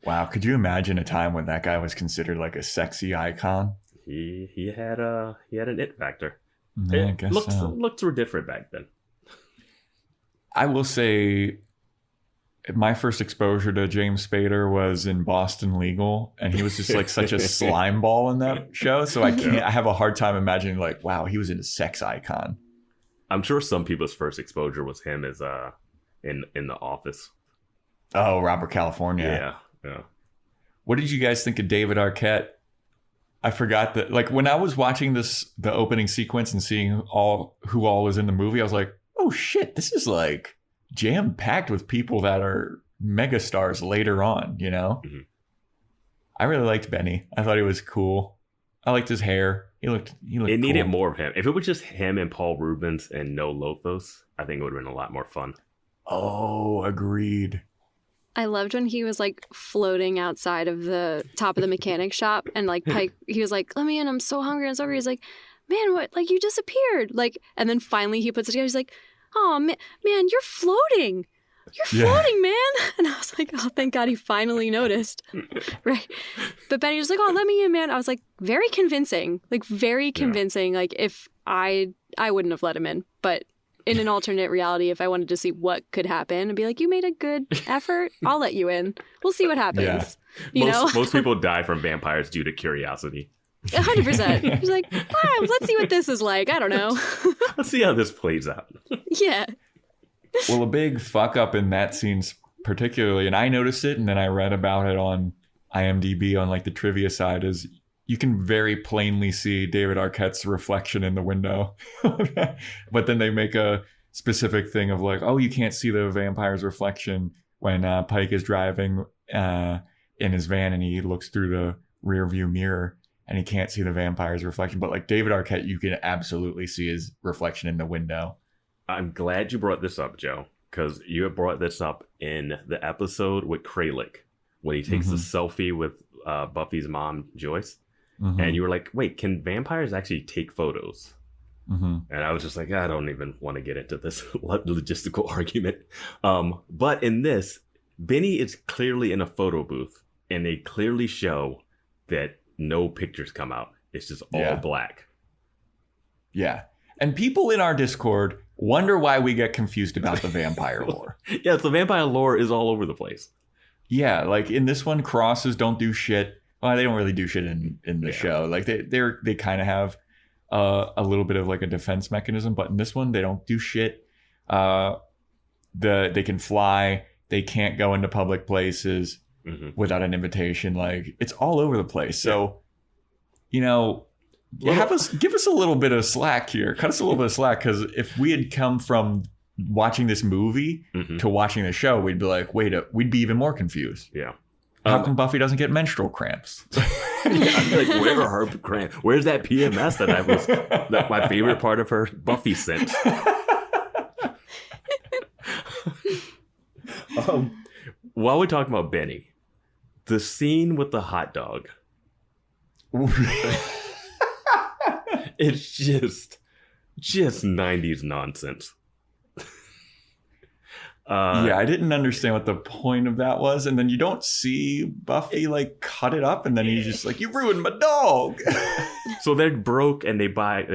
Wow, could you imagine a time when that guy was considered like a sexy icon? He had an it factor. I guess looks were different back then. I will say my first exposure to James Spader was in Boston Legal, and he was just like such a slime ball in that show. So I have a hard time imagining like, wow, he was a sex icon. I'm sure some people's first exposure was him as in The Office. Oh, Robert California. Yeah. What did you guys think of David Arquette? I forgot that, like, when I was watching the opening sequence and seeing who all was in the movie, I was like, oh shit, this is like jam-packed with people that are megastars later on, you know? Mm-hmm. I really liked Benny. I thought he was cool. I liked his hair. He looked It needed cool. more of him. If it was just him and Paul Rubens and no Lothos, I think it would have been a lot more fun. Oh, agreed. I loved when he was like floating outside of the top of the mechanic shop and like Pike, he was like, let me in, I'm so hungry. He's like, man, what? Like you disappeared. Like, and then finally he puts it together. He's like, oh man, you're floating. You're floating, man. And I was like, oh, thank God he finally noticed. Right. But Benny was like, oh, let me in, man. I was like, very convincing. Like very convincing. Like if I wouldn't have let him in, but in an alternate reality, if I wanted to see what could happen and be like, you made a good effort, I'll let you in. We'll see what happens. Yeah. Most people die from vampires due to curiosity. 100%. He's like, let's see what this is like. I don't know. Let's see how this plays out. Yeah. Well, a big fuck up in that scene particularly, and I noticed it, and then I read about it on IMDb on like the trivia side, is you can very plainly see David Arquette's reflection in the window. But then they make a specific thing of like, oh, you can't see the vampire's reflection when Pike is driving in his van and he looks through the rear view mirror and he can't see the vampire's reflection. But like David Arquette, you can absolutely see his reflection in the window. I'm glad you brought this up, Joe, because you had brought this up in the episode with Kralik when he takes the selfie with Buffy's mom, Joyce. Mm-hmm. And you were like, wait, can vampires actually take photos? Mm-hmm. And I was just like, I don't even want to get into this logistical argument. But in this, Benny is clearly in a photo booth and they clearly show that no pictures come out. It's just all black. Yeah. And people in our Discord wonder why we get confused about the vampire lore. Yeah, the vampire lore is all over the place. Yeah, like in this one, crosses don't do shit. Well, they don't really do shit in the show. Like they kind of have a little bit of like a defense mechanism, but in this one they don't do shit. They can fly. They can't go into public places without an invitation. Like it's all over the place. So, you know, give us a little bit of slack here. Cut us a little bit of slack, because if we had come from watching this movie to watching the show, we'd be like, we'd be even more confused. Yeah. How come Buffy doesn't get menstrual cramps? I'd be like, where are her cramps? Where's that PMS that my favorite part of her Buffy scent? While we're talking about Benny, the scene with the hot dog. It's just 90s nonsense. I didn't understand what the point of that was. And then you don't see Buffy like cut it up, and then he's just like, you ruined my dog. So they're broke and they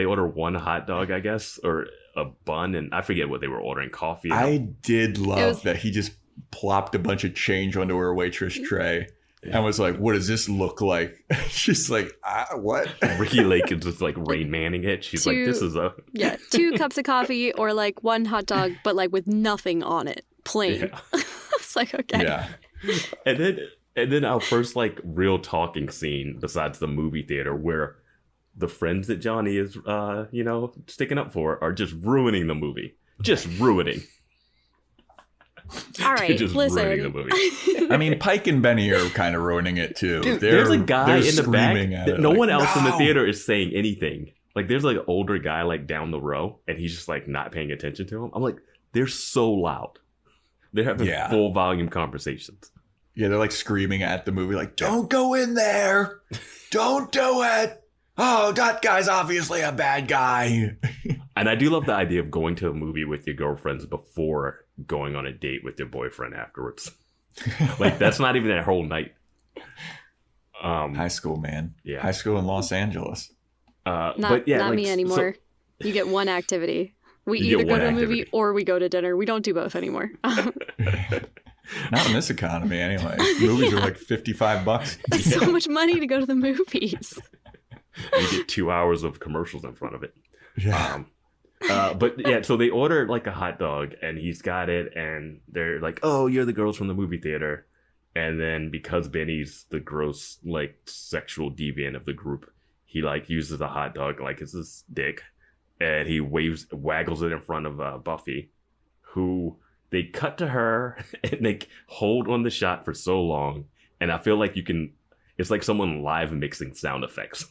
order one hot dog, I guess, or a bun, and I forget what they were ordering, coffee. I did love that he just plopped a bunch of change onto her waitress tray. And was like, what does this look like? She's like, what? Ricky Lake is just like Rain Manning it. She's like, this is a... Yeah, 2 cups of coffee or like 1 hot dog, but like with nothing on it. Plain. Yeah. It's like, okay. Yeah. And then And then our first like real talking scene besides the movie theater where the friends that Johnny is, sticking up for are just ruining the movie. Just ruining. All right, just listen. ruining the movie. I mean, Pike and Benny are kind of ruining it too. Dude, there's a guy in the back that no one else in the no. theater is saying anything. Like, there's like an older guy like down the row, and he's just like not paying attention to him. I'm like, they're so loud. They're having full volume conversations. Yeah, they're like screaming at the movie, like, "Don't go in there! Don't do it! Oh, that guy's obviously a bad guy." And I do love the idea of going to a movie with your girlfriends before going on a date with your boyfriend afterwards. Like, that's not even that whole night. High school, man. Yeah. High school in Los Angeles. Not me anymore. You get one activity. We either go to a movie or we go to dinner. We don't do both anymore. Not in this economy, anyway. Movies are like $55. That's so much money to go to the movies. You get 2 hours of commercials in front of it. Yeah. But yeah, so they order like a hot dog and he's got it and they're like, "Oh, you're the girls from the movie theater." And then because Benny's the gross, like, sexual deviant of the group, he like uses the hot dog like it's his dick and he waggles it in front of Buffy, who they cut to her and they hold on the shot for so long. And I feel like it's like someone live mixing sound effects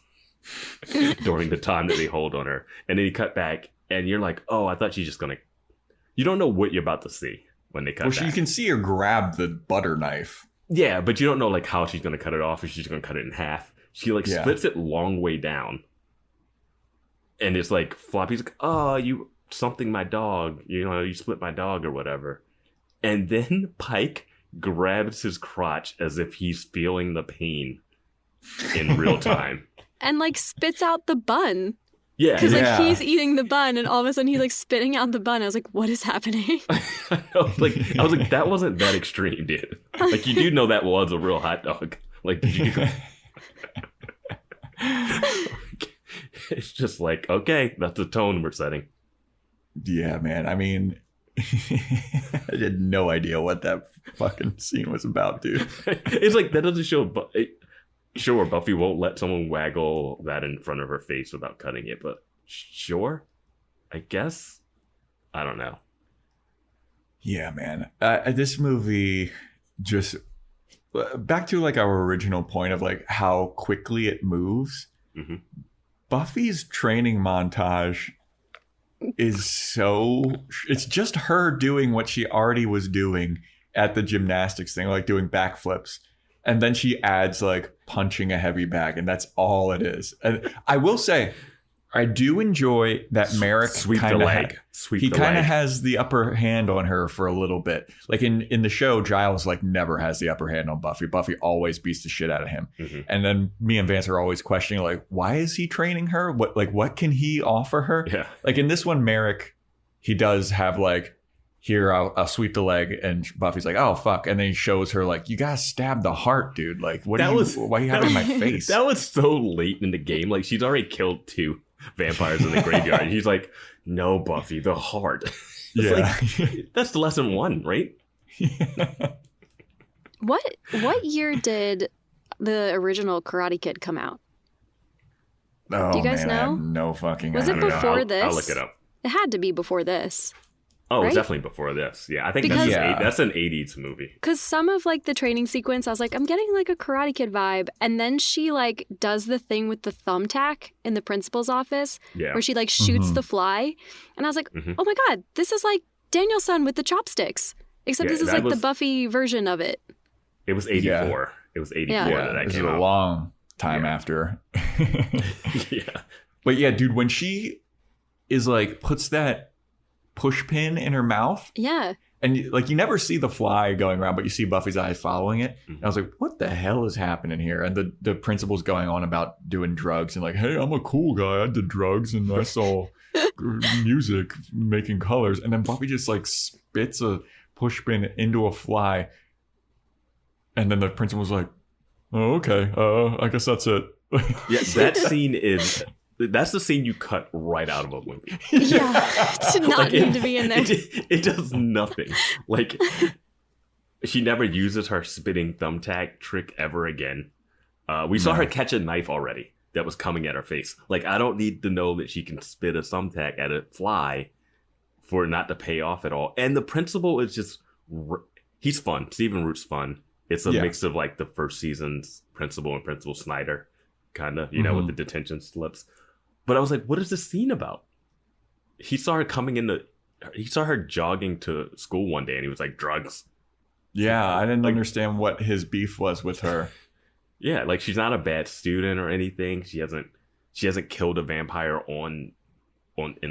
during the time that they hold on her. And then you cut back and you're like, "Oh, I thought she's just going to," you don't know what you're about to see when they cut back. Well, you can see her grab the butter knife. Yeah, but you don't know like how she's going to cut it off, if she's going to cut it in half. She like splits it long way down. And it's like Floppy's like, "Oh, you something my dog. You split my dog or whatever." And then Pike grabs his crotch as if he's feeling the pain in real time. And like spits out the bun. Yeah. Because like he's eating the bun and all of a sudden he's like spitting out the bun. I was like, what is happening? I was like, that wasn't that extreme, dude. Like, you do know that was a real hot dog. Like, did you It's just like, okay, that's the tone we're setting. Yeah, man. I mean, I had no idea what that fucking scene was about, dude. It's like, that doesn't show. Sure, Buffy won't let someone waggle that in front of her face without cutting it, but sure, I guess. I don't know. Yeah, man. This movie just, back to like our original point of like how quickly it moves. Mm-hmm. Buffy's training montage is it's just her doing what she already was doing at the gymnastics thing, like doing backflips. And then she adds like punching a heavy bag, and that's all it is. And I will say, I do enjoy that Merrick kind of has the upper hand on her for a little bit. Like in the show, Giles like never has the upper hand on Buffy. Buffy always beats the shit out of him. Mm-hmm. And then me and Vance are always questioning like, why is he training her? What can he offer her? Yeah. Like in this one, Merrick, he does have like, "Here, I'll sweep the leg," and Buffy's like, "Oh fuck!" And then he shows her like, "You gotta stab the heart, dude. Like, why are you having my face?" That was so late in the game. Like, she's already killed 2 vampires in the graveyard. And he's like, "No, Buffy, the heart." Yeah, like, that's the lesson 1, right? Yeah. What year did the original Karate Kid come out? Oh, do you guys know? I have no fucking Was idea. it before this? I'll look it up. It had to be before this. Oh, right? It's definitely before this. Yeah, I think that's an 80s movie. Because some of like the training sequence, I was like, I'm getting like a Karate Kid vibe. And then she like does the thing with the thumbtack in the principal's office where she like shoots the fly. And I was like, oh my God, this is like Daniel's-son with the chopsticks. Except this is like the Buffy version of it. It was 84. Yeah. It was 84 that came out. This is a long time after. Yeah. But yeah, dude, when she is like, puts that push pin in her mouth. Yeah. And like you never see the fly going around, but you see Buffy's eyes following it. And I was like, what the hell is happening here? And the principal's going on about doing drugs and like, "Hey, I'm a cool guy. I did drugs and I saw music making colors." And then Buffy just like spits a push pin into a fly. And then the principal's like, "Oh, okay. I guess that's it." Yeah, that scene is... That's the scene you cut right out of a movie. Yeah, it did not need to be in there. It does nothing. Like, She never uses her spitting thumbtack trick ever again. We saw her catch a knife already that was coming at her face. Like, I don't need to know that she can spit a thumbtack at a fly for it not to pay off at all. And the principal is just, he's fun. Stephen Root's fun. It's a mix of like the first season's principal and Principal Snyder, kind of, you know, with the detention slips. But I was like, what is this scene about? He saw her jogging to school one day and he was like, drugs. Yeah, I didn't understand what his beef was with her. Yeah, like she's not a bad student or anything. She hasn't killed a vampire in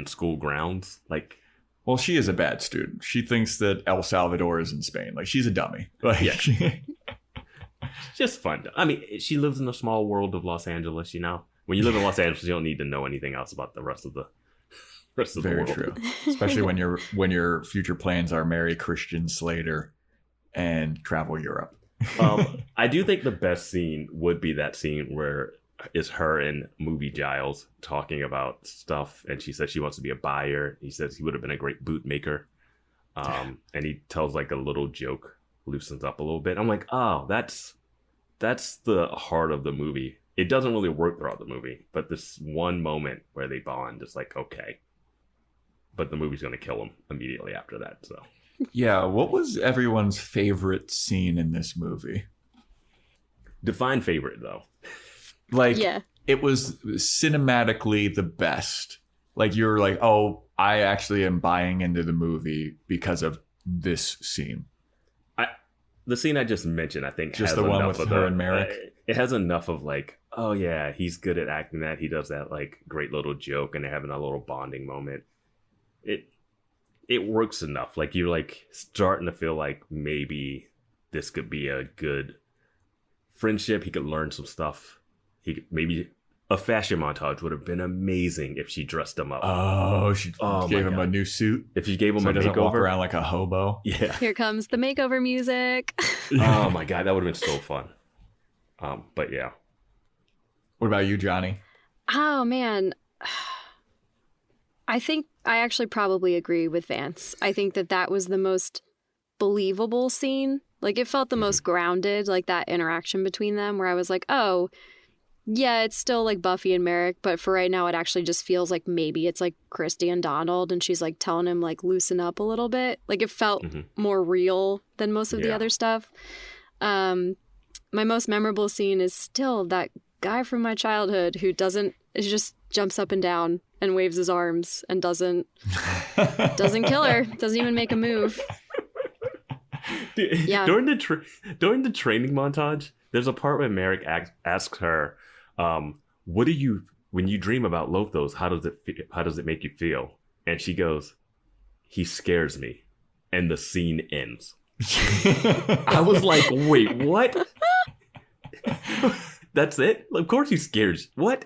school grounds. Like, well, she is a bad student. She thinks that El Salvador is in Spain. Like, she's a dummy. Like, yeah. Just fun. I mean, she lives in the small world of Los Angeles, you know? When you live in Los Angeles, you don't need to know anything else about the rest of the world. Very true. Especially when your future plans are marry Christian Slater and travel Europe. I do think the best scene would be that scene where it's her and Movie Giles talking about stuff, and she says she wants to be a buyer. He says he would have been a great bootmaker. And he tells like a little joke, loosens up a little bit. I'm like, oh, that's the heart of the movie. It doesn't really work throughout the movie, but this one moment where they bond is like, okay. But the movie's going to kill him immediately after that, so. Yeah, what was everyone's favorite scene in this movie? Define favorite, though. Like, it was cinematically the best. Like, you're like, oh, I actually am buying into the movie because of this scene. The scene I just mentioned, I think, just has the one enough with of her and Merrick. It has enough of like, oh yeah, he's good at acting that. He does that like great little joke, and they're having a little bonding moment. It works enough. Like, you're like starting to feel like maybe this could be a good friendship. He could learn some stuff. Maybe a fashion montage would have been amazing if she dressed him up. Oh, she gave him a new suit. If she gave him a doesn't makeover, walk around like a hobo. Yeah. Here comes the makeover music. Oh my god, that would have been so fun. But yeah. What about you, Johnny? Oh man. I think I actually probably agree with Vance. I think that was the most believable scene. Like, it felt the most grounded, like that interaction between them where I was like, oh, yeah, it's still like Buffy and Merrick, but for right now it actually just feels like maybe it's like Christy and Donald, and she's like telling him like loosen up a little bit. Like, it felt more real than most of the other stuff. My most memorable scene is still that guy from my childhood who just jumps up and down and waves his arms and doesn't kill her, doesn't even make a move. Dude, yeah. During the training montage, there's a part where Merrick asks her, "What do you when you dream about Lothos? How does it make you feel?" And she goes, "He scares me," and the scene ends. I was like, "Wait, what?" That's it? Of course he scares. What?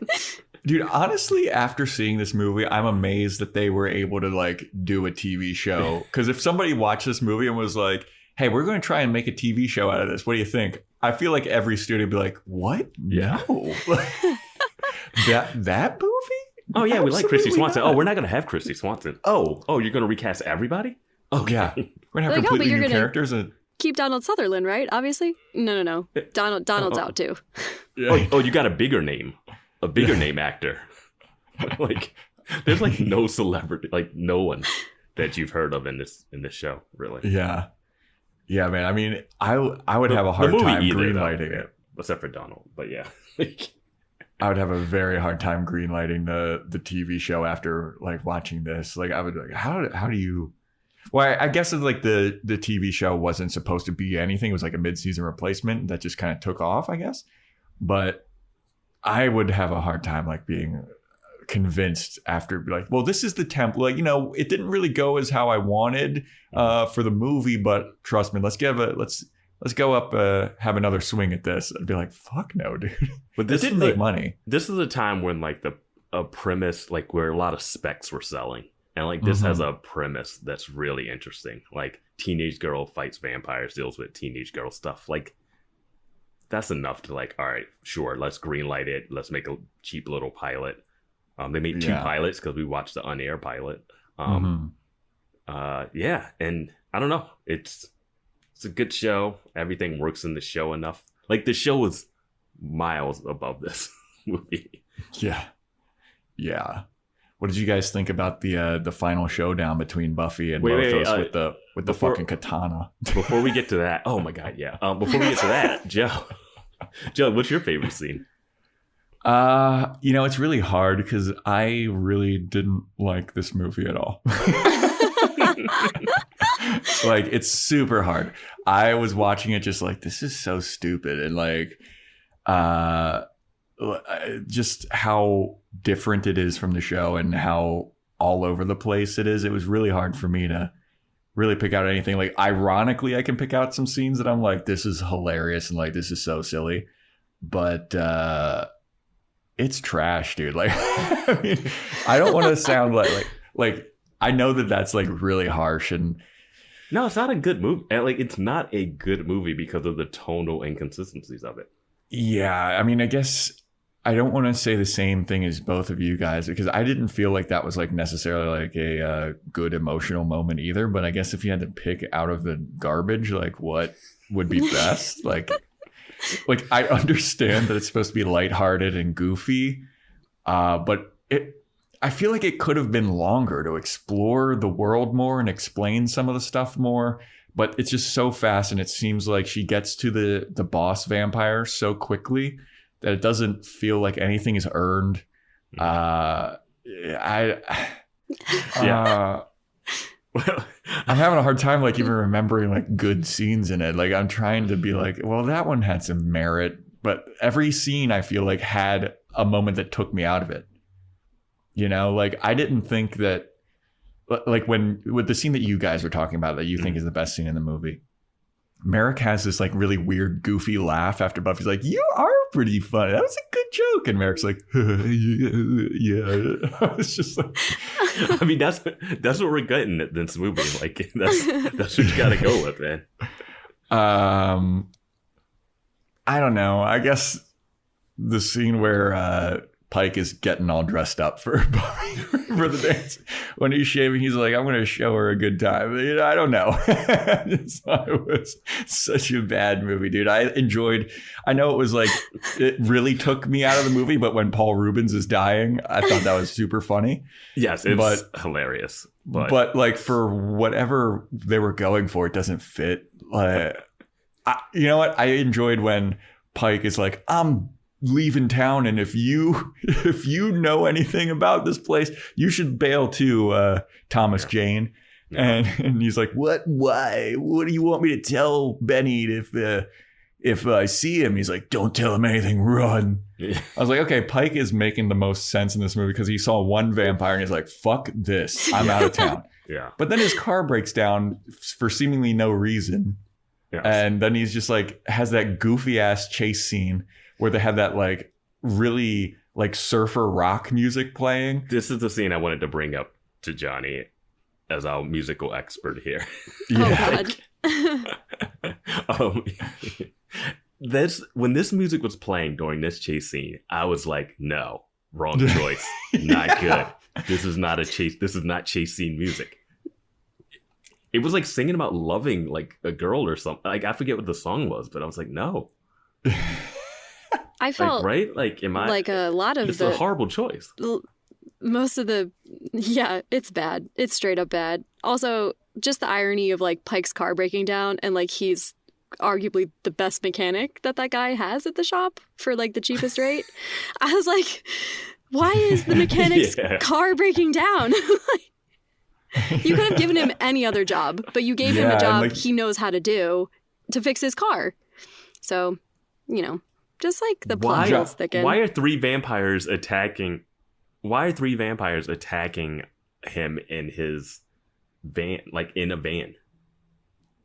Dude, honestly, after seeing this movie, I'm amazed that they were able to like do a TV show. Because if somebody watched this movie and was like, hey, we're going to try and make a TV show out of this, what do you think? I feel like every studio would be like, what? Yeah. No. that movie? Oh, yeah, we like Christy Absolutely Swanson. not. Oh, we're not going to have Christy Swanson. Oh, you're going to recast everybody? Oh, yeah. We're going to have Like, completely you're new gonna characters. keep Donald Sutherland, right? Obviously. No. Donald's out too. Yeah. Oh, you got a bigger name actor. Like, there's like no celebrity, like no one that you've heard of in this show, really. Yeah, man. I mean, I would have a hard time greenlighting it, except for Donald. But yeah, I would have a very hard time greenlighting the TV show after like watching this. Like, I would like, how do you? Well, I guess it's like the TV show wasn't supposed to be anything. It was like a mid-season replacement that just kind of took off, I guess. But I would have a hard time like being convinced after like, well, this is the template. Like, you know, it didn't really go as how I wanted for the movie, but trust me, let's go up, have another swing at this. I'd be like, fuck no, dude. But this didn't make money. This is a time when like a premise, like where a lot of specs were selling. And like this has a premise that's really interesting. Like, teenage girl fights vampires, deals with teenage girl stuff. Like, that's enough to like, all right, sure, let's greenlight it. Let's make a cheap little pilot. They made 2 pilots because we watched the unair pilot. Yeah, and I don't know. It's It's a good show. Everything works in the show enough. Like, the show is miles above this movie. Yeah. What did you guys think about the final showdown between Buffy and Lothos with the fucking katana? Before we get to that, oh my god, yeah. Before we get to that, Joe, what's your favorite scene? It's really hard because I really didn't like this movie at all. Like, it's super hard. I was watching it just like, this is so stupid, and like just how different it is from the show and how all over the place it is. It was really hard for me to really pick out anything. Like, ironically, I can pick out some scenes that I'm like, this is hilarious and like, this is so silly, but it's trash, dude. Like, I mean, I don't want to sound like I know that that's like really harsh, and no, it's not a good movie. Like, it's not a good movie because of the tonal inconsistencies of it. Yeah, I mean, I guess I don't want to say the same thing as both of you guys, because I didn't feel like that was like necessarily like a good emotional moment either. But I guess if you had to pick out of the garbage, like what would be best, like I understand that it's supposed to be lighthearted and goofy, but I feel like it could have been longer to explore the world more and explain some of the stuff more. But it's just so fast, and it seems like she gets to the boss vampire so quickly that it doesn't feel like anything is earned. I'm having a hard time like even remembering like good scenes in it. Like, I'm trying to be like, well, that one had some merit, but every scene I feel like had a moment that took me out of it. Like, I didn't think that, like, with the scene that you guys were talking about that you think is the best scene in the movie, Merrick has this like really weird, goofy laugh after Buffy's like, "You are pretty funny. That was a good joke." And Merrick's like, yeah. It's just like, I mean, that's what we're getting in this movie. Like, that's what you got to go with, man. I don't know. I guess the scene where Pike is getting all dressed up for Buffy for the dance. When he's shaving, he's like, "I'm going to show her a good time." I don't know. I just thought it was such a bad movie, dude. I know it was like, it really took me out of the movie, but when Paul Rubens is dying, I thought that was super funny. Yes, it's hilarious. But like, for whatever they were going for, it doesn't fit. You know what? I enjoyed when Pike is like, "I'm leaving town, and if you know anything about this place, you should bail too, Thomas Jane." Yeah. And he's like, why, what do you want me to tell Benny if I see him? He's like, "Don't tell him anything, run." Yeah. I was like, okay, Pike is making the most sense in this movie because he saw one vampire and he's like, "Fuck this, I'm out of town." Yeah. But then his car breaks down for seemingly no reason. Yes. And then he's just like, has that goofy ass chase scene where they have that like really like surfer rock music playing. This is the scene I wanted to bring up to Johnny as our musical expert here. Yeah. Oh God. When this music was playing during this chase scene, I was like, no, wrong choice. Not good. This is not chase scene music. It was like singing about loving like a girl or something. Like, I forget what the song was, but I was like, no. I felt like, right? Like, am I like a lot of it's a horrible choice. Most of it's bad. It's straight up bad. Also, just the irony of like Pike's car breaking down, and like he's arguably the best mechanic that guy has at the shop for like the cheapest rate. I was like, why is the mechanic's car breaking down? You could have given him any other job, but you gave him a job he knows how to do to fix his car. So, just like the plot holes thicken. Why are three vampires attacking him in his van, like in a van?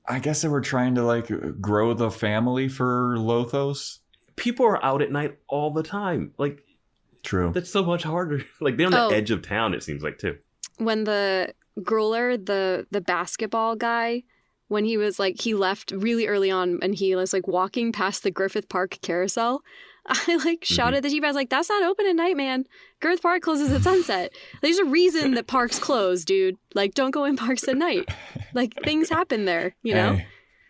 I guess they were trying to like grow the family for Lothos. People are out at night all the time. Like, true. That's so much harder. Like, they're on the edge of town, it seems like, too. When the Grueller, the basketball guy, when he was like, he left really early on and he was like walking past the Griffith Park carousel, I like shouted at the chief. I was like, "That's not open at night, man. Griffith Park closes at sunset. There's a reason that parks close, dude. Like, don't go in parks at night. Like, things happen there, you know?"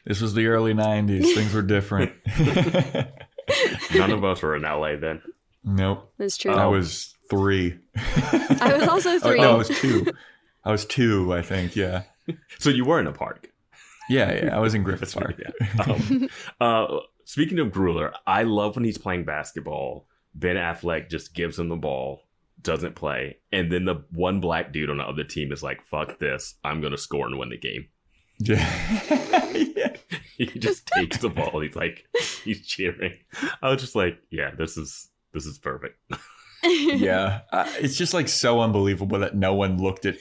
This was the early 90s. Things were different. None of us were in LA then. Nope. That's true. I was 3. I was also 3. Oh, no, I was 2. I was 2, I think. Yeah. So you were in a park. Yeah. I was in Griffith Park. Speaking of Grueller, I love when he's playing basketball. Ben Affleck just gives him the ball, doesn't play, and then the one black dude on the other team is like, "Fuck this! I'm gonna score and win the game." Yeah. Yeah. He just takes the ball. He's cheering. I was just like, "Yeah, this is perfect." Yeah. It's just like so unbelievable that no one looked at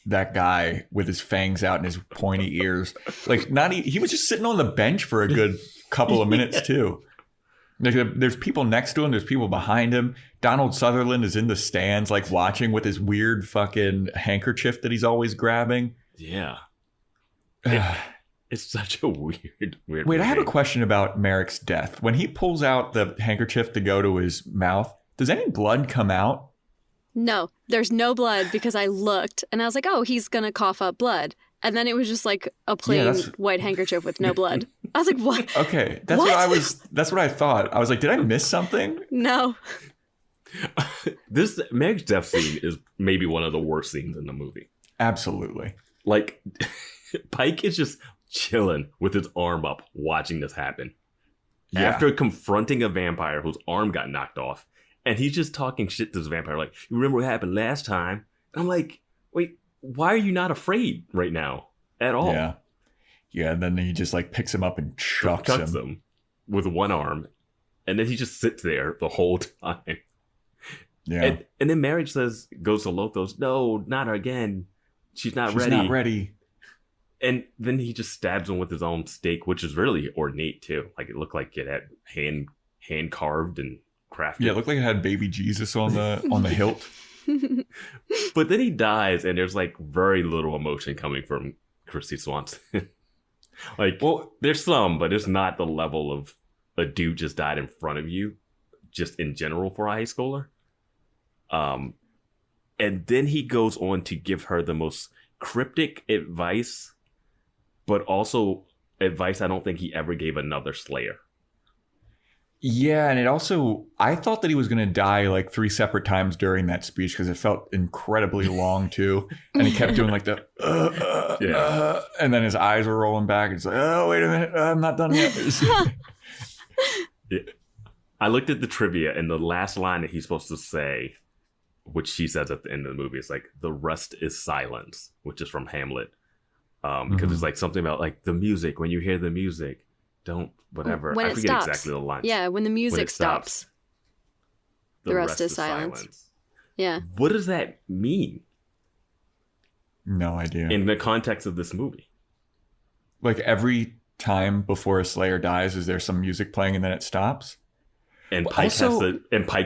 that guy with his fangs out and his pointy ears. Like, he was just sitting on the bench for a good couple of minutes too. Like, there's people next to him, there's people behind him. Donald Sutherland is in the stands, like watching with his weird fucking handkerchief that he's always grabbing. Yeah. It's such a weird Wait, movie. I have a question about Merrick's death. When he pulls out the handkerchief to go to his mouth, does any blood come out? No, there's no blood because I looked and I was like, oh, he's going to cough up blood. And then it was just like a plain white handkerchief with no blood. I was like, what? Okay, that's what I thought. I was like, did I miss something? No. This Meg's death scene is maybe one of the worst scenes in the movie. Absolutely. Like, Pike is just chilling with his arm up watching this happen. Yeah. After confronting a vampire whose arm got knocked off. And he's just talking shit to this vampire like, you remember what happened last time? And I'm like, wait, why are you not afraid right now at all? Yeah. Yeah, and then he just like picks him up and chucks him with one arm. And then he just sits there the whole time. Yeah. And then Marriage goes to Lothos, no, not again. She's not ready. And then he just stabs him with his own stake, which is really ornate too. Like, it looked like it had hand carved and crafted. Yeah, it looked like it had baby Jesus on the hilt. But then he dies, and there's like very little emotion coming from Christy Swanson. Like, well, there's some, but it's not the level of a dude just died in front of you, just in general for a high schooler. And then he goes on to give her the most cryptic advice, but also advice I don't think he ever gave another Slayer. Yeah, and I thought that he was going to die like 3 separate times during that speech because it felt incredibly long too. And he kept doing like the, and then his eyes were rolling back. It's like, oh, wait a minute, I'm not done yet. Yeah. I looked at the trivia, and the last line that he's supposed to say, which she says at the end of the movie, is like, the rest is silence, which is from Hamlet. Because it's like something about like the music, when you hear the music, don't whatever. When I it forget stops. exactly the line. Yeah, when the music stops. The rest is silence. Yeah. What does that mean? No idea. In the context of this movie. Like, every time before a Slayer dies, is there some music playing and then it stops? And Pike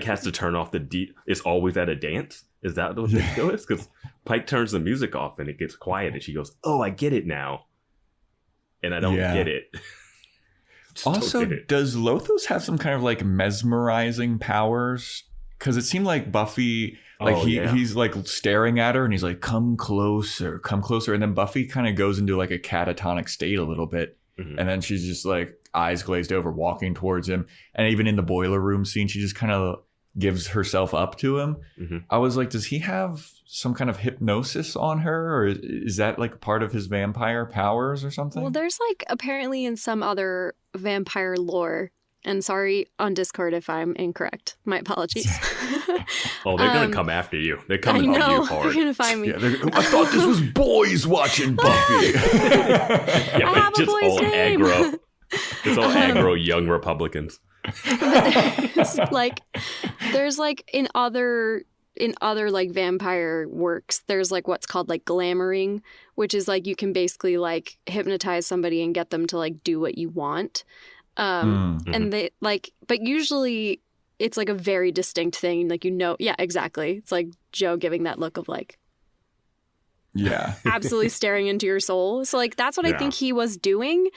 has to turn off it's always at a dance? Is that what the deal is? Because Pike turns the music off and it gets quiet and she goes, oh, I get it now. And I don't get it. Also, does Lothos have some kind of like mesmerizing powers? Because it seemed like Buffy, like he's like staring at her and he's like, come closer. And then Buffy kind of goes into like a catatonic state a little bit. Mm-hmm. And then she's just like eyes glazed over walking towards him. And even in the boiler room scene, she just kind of gives herself up to him. Mm-hmm. I was like, does he have some kind of hypnosis on her? Or is that like part of his vampire powers or something? Well, there's like apparently in some other vampire lore, and sorry on Discord if I'm incorrect. My apologies. Oh, they're going to come after you. They're coming for you hard. They're going to find me. Yeah, I thought this was Boys Watching Buffy. Yeah, I have a boy's name. Aggro. It's all aggro young Republicans. There's like in other like vampire works, there's like what's called like glamoring, which is like you can basically like hypnotize somebody and get them to like do what you want. And they like, but usually it's like a very distinct thing. Like, yeah, exactly. It's like Joe giving that look of like, absolutely staring into your soul. So like, that's what I think he was doing,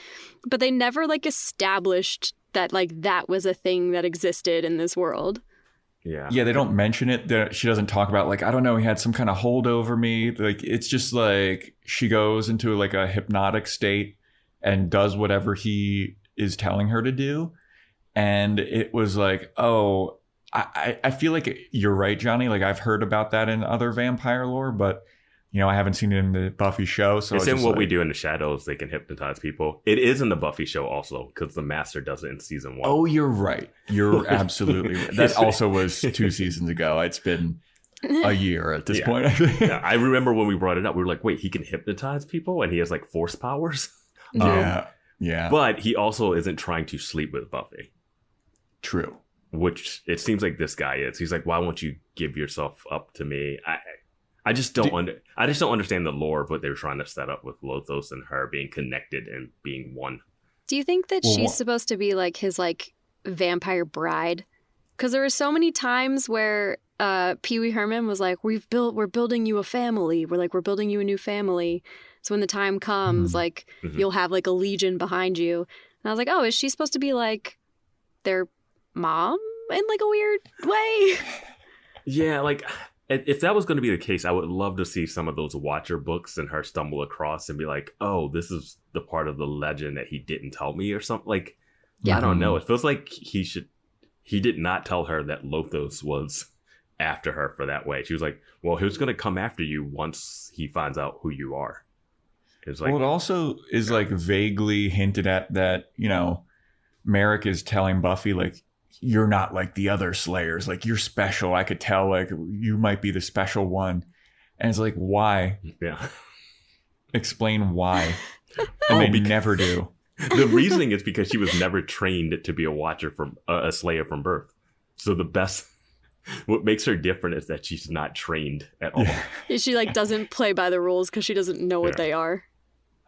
but they never like established that like that was a thing that existed in this world. Yeah, they don't mention it. She doesn't talk about like, I don't know, he had some kind of hold over me. Like, it's just like she goes into like a hypnotic state and does whatever he is telling her to do. And it was like, oh, I feel like you're right, Johnny. Like, I've heard about that in other vampire lore, but I haven't seen it in the Buffy show. So it's in What We Do in the Shadows. They can hypnotize people. It is in the Buffy show also, because the Master does it in season 1. Oh, you're right. You're absolutely right. That also was 2 seasons ago. It's been a year at this point. Yeah, I remember when we brought it up, we were like, wait, he can hypnotize people and he has like force powers? Yeah. But he also isn't trying to sleep with Buffy. True. Which it seems like this guy is. He's like, why won't you give yourself up to me? I just don't understand the lore of what they were trying to set up with Lothos and her being connected and being one. Do you think that she's supposed to be like his like vampire bride? Because there were so many times where Pee Wee Herman was like, we're building you a family. We're building you a new family. So when the time comes, like you'll have like a legion behind you. And I was like, oh, is she supposed to be like their mom in like a weird way? Yeah, like if that was going to be the case, I would love to see some of those Watcher books and her stumble across and be like, oh, this is the part of the legend that he didn't tell me or something. Like, I don't know. It feels like he did not tell her that Lothos was after her for that way. She was like, well, he's going to come after you once he finds out who you are. It's like, well, it also is like vaguely hinted at that, Merrick is telling Buffy, like, you're not like the other Slayers. Like, you're special. I could tell, like, you might be the special one. And it's like, why? Yeah. Explain why. And they never do. The reasoning is because she was never trained to be a Watcher from a Slayer from birth. So what makes her different is that she's not trained at all. Yeah. She like doesn't play by the rules because she doesn't know what they are.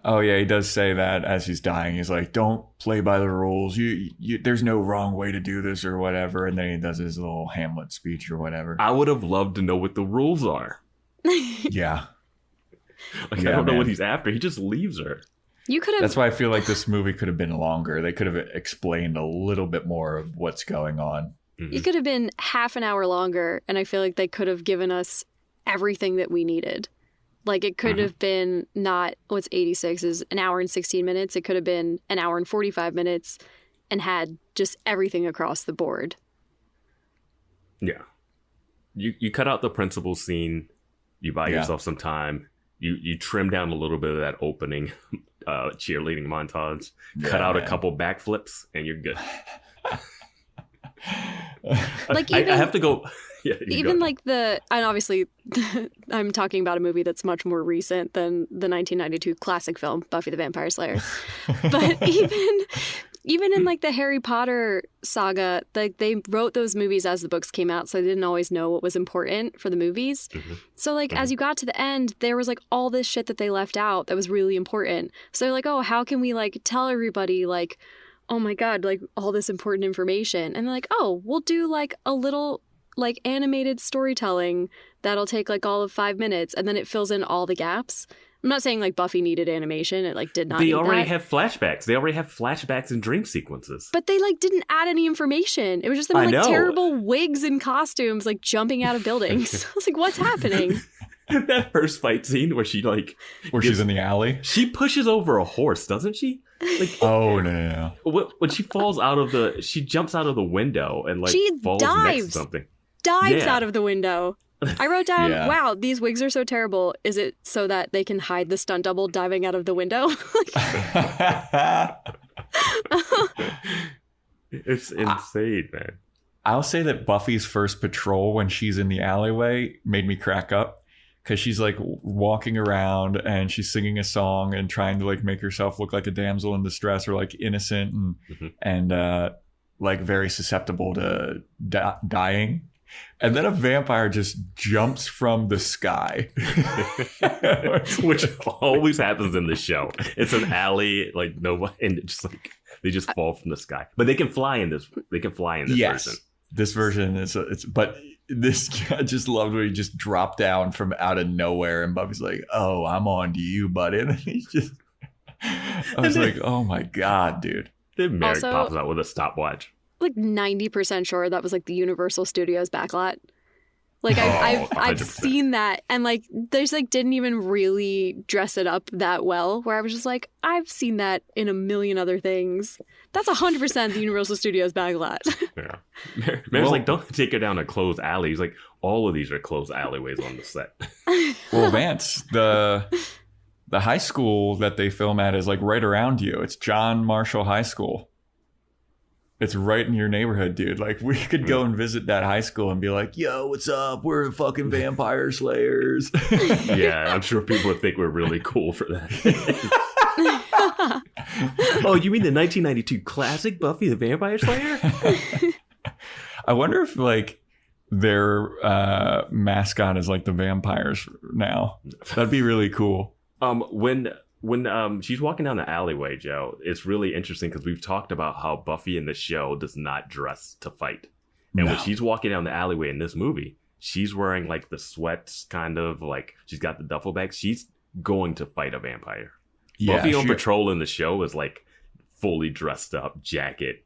Oh yeah, he does say that as he's dying. He's like, "Don't play by the rules. You there's no wrong way to do this or whatever." And then he does his little Hamlet speech or whatever. I would have loved to know what the rules are. Yeah. I don't know what he's after. He just leaves her. You could have. That's why I feel like this movie could have been longer. They could have explained a little bit more of what's going on. It could have been half an hour longer, and I feel like they could have given us everything that we needed. Like, it could have been not, what's 86 is an hour and 16 minutes. It could have been an hour and 45 minutes and had just everything across the board. Yeah. You cut out the principal scene. You buy yourself some time. You trim down a little bit of that opening cheerleading montage. Cut out a couple backflips, and you're good. Like, I have to go... Yeah, even like and obviously I'm talking about a movie that's much more recent than the 1992 classic film Buffy the Vampire Slayer. But even in like the Harry Potter saga, like they wrote those movies as the books came out, so they didn't always know what was important for the movies. So like as you got to the end, there was like all this shit that they left out that was really important. So they're like, oh, how can we like tell everybody like, oh my God, like all this important information? And they're like, oh, we'll do like a little like animated storytelling that'll take like all of 5 minutes, and then it fills in all the gaps. I'm not saying like Buffy needed animation. It like did not. They already have flashbacks. They already have flashbacks and dream sequences. But they like didn't add any information. It was just them in, like terrible wigs and costumes, like jumping out of buildings. I was like, what's happening? That first fight scene where she like she's in the alley. She pushes over a horse, doesn't she? Like, oh no. When she falls she jumps out of the window and like she falls next to something. Dives out of the window. I wrote down, wow, these wigs are so terrible. Is it so that they can hide the stunt double diving out of the window? It's insane, man. I'll say that Buffy's first patrol when she's in the alleyway made me crack up, because she's like walking around and she's singing a song and trying to like make herself look like a damsel in distress or like innocent and like very susceptible to dying. And then a vampire just jumps from the sky. Which always happens in this show. It's an alley, like nobody, and just like they just fall from the sky. But they can fly in this. They can fly in this version. This version is but this I just loved when he just dropped down from out of nowhere, and Buffy's like, "Oh, I'm on to you, buddy." And he's just, I was like, "Oh my God, dude!" Then Merrick pops out with a stopwatch. Like 90% sure that was like the Universal Studios backlot. Like I've 100%. seen that, and like they just like didn't even really dress it up that well. Where I was just like, I've seen that in a million other things. That's 100% the Universal Studios backlot. Yeah. Mayor's like, don't take her down a closed alley. He's like, all of these are closed alleyways on the set. Well, Vance, the high school that they film at is like right around you. It's John Marshall High School. It's right in your neighborhood, dude. Like, we could go and visit that high school and be like, yo, what's up? We're fucking vampire slayers. Yeah, I'm sure people would think we're really cool for that. Oh, you mean the 1992 classic Buffy the Vampire Slayer? I wonder if, like, their mascot is like the vampires now. That'd be really cool. When she's walking down the alleyway, Joe, it's really interesting because we've talked about how Buffy in the show does not dress to fight. And when she's walking down the alleyway in this movie, she's wearing like the sweats, kind of like she's got the duffel bag. She's going to fight a vampire. Yeah, Buffy on patrol in the show is like fully dressed up, jacket,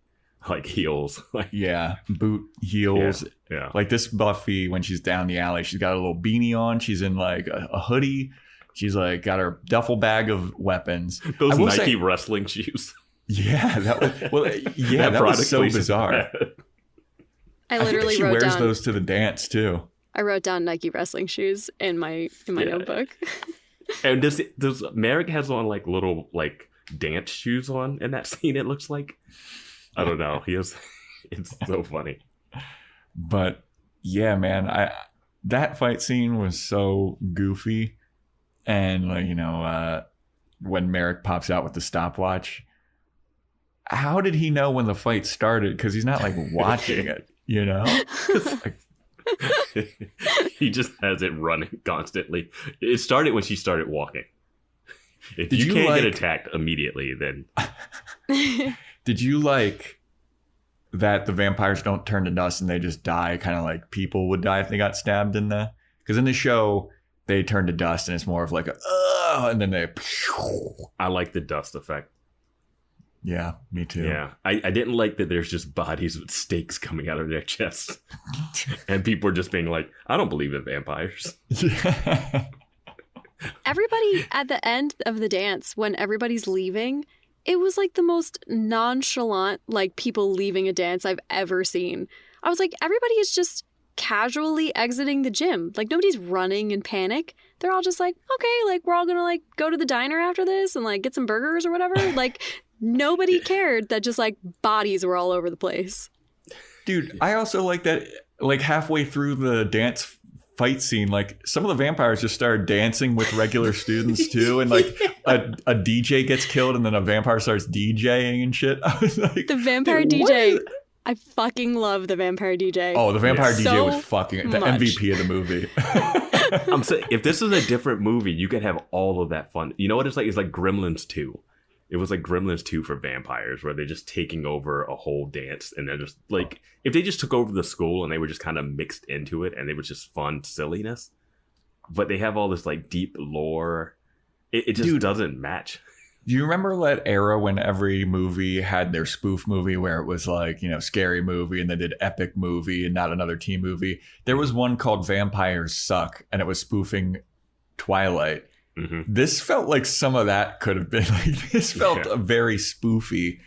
like heels. Yeah, boot, heels. Yeah. Like this Buffy, when she's down the alley, she's got a little beanie on. She's in like a hoodie. She's like got her duffel bag of weapons. Those Nike wrestling shoes. Yeah, that was so bizarre. I literally she wrote wears down those to the dance too. I wrote down Nike wrestling shoes in my notebook. And does Merrick has on like little like dance shoes on in that scene? It looks like, I don't know. It's so funny. But yeah, man, that fight scene was so goofy. And, like, you know, when Merrick pops out with the stopwatch, how did he know when the fight started? Because he's not, like, watching it, you know? He just has it running constantly. It started when she started walking. If you can't get attacked immediately, then... Did you like that the vampires don't turn to dust and they just die, kind of like people would die if they got stabbed in the... Because in the show... They turn to dust and it's more of like and then they. I like the dust effect. Yeah, me too. Yeah, I didn't like that there's just bodies with stakes coming out of their chests. And people are just being like, I don't believe in vampires. Everybody at the end of the dance, when everybody's leaving, it was like the most nonchalant, like people leaving a dance I've ever seen. I was like, everybody is just casually exiting the gym. Like, nobody's running in panic. They're all just like, okay, like, we're all gonna like go to the diner after this and like get some burgers or whatever. Like, nobody cared that just like bodies were all over the place. Dude, I also like that, like, halfway through the dance fight scene, like, some of the vampires just started dancing with regular students too, and like a DJ gets killed and then a vampire starts DJing and shit. I was like, the vampire DJ. I fucking love the vampire DJ. Oh, the vampire DJ so was fucking the much. MVP of the movie. I'm saying, if this is a different movie, you could have all of that fun. You know what it's like? It's like Gremlins 2. It was like Gremlins 2 for vampires, where they're just taking over a whole dance, and they're just like, if they just took over the school and they were just kind of mixed into it, and they were just fun silliness. But they have all this like deep lore. It just doesn't match. Do you remember that era when every movie had their spoof movie where it was like, you know, scary movie and they did epic movie and not another teen movie? There was one called Vampires Suck and it was spoofing Twilight. Mm-hmm. This felt like some of that could have been like, this felt very spoofy.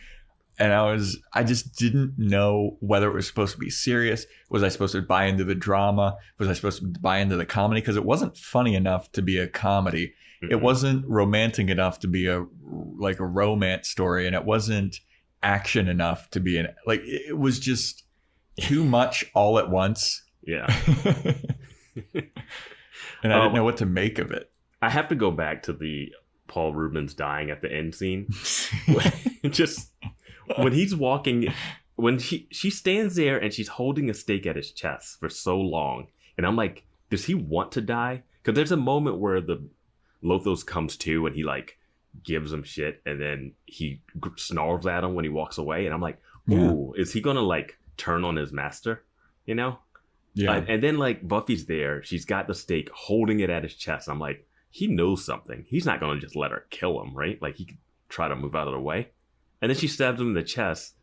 And I just didn't know whether it was supposed to be serious. Was I supposed to buy into the drama? Was I supposed to buy into the comedy? Because it wasn't funny enough to be a comedy. It wasn't romantic enough to be a romance story, and it wasn't action enough to be it was just too much all at once. Yeah. And I didn't know what to make of it. I have to go back to the Paul Rubens dying at the end scene. Just when he's walking, when she stands there and she's holding a stake at his chest for so long, and I'm like, does he want to die? Because there's a moment where the Lothos comes to and he like gives him shit, and then he snarls at him when he walks away, and I'm like, ooh, is he gonna like turn on his master, you know? Yeah. And then like Buffy's there, she's got the stake, holding it at his chest. I'm like, he knows something. He's not gonna just let her kill him, right? Like, he could try to move out of the way. And then she stabs him in the chest,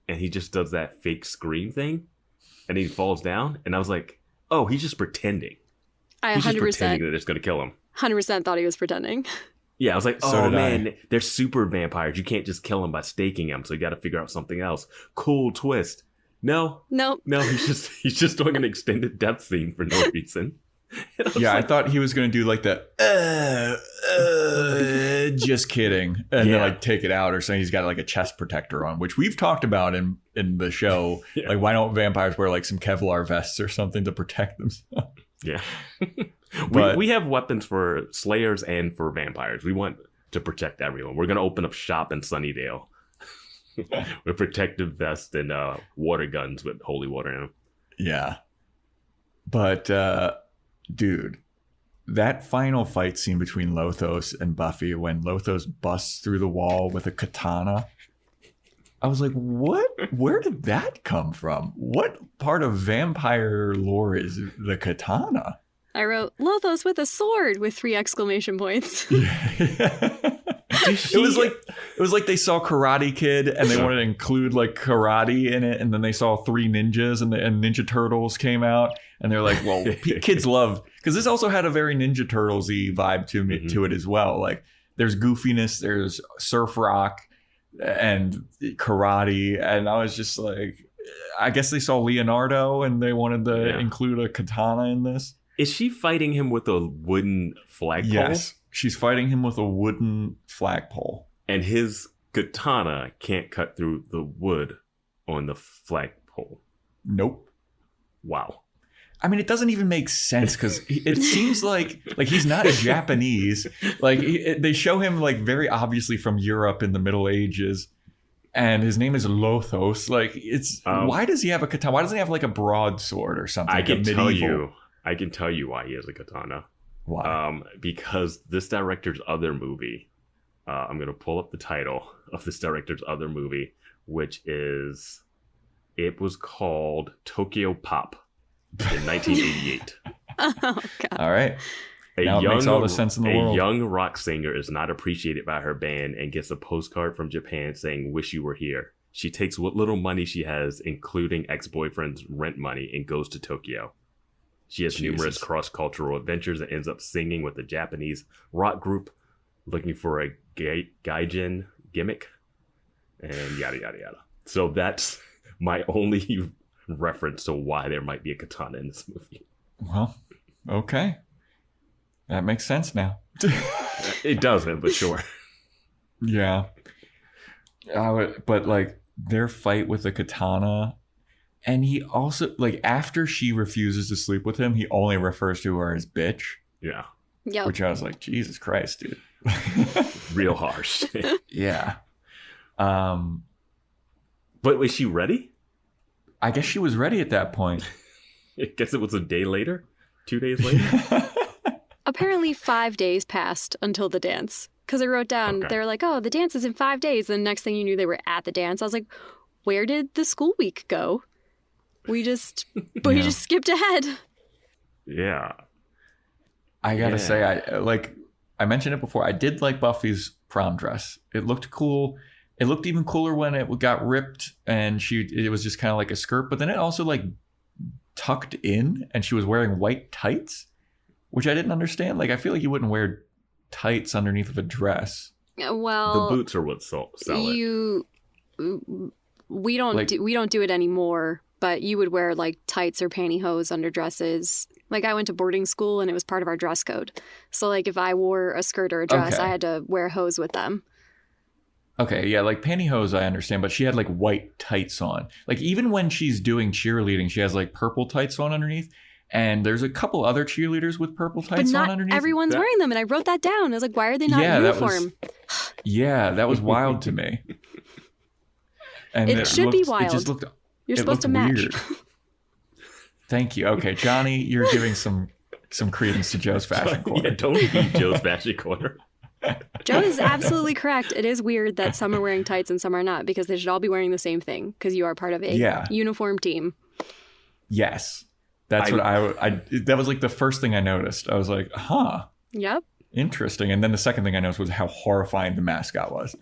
and he just does that fake scream thing, and he falls down. And I was like, oh, he's just pretending. I 100% just pretending that it's going to kill him. 100% thought he was pretending. Yeah, I was like, So oh did man, I. they're super vampires. You can't just kill them by staking them. So you got to figure out something else. Cool twist. No, Nope. he's just doing an extended death scene for no reason. I thought he was going to do like the just kidding, and then like take it out, or saying he's got like a chest protector on, which we've talked about in the show. Yeah. Like, why don't vampires wear like some Kevlar vests or something to protect themselves? Yeah. But- we have weapons for slayers and for vampires. We want to protect everyone. We're going to open up shop in Sunnydale with protective vests and water guns with holy water in them. Yeah. But, dude, that final fight scene between Lothos and Buffy, when Lothos busts through the wall with a katana, I was like, what? Where did that come from? What part of vampire lore is the katana? I wrote Lothos with a sword with 3 exclamation points. It was like they saw Karate Kid and they wanted to include like karate in it, and then they saw 3 ninjas and Ninja Turtles came out, and they're like, well, kids love, because this also had a very Ninja Turtles-y vibe to it as well. Like, there's goofiness, there's surf rock and karate, and I was just like, I guess they saw Leonardo and they wanted to include a katana in this. Is she fighting him with a wooden flagpole? Yes, she's fighting him with a wooden flagpole. And his katana can't cut through the wood on the flagpole. Nope. Wow. I mean, it doesn't even make sense, because it seems like he's not Japanese. Like, they show him like very obviously from Europe in the Middle Ages, and his name is Lothos. Like, it's why does he have a katana? Why doesn't he have like a broadsword or something? I can medieval? tell you why he has a katana. Why? Because this director's other movie, I'm going to pull up the title of this director's other movie, which it was called Tokyo Pop in 1988. Oh, God. All right. Now it makes all the sense in the world. A young rock singer is not appreciated by her band and gets a postcard from Japan saying, "Wish you were here." She takes what little money she has, including ex-boyfriend's rent money, and goes to Tokyo. She has numerous cross-cultural adventures and ends up singing with a Japanese rock group looking for a gaijin gimmick, and yada, yada, yada. So that's my only reference to why there might be a katana in this movie. Well, okay. That makes sense now. It doesn't, but sure. Yeah. But like, their fight with the katana, and he also, like, after she refuses to sleep with him, he only refers to her as bitch. Yeah. Yep. Which I was like, Jesus Christ, dude. Real harsh. Yeah. But was she ready? I guess she was ready at that point. I guess it was a day later? 2 days later? Apparently 5 days passed until the dance. Because I wrote down, they were like, oh, the dance is in 5 days. And the next thing you knew, they were at the dance. I was like, where did the school week go? We just skipped ahead. Yeah. I gotta say, I mentioned it before, I did like Buffy's prom dress. It looked cool. It looked even cooler when it got ripped and it was just kind of like a skirt, but then it also like tucked in and she was wearing white tights, which I didn't understand. Like, I feel like you wouldn't wear tights underneath of a dress. Well, the boots are what sell it. We don't do it anymore, but you would wear like tights or pantyhose under dresses. Like, I went to boarding school and it was part of our dress code. So like, if I wore a skirt or a dress, I had to wear hose with them. Okay, yeah, like pantyhose I understand, but she had like white tights on. Like, even when she's doing cheerleading, she has like purple tights on underneath. And there's a couple other cheerleaders with purple tights on underneath. But not everyone's wearing them, and I wrote that down. I was like, why are they not in uniform? That was wild to me. And it should be wild. It just looked, You're supposed to match. Weird. Thank you. Okay, Johnny, you're giving some credence to Joe's fashion corner. Yeah, don't leave Joe's fashion corner. Joe is absolutely correct. It is weird that some are wearing tights and some are not, because they should all be wearing the same thing, because you are part of a uniform team. Yes. That's what I that was like the first thing I noticed. I was like, huh. Yep. Interesting. And then the second thing I noticed was how horrifying the mascot was.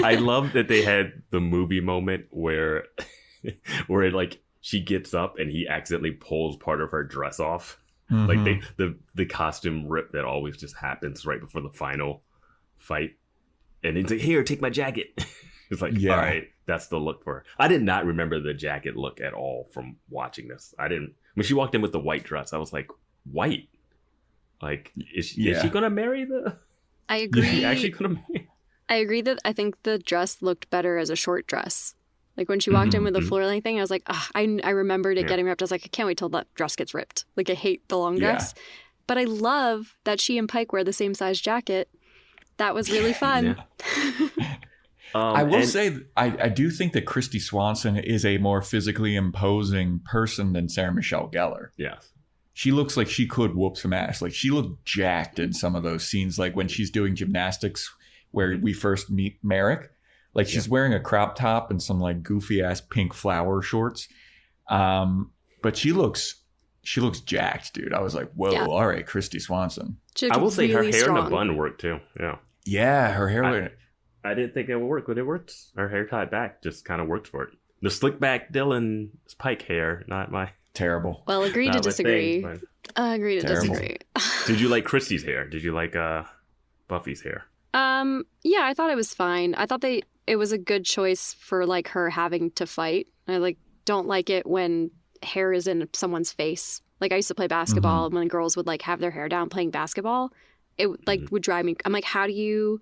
I love that they had the movie moment where like she gets up and he accidentally pulls part of her dress off. Mm-hmm. Like the costume rip that always just happens right before the final fight. And he's like, here, take my jacket. It's like, all right, that's the look for her. I did not remember the jacket look at all from watching this. I didn't. When she walked in with the white dress, I was like, white? Like, is she going to marry the... I agree. Is she actually going to marry? I agree that I think the dress looked better as a short dress. Like when she walked in with the floor-length thing, I was like, I remembered it getting ripped. I was like, I can't wait till that dress gets ripped. Like I hate the long dress. But I love that she and Pike wear the same size jacket. That was really fun. Yeah. I will say, I do think that Kristy Swanson is a more physically imposing person than Sarah Michelle Gellar. Yes. She looks like she could whoop some ass. Like she looked jacked in some of those scenes, like when she's doing gymnastics where we first meet Merrick. Like she's wearing a crop top and some like goofy ass pink flower shorts. But she looks jacked, dude. I was like, whoa, all right, Kristy Swanson. I will say her hair strong. in a bun worked too. Yeah. Yeah, her hair. I didn't think it would work, but it worked. Her hair tied back just kind of worked for it. The slick back Dylan's Pike hair, not my... Terrible. Well, agree to disagree. Agree to disagree. Did you like Kristy's hair? Did you like Buffy's hair? Yeah, I thought it was fine. I thought it was a good choice for like her having to fight. I like don't like it when hair is in someone's face. Like I used to play basketball and when girls would like have their hair down playing basketball, it like would drive me. I'm like, how do you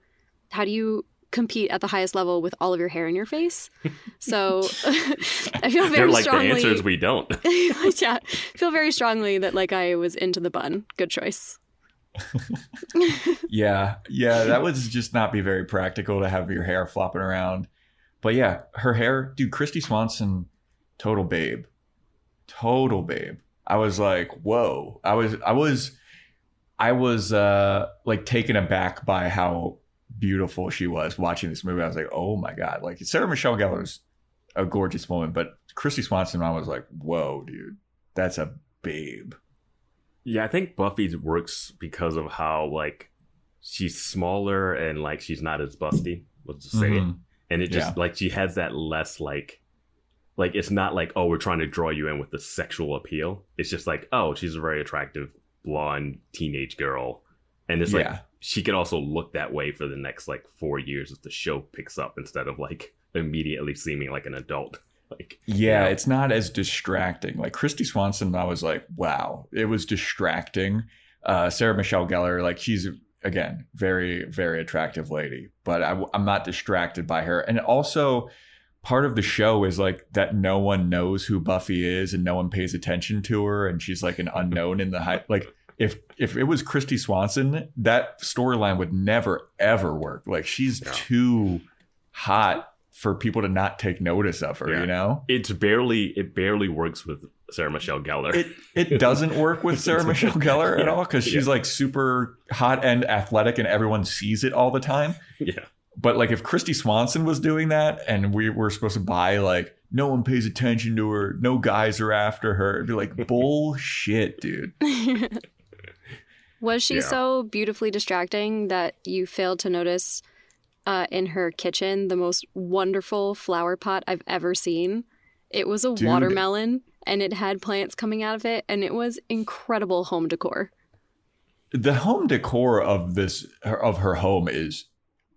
compete at the highest level with all of your hair in your face? So I feel very They're like strongly. The answer is we don't. Yeah, I feel very strongly that like I was into the bun. Good choice. Yeah, that would just not be very practical to have your hair flopping around. But yeah, her hair, dude, Kristy Swanson, total babe. I was like, whoa. I was like taken aback by how beautiful she was watching this movie. I was like, oh my God. Like Sarah Michelle Gellar's a gorgeous woman, but Kristy Swanson, I was like, whoa, dude, that's a babe. Yeah, I think Buffy's works because of how like she's smaller and like she's not as busty. Let's just say it. And it just like she has that less like it's not like, oh, we're trying to draw you in with the sexual appeal. It's just like, oh, she's a very attractive blonde teenage girl. And it's like she could also look that way for the next like 4 years as the show picks up instead of like immediately seeming like an adult. Like, it's not as distracting. Like Kristy Swanson, I was like, wow, it was distracting. Sarah Michelle Gellar, like she's again very, very attractive lady, but I'm not distracted by her. And also, part of the show is like that no one knows who Buffy is and no one pays attention to her, and she's like an unknown in the hype. Like if it was Kristy Swanson, that storyline would never ever work. Like she's too hot for people to not take notice of her, you know? It barely works with Sarah Michelle Gellar. It doesn't work with Sarah Michelle Gellar at all because she's like super hot and athletic and everyone sees it all the time. Yeah. But like if Kristy Swanson was doing that and we were supposed to buy like no one pays attention to her, no guys are after her, it'd be like bullshit, dude. Was she so beautifully distracting that you failed to notice in her kitchen the most wonderful flower pot I've ever seen? It was a watermelon and it had plants coming out of it and it was incredible home decor. The home decor of her home is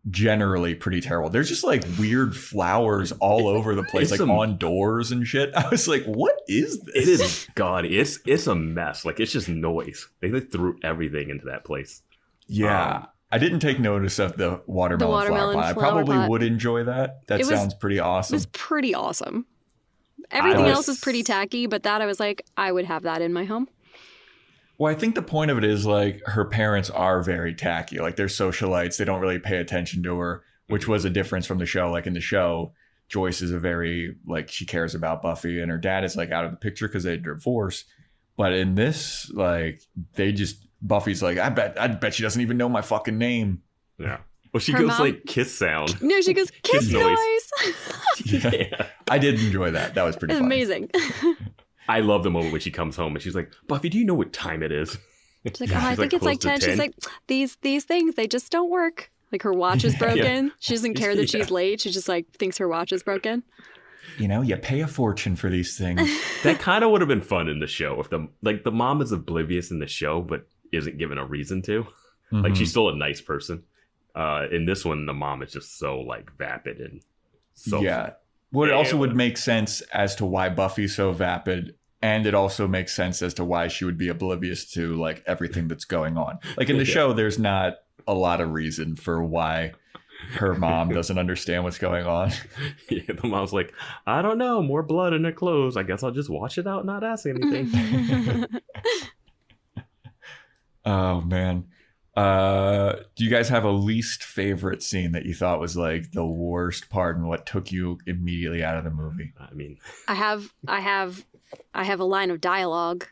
generally pretty terrible. There's just like weird flowers all over the place, like on doors and shit. I was like, what is this? It is gaudy. It's a mess. Like it's just noise. They threw everything into that place. Yeah. I didn't take notice of the watermelon flower pot. I probably would enjoy that. That sounds pretty awesome. It was pretty awesome. Everything else is pretty tacky, but that I was like, I would have that in my home. Well, I think the point of it is like her parents are very tacky. Like they're socialites. They don't really pay attention to her, which was a difference from the show. Like in the show, Joyce is a very like she cares about Buffy and her dad is like out of the picture because they divorced. But in this, like Buffy's like, I bet she doesn't even know my fucking name. Yeah. Well, she goes like kiss sound. No, she goes kiss noise. Yeah. I did enjoy that. That was pretty funny. Amazing. I love the moment when she comes home and she's like, Buffy, do you know what time it is? She's like, I think it's like 10. She's like, these things, they just don't work. Like her watch is broken. She doesn't care that she's late. She just like thinks her watch is broken. You pay a fortune for these things. That kind of would have been fun in the show if the mom is oblivious in the show, but isn't given a reason to. Like, she's still a nice person. In this one, the mom is just so like vapid and so. Yeah. Well, it also would make sense as to why Buffy's so vapid. And it also makes sense as to why she would be oblivious to like everything that's going on. Like in the show, there's not a lot of reason for why her mom doesn't understand what's going on. Yeah, the mom's like, I don't know, more blood in her clothes. I guess I'll just wash it out and not ask anything. Oh, man. Do you guys have a least favorite scene that you thought was like the worst part and what took you immediately out of the movie? I mean, I have a line of dialogue.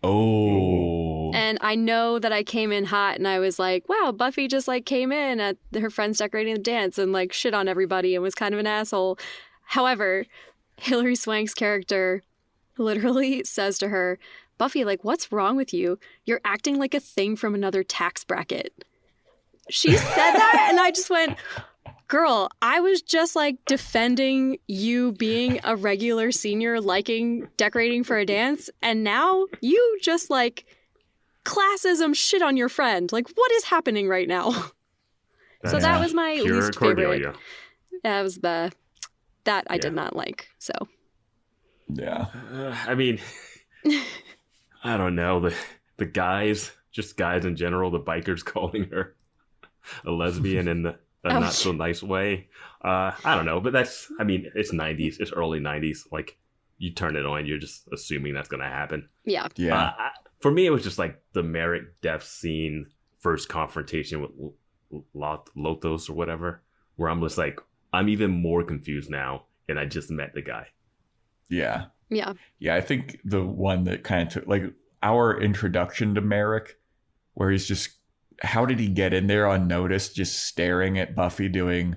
Oh. And I know that I came in hot and I was like, wow, Buffy just like came in at her friends decorating the dance and like shit on everybody and was kind of an asshole. However, Hilary Swank's character literally says to her, Buffy, like, what's wrong with you? You're acting like a thing from another tax bracket. She said that and I just went, girl, I was just like defending you being a regular senior liking decorating for a dance. And now you just like classism shit on your friend. Like, what is happening right now? So that was my least favorite. That was that I did not like. So, yeah. I mean, I don't know. The guys, just guys in general, the bikers calling her a lesbian in a not so nice way. I don't know, but it's 90s. It's early 90s. Like, you turn it on, you're just assuming that's going to happen. Yeah. Yeah. For me, it was just like the Merrick death scene, first confrontation with Lothos or whatever, where I'm just like, I'm even more confused now, and I just met the guy. Yeah. Yeah. Yeah, I think the one that kind of took, like, our introduction to Merrick, where he's just, how did he get in there unnoticed, just staring at Buffy doing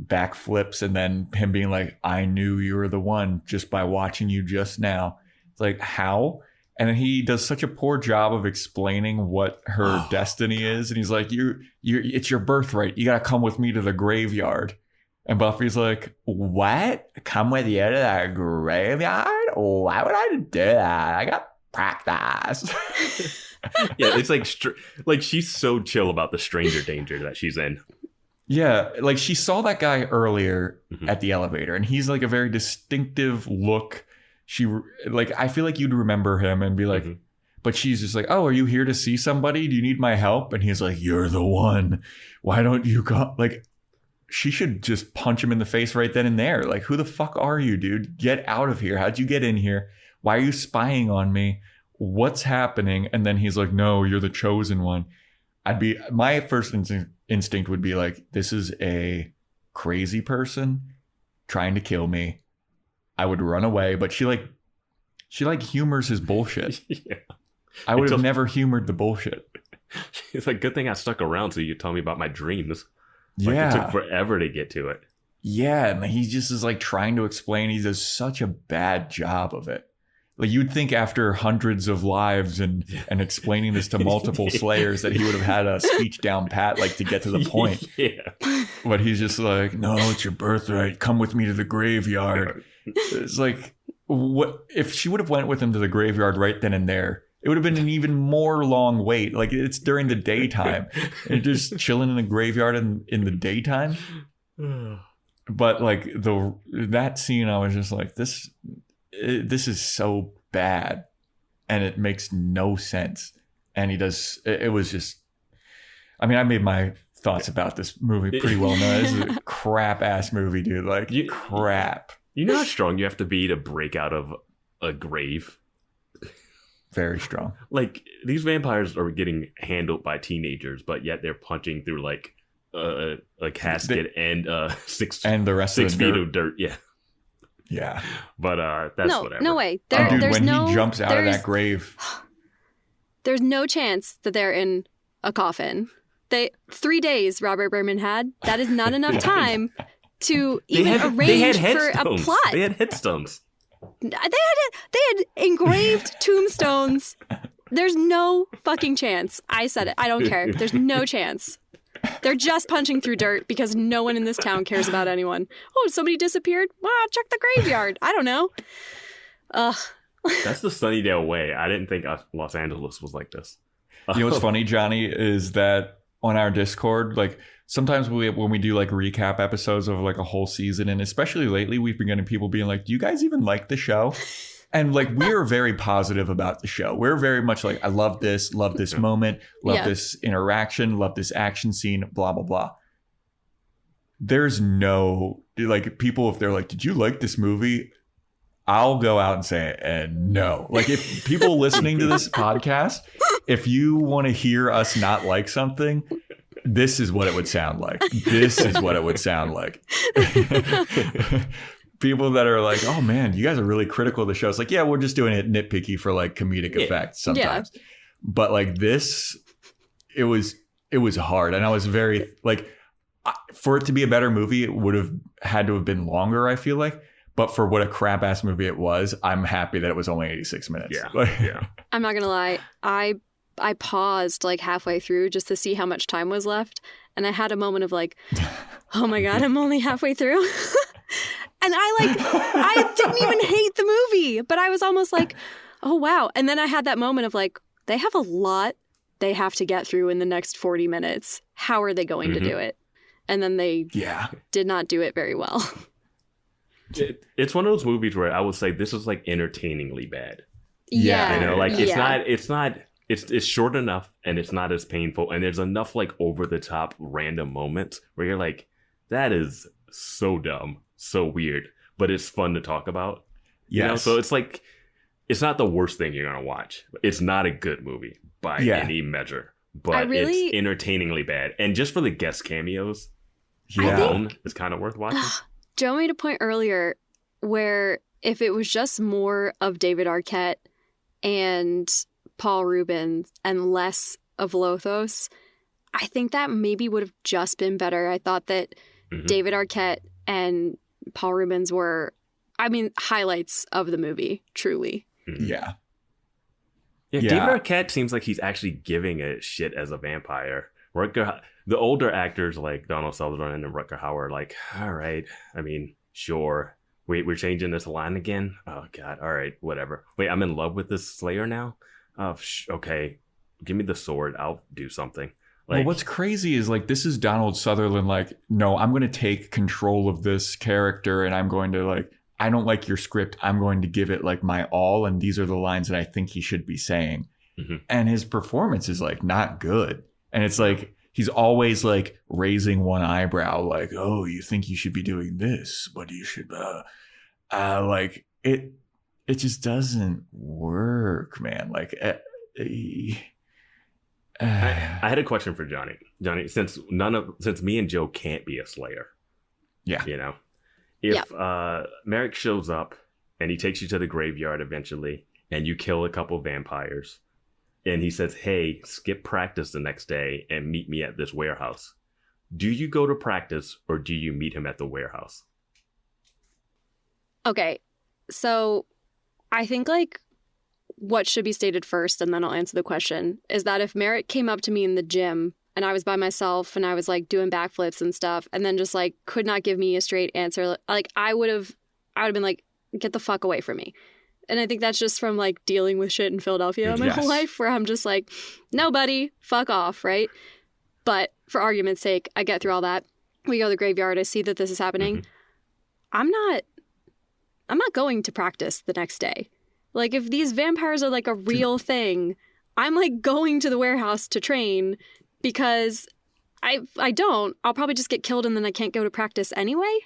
backflips, and then him being like, I knew you were the one just by watching you just now. It's like, how? And then he does such a poor job of explaining what her destiny is. And he's like, it's your birthright. You got to come with me to the graveyard. And Buffy's like, what? Come with you to the graveyard? Why would I do that? I got practice. Yeah, it's like she's so chill about the stranger danger that she's in. Yeah, like she saw that guy earlier at the elevator, and he's like a very distinctive look. I feel like you'd remember him and be like, but she's just like, oh, are you here to see somebody? Do you need my help? And he's like, you're the one. Why don't you go? Like, she should just punch him in the face right then and there. Like, who the fuck are you, dude? Get out of here. How'd you get in here? Why are you spying on me? What's happening? And then he's like, no, you're the chosen one. My first instinct would be like, this is a crazy person trying to kill me. I would run away, but she humors his bullshit. Yeah. I would have never humored the bullshit. It's like, good thing I stuck around so you could tell me about my dreams. Yeah. Like, it took forever to get to it. Yeah, and he just is like trying to explain. He does such a bad job of it. Like, you'd think after hundreds of lives and explaining this to multiple Slayers that he would have had a speech down pat, like, to get to the point. Yeah. But he's just like, no, it's your birthright. Come with me to the graveyard. It's like, what if she would have went with him to the graveyard right then and there? It would have been an even more long wait. Like, it's during the daytime. And just chilling in the graveyard in the daytime. But like that scene, I was just like, this is so bad, and it makes no sense. And it was just, I mean, I made my thoughts about this movie pretty well known. This is a crap ass movie, dude. Like, crap. You know how strong you have to be to break out of a grave? Very strong. Like, these vampires are getting handled by teenagers, but yet they're punching through like a casket and 6 and the rest 6 of the feet of dirt. Yeah. Yeah. But that's whatever. No way. Dude, when he jumps out of that grave. There's no chance that they're in a coffin. 3 days Robert Berman had. That is not enough time to even arrange for a plot. They had headstones. They had engraved tombstones. There's no fucking chance. I said it. I don't care. There's no chance. They're just punching through dirt because no one in this town cares about anyone. Oh, somebody disappeared? Well, check the graveyard. I don't know. Ugh. That's the Sunnydale way. I didn't think Los Angeles was like this. You know what's funny, Johnny, is that on our Discord, like sometimes when we do like recap episodes of like a whole season, and especially lately, we've been getting people being like, do you guys even like the show? And like, we are very positive about the show. We're very much like, I love this moment, love this interaction, love this action scene, blah, blah, blah. There's no, like, people, if they're like, did you like this movie? I'll go out and say no. Like, if people listening to this podcast, if you want to hear us not like something, this is what it would sound like. This is what it would sound like. People that are like, oh man, you guys are really critical of the show. It's like, yeah, we're just doing it nitpicky for like comedic effect sometimes. Yeah. But like this, it was hard. And I was very like, for it to be a better movie, it would have had to have been longer, I feel like. But for what a crap ass movie it was, I'm happy that it was only 86 minutes. Yeah. I'm not going to lie. I paused like halfway through just to see how much time was left. And I had a moment of like, oh my God, I'm only halfway through. And I didn't even hate the movie, but I was almost like, oh wow. And then I had that moment of like, they have a lot they have to get through in the next 40 minutes. How are they going to do it? And then they did not do it very well. It's one of those movies where I would say this is like entertainingly bad. Yeah. You know, like it's short enough and it's not as painful. And there's enough like over the top random moments where you're like, that is so dumb, so weird, but it's fun to talk about. Yes. You know? So it's like, it's not the worst thing you're going to watch. It's not a good movie by any measure, but it's entertainingly bad. And just for the guest cameos alone, it's kind of worth watching. Joe made a point earlier where if it was just more of David Arquette and Paul Rubens and less of Lothos, I think that maybe would have just been better. I thought that David Arquette and Paul Rubens were, highlights of the movie, truly. Yeah. David Arquette seems like he's actually giving a shit as a vampire. The older actors like Donald Sutherland and Rutger Hauer are like, all right, sure. Wait, we're changing this line again? Oh, God. All right, whatever. Wait, I'm in love with this Slayer now? Oh, okay. Give me the sword. I'll do something. Well, what's crazy is like, this is Donald Sutherland. Like, no, I'm going to take control of this character and I'm going to like, I don't like your script. I'm going to give it like my all. And these are the lines that I think he should be saying. And his performance is like not good. And it's like, he's always like raising one eyebrow, like, oh, you think you should be doing this, but you should, like it just doesn't work, man. Like, I had a question for Johnny. Johnny, since me and Joe can't be a Slayer, you know, if Merrick shows up and he takes you to the graveyard eventually, and you kill a couple vampires, and he says, "Hey, skip practice the next day and meet me at this warehouse," do you go to practice or do you meet him at the warehouse? Okay, so I think like what should be stated first, and then I'll answer the question, is that if Merrick came up to me in the gym and I was by myself and I was like doing backflips and stuff and then just like could not give me a straight answer, like I would have been like, get the fuck away from me. And I think that's just from like dealing with shit in Philadelphia my whole life, where I'm just like, no, buddy, fuck off, right? But for argument's sake, I get through all that. We go to the graveyard. I see that this is happening. I'm not going to practice the next day. Like, if these vampires are like a real thing, I'm like going to the warehouse to train, because I don't, I'll probably just get killed and then I can't go to practice anyway.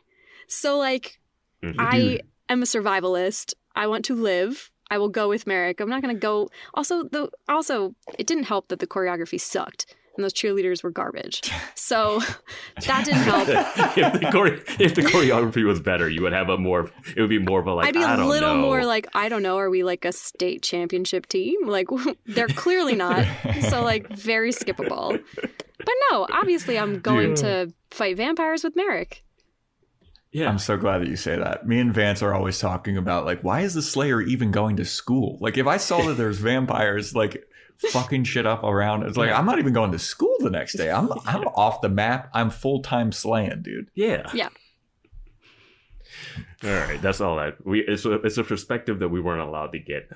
So like, I am a survivalist. I want to live. I will go with Merrick. I'm not going to go. Also, it didn't help that the choreography sucked and those cheerleaders were garbage. So that didn't help. if the choreography was better, you would have it would be more of a like, I'd be a little more like, I don't know, are we like a state championship team? Like, they're clearly not. So like, very skippable. But no, obviously I'm going to fight vampires with Merrick. Yeah, I'm so glad that you say that. Me and Vance are always talking about like, why is the Slayer even going to school? Like, if I saw that there's vampires, like, fucking shit up around. It's like, I'm not even going to school the next day. I'm off the map. I'm full-time slaying, dude. Yeah. Yeah. All right, that's all that it's a perspective that we weren't allowed to get.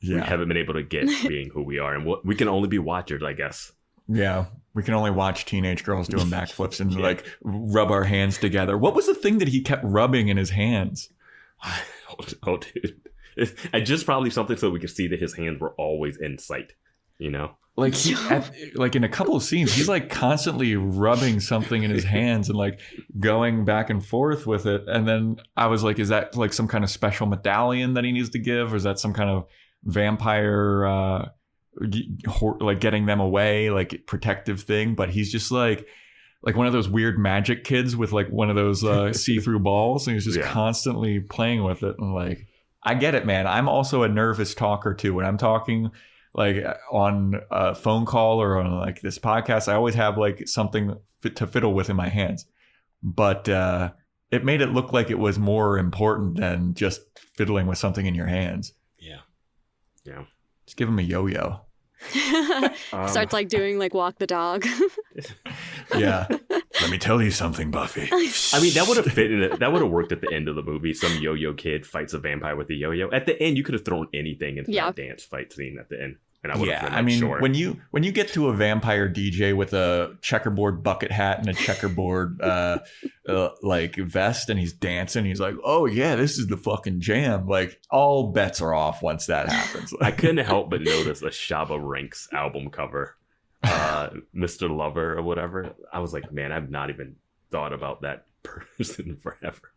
We haven't been able to get being who we are, and we can only be watchers, I guess. Yeah, we can only watch teenage girls doing backflips and like rub our hands together. What was the thing that he kept rubbing in his hands? Oh, dude, just probably something so we could see that his hands were always in sight. You know, like like in a couple of scenes, he's like constantly rubbing something in his hands and like going back and forth with it. And then I was like, is that like some kind of special medallion that he needs to give, or is that some kind of vampire like getting them away, like protective thing? But he's just like one of those weird magic kids with like one of those see-through balls, and he's just constantly playing with it. And like, I get it, man. I'm also a nervous talker too. When I'm talking like on a phone call or on like this podcast, I always have like something to fiddle with in my hands. But it made it look like it was more important than just fiddling with something in your hands. Yeah. Just give him a yo-yo. Starts like doing like walk the dog. Yeah. Let me tell you something, Buffy. I mean, that would have fit in it. That would have worked at the end of the movie. Some yo-yo kid fights a vampire with a yo-yo. At the end, you could have thrown anything into that dance fight scene at the end. And I would have been like, sure. when you get to a vampire DJ with a checkerboard bucket hat and a checkerboard like vest, and he's dancing, he's like, oh yeah, this is the fucking jam. Like, all bets are off once that happens. I couldn't help but notice a Shabba Ranks album cover, Mr. Lover or whatever. I was like, man, I've not even thought about that person forever.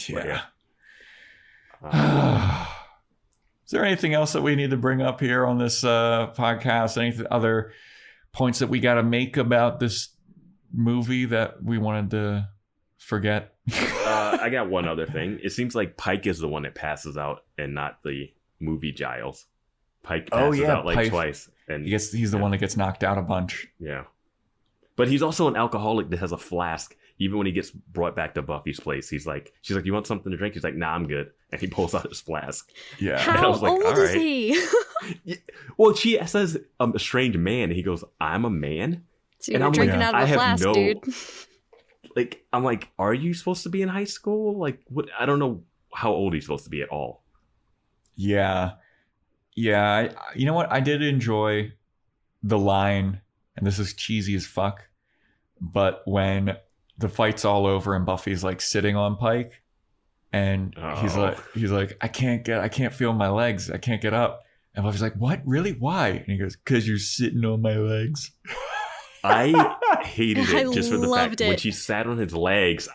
Yeah. Is there anything else that we need to bring up here on this podcast? Any other points that we got to make about this movie that we wanted to forget? I got one other thing. It seems like Pike is the one that passes out and not the movie Giles. Pike passes out like twice. And he's the one that gets knocked out a bunch. Yeah. But he's also an alcoholic that has a flask. Even when he gets brought back to Buffy's place, she's like, you want something to drink? He's like, nah, I'm good. And he pulls out his flask. Yeah. How old is he? Well, she says, I'm a strange man. And he goes, I'm a man? So you're drinking out of a flask, dude. Like, I'm like, are you supposed to be in high school? Like, what? I don't know how old he's supposed to be at all. Yeah. Yeah. You know what? I did enjoy the line, and this is cheesy as fuck, but when the fight's all over and Buffy's like sitting on Pike, and he's like, I can't feel my legs. I can't get up. And Buffy's like, what? Really? Why? And he goes, 'cause you're sitting on my legs. I hated it just for the fact it. when she sat on his legs.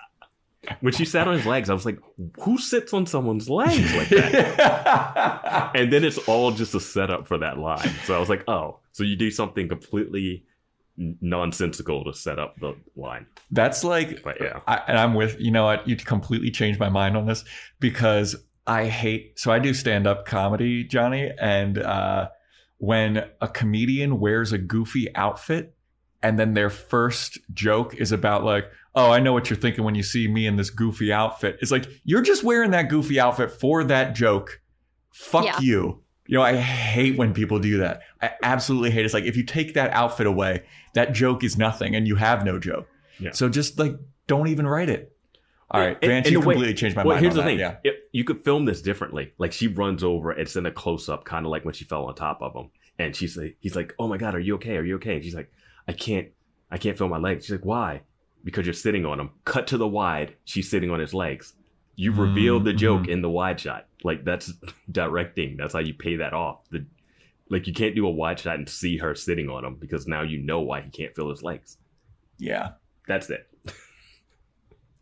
When she sat on his legs, I was like, who sits on someone's legs like that? And then it's all just a setup for that line. So I was like, oh, so you do something completely nonsensical to set up the line. That's like, but yeah. And I'm with, you know what, you completely changed my mind on this, because I do stand-up comedy, Johnny, and when a comedian wears a goofy outfit and then their first joke is about like, oh, I know what you're thinking when you see me in this goofy outfit. It's like, you're just wearing that goofy outfit for that joke. Fuck you. You know, I hate when people do that. I absolutely hate it. It's like, if you take that outfit away, that joke is nothing and you have no joke. Yeah. So just like, don't even write it. All right, Vance, you completely changed my mind. Here's the thing. Yeah. You could film this differently. Like, she runs over, it's in a close-up, kind of like when she fell on top of him. And he's like, oh my God, are you okay? Are you okay? And she's like, I can't feel my legs. She's like, why? Because you're sitting on him. Cut to the wide, she's sitting on his legs. You've revealed the joke in the wide shot. Like, that's directing. That's how you pay that off. Like, you can't do a wide shot and see her sitting on him, because now you know why he can't feel his legs. Yeah. That's it.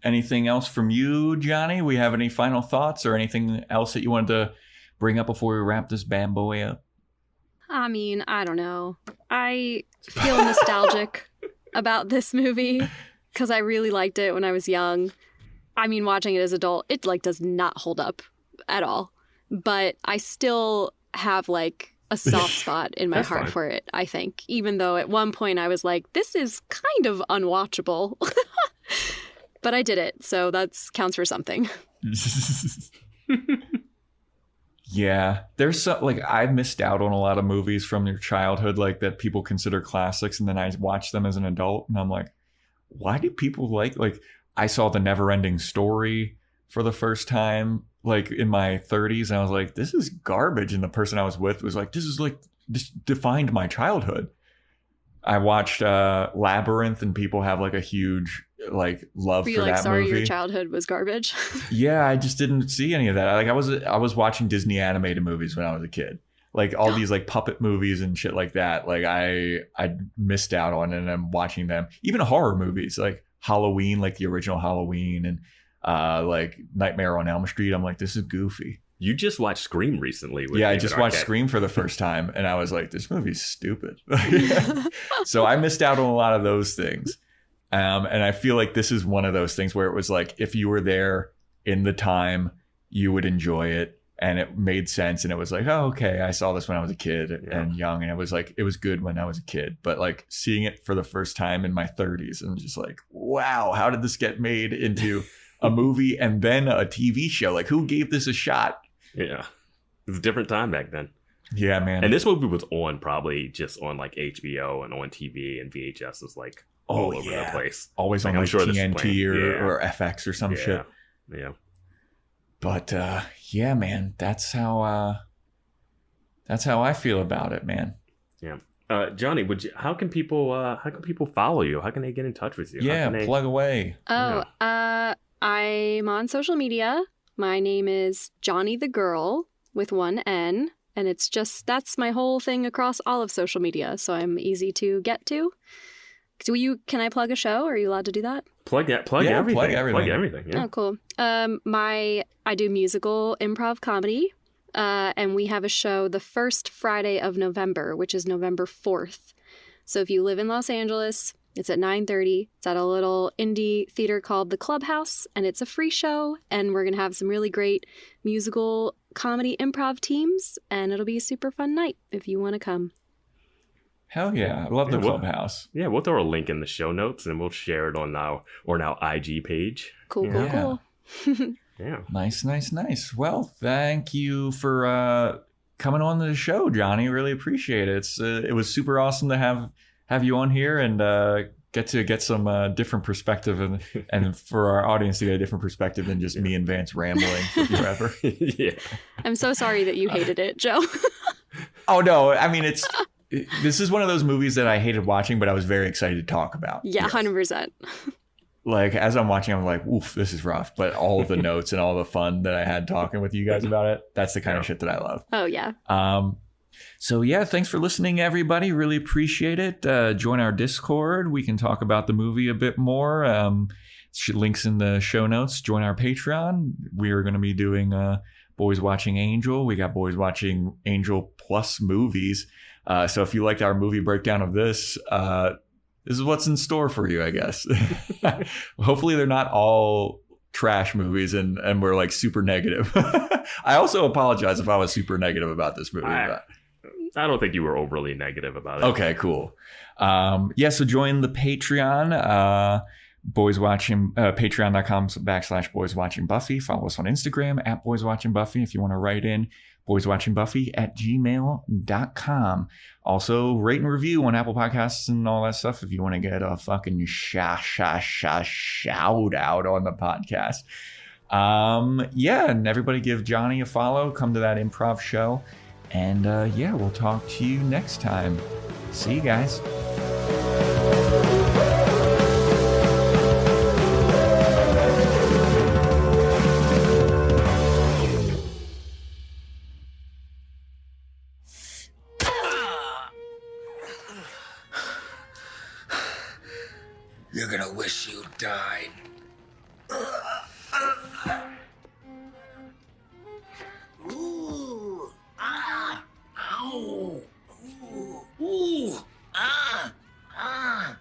Anything else from you, Johnny? We have any final thoughts or anything else that you wanted to bring up before we wrap this bad boy up? I mean, I don't know. I feel nostalgic about this movie because I really liked it when I was young. I mean, watching it as an adult, it like does not hold up at all. But I still have like a soft spot in my heart for it, I think. Even though at one point I was like, this is kind of unwatchable. But I did it, so that counts for something. Yeah, there's so like I've missed out on a lot of movies from your childhood, like that people consider classics, and then I watch them as an adult, and I'm like, why do people like? I saw The Neverending Story for the first time, like in my 30s, and I was like, this is garbage. And the person I was with was like, this defined my childhood. I watched Labyrinth, and people have like a huge like love for that sorry movie. Your childhood was garbage? Yeah, I just didn't see any of that. Like I was watching Disney animated movies when I was a kid, like all these like puppet movies and shit like that. Like I missed out on, and I'm watching them. Even horror movies like Halloween, like the original Halloween, and like Nightmare on Elm Street. I'm like, this is goofy. You just watched Scream recently. Yeah, I just watched Scream for the first time, and I was like, this movie's stupid. So I missed out on a lot of those things. And I feel like this is one of those things where it was like, if you were there in the time, you would enjoy it, and it made sense. And it was like, oh, okay, I saw this when I was a kid and young, and it was like, it was good when I was a kid. But like seeing it for the first time in my 30s, and just like, wow, how did this get made into a movie and then a TV show? Like, who gave this a shot? Yeah. It was a different time back then. Yeah, man. And this movie was on probably just on like HBO and on TV, and VHS was like all over the place. Always on like TNT or FX or some shit. Yeah. But yeah, man, that's how I feel about it, man. Yeah. Johnny, how can people follow you? How can they get in touch with you? Yeah, plug away. I'm on social media. My name is Johnny the Girl with one N, and it's just, that's my whole thing across all of social media, so I'm easy to get to. Can I plug a show? Are you allowed to do that? Plug everything. Plug everything. Yeah. Oh, cool. I do musical improv comedy, and we have a show the first Friday of November, which is November 4th. So if you live in Los Angeles, it's at 9:30. It's at a little indie theater called The Clubhouse, and it's a free show, and we're going to have some really great musical comedy improv teams, and it'll be a super fun night if you want to come. Hell yeah. I love The Clubhouse. We'll throw a link in the show notes, and we'll share it on our IG page. Cool. Yeah. Nice. Well, thank you for coming on the show, Johnny. Really appreciate it. It was super awesome to have you on here and get some different perspective and for our audience to get a different perspective than just me and Vance rambling for forever. Yeah. I'm so sorry that you hated it, Joe. Oh no, I mean this is one of those movies that I hated watching, but I was very excited to talk about. Yeah, 100%. Like as I'm watching, I'm like, oof, this is rough. But all of the notes and all the fun that I had talking with you guys about it, that's the kind of shit that I love. Oh yeah. So yeah, thanks for listening, everybody. Really appreciate it. Join our Discord. We can talk about the movie a bit more. Links in the show notes. Join our Patreon. We are going to be doing Boys Watching Angel. We got Boys Watching Angel plus movies. So if you liked our movie breakdown of this is what's in store for you, I guess. Hopefully they're not all trash movies and we're like super negative. I also apologize if I was super negative about this movie. I don't think you were overly negative about it. Okay, cool. So join the Patreon. Boys Watching, patreon.com/Boys Watching Buffy. Follow us on Instagram at Boys Watching Buffy if you want to write in. boyswatchingbuffy@gmail.com. Also, rate and review on Apple Podcasts and all that stuff if you want to get a fucking shout out on the podcast. And everybody give Johnny a follow. Come to that improv show. And we'll talk to you next time. See you guys. You're gonna wish you died. Ooh, ah, ow, ooh, ah, ah, ah,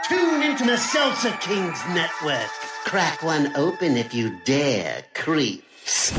Tune into the Salsa Kings Network. Crack one open if you dare, creeps.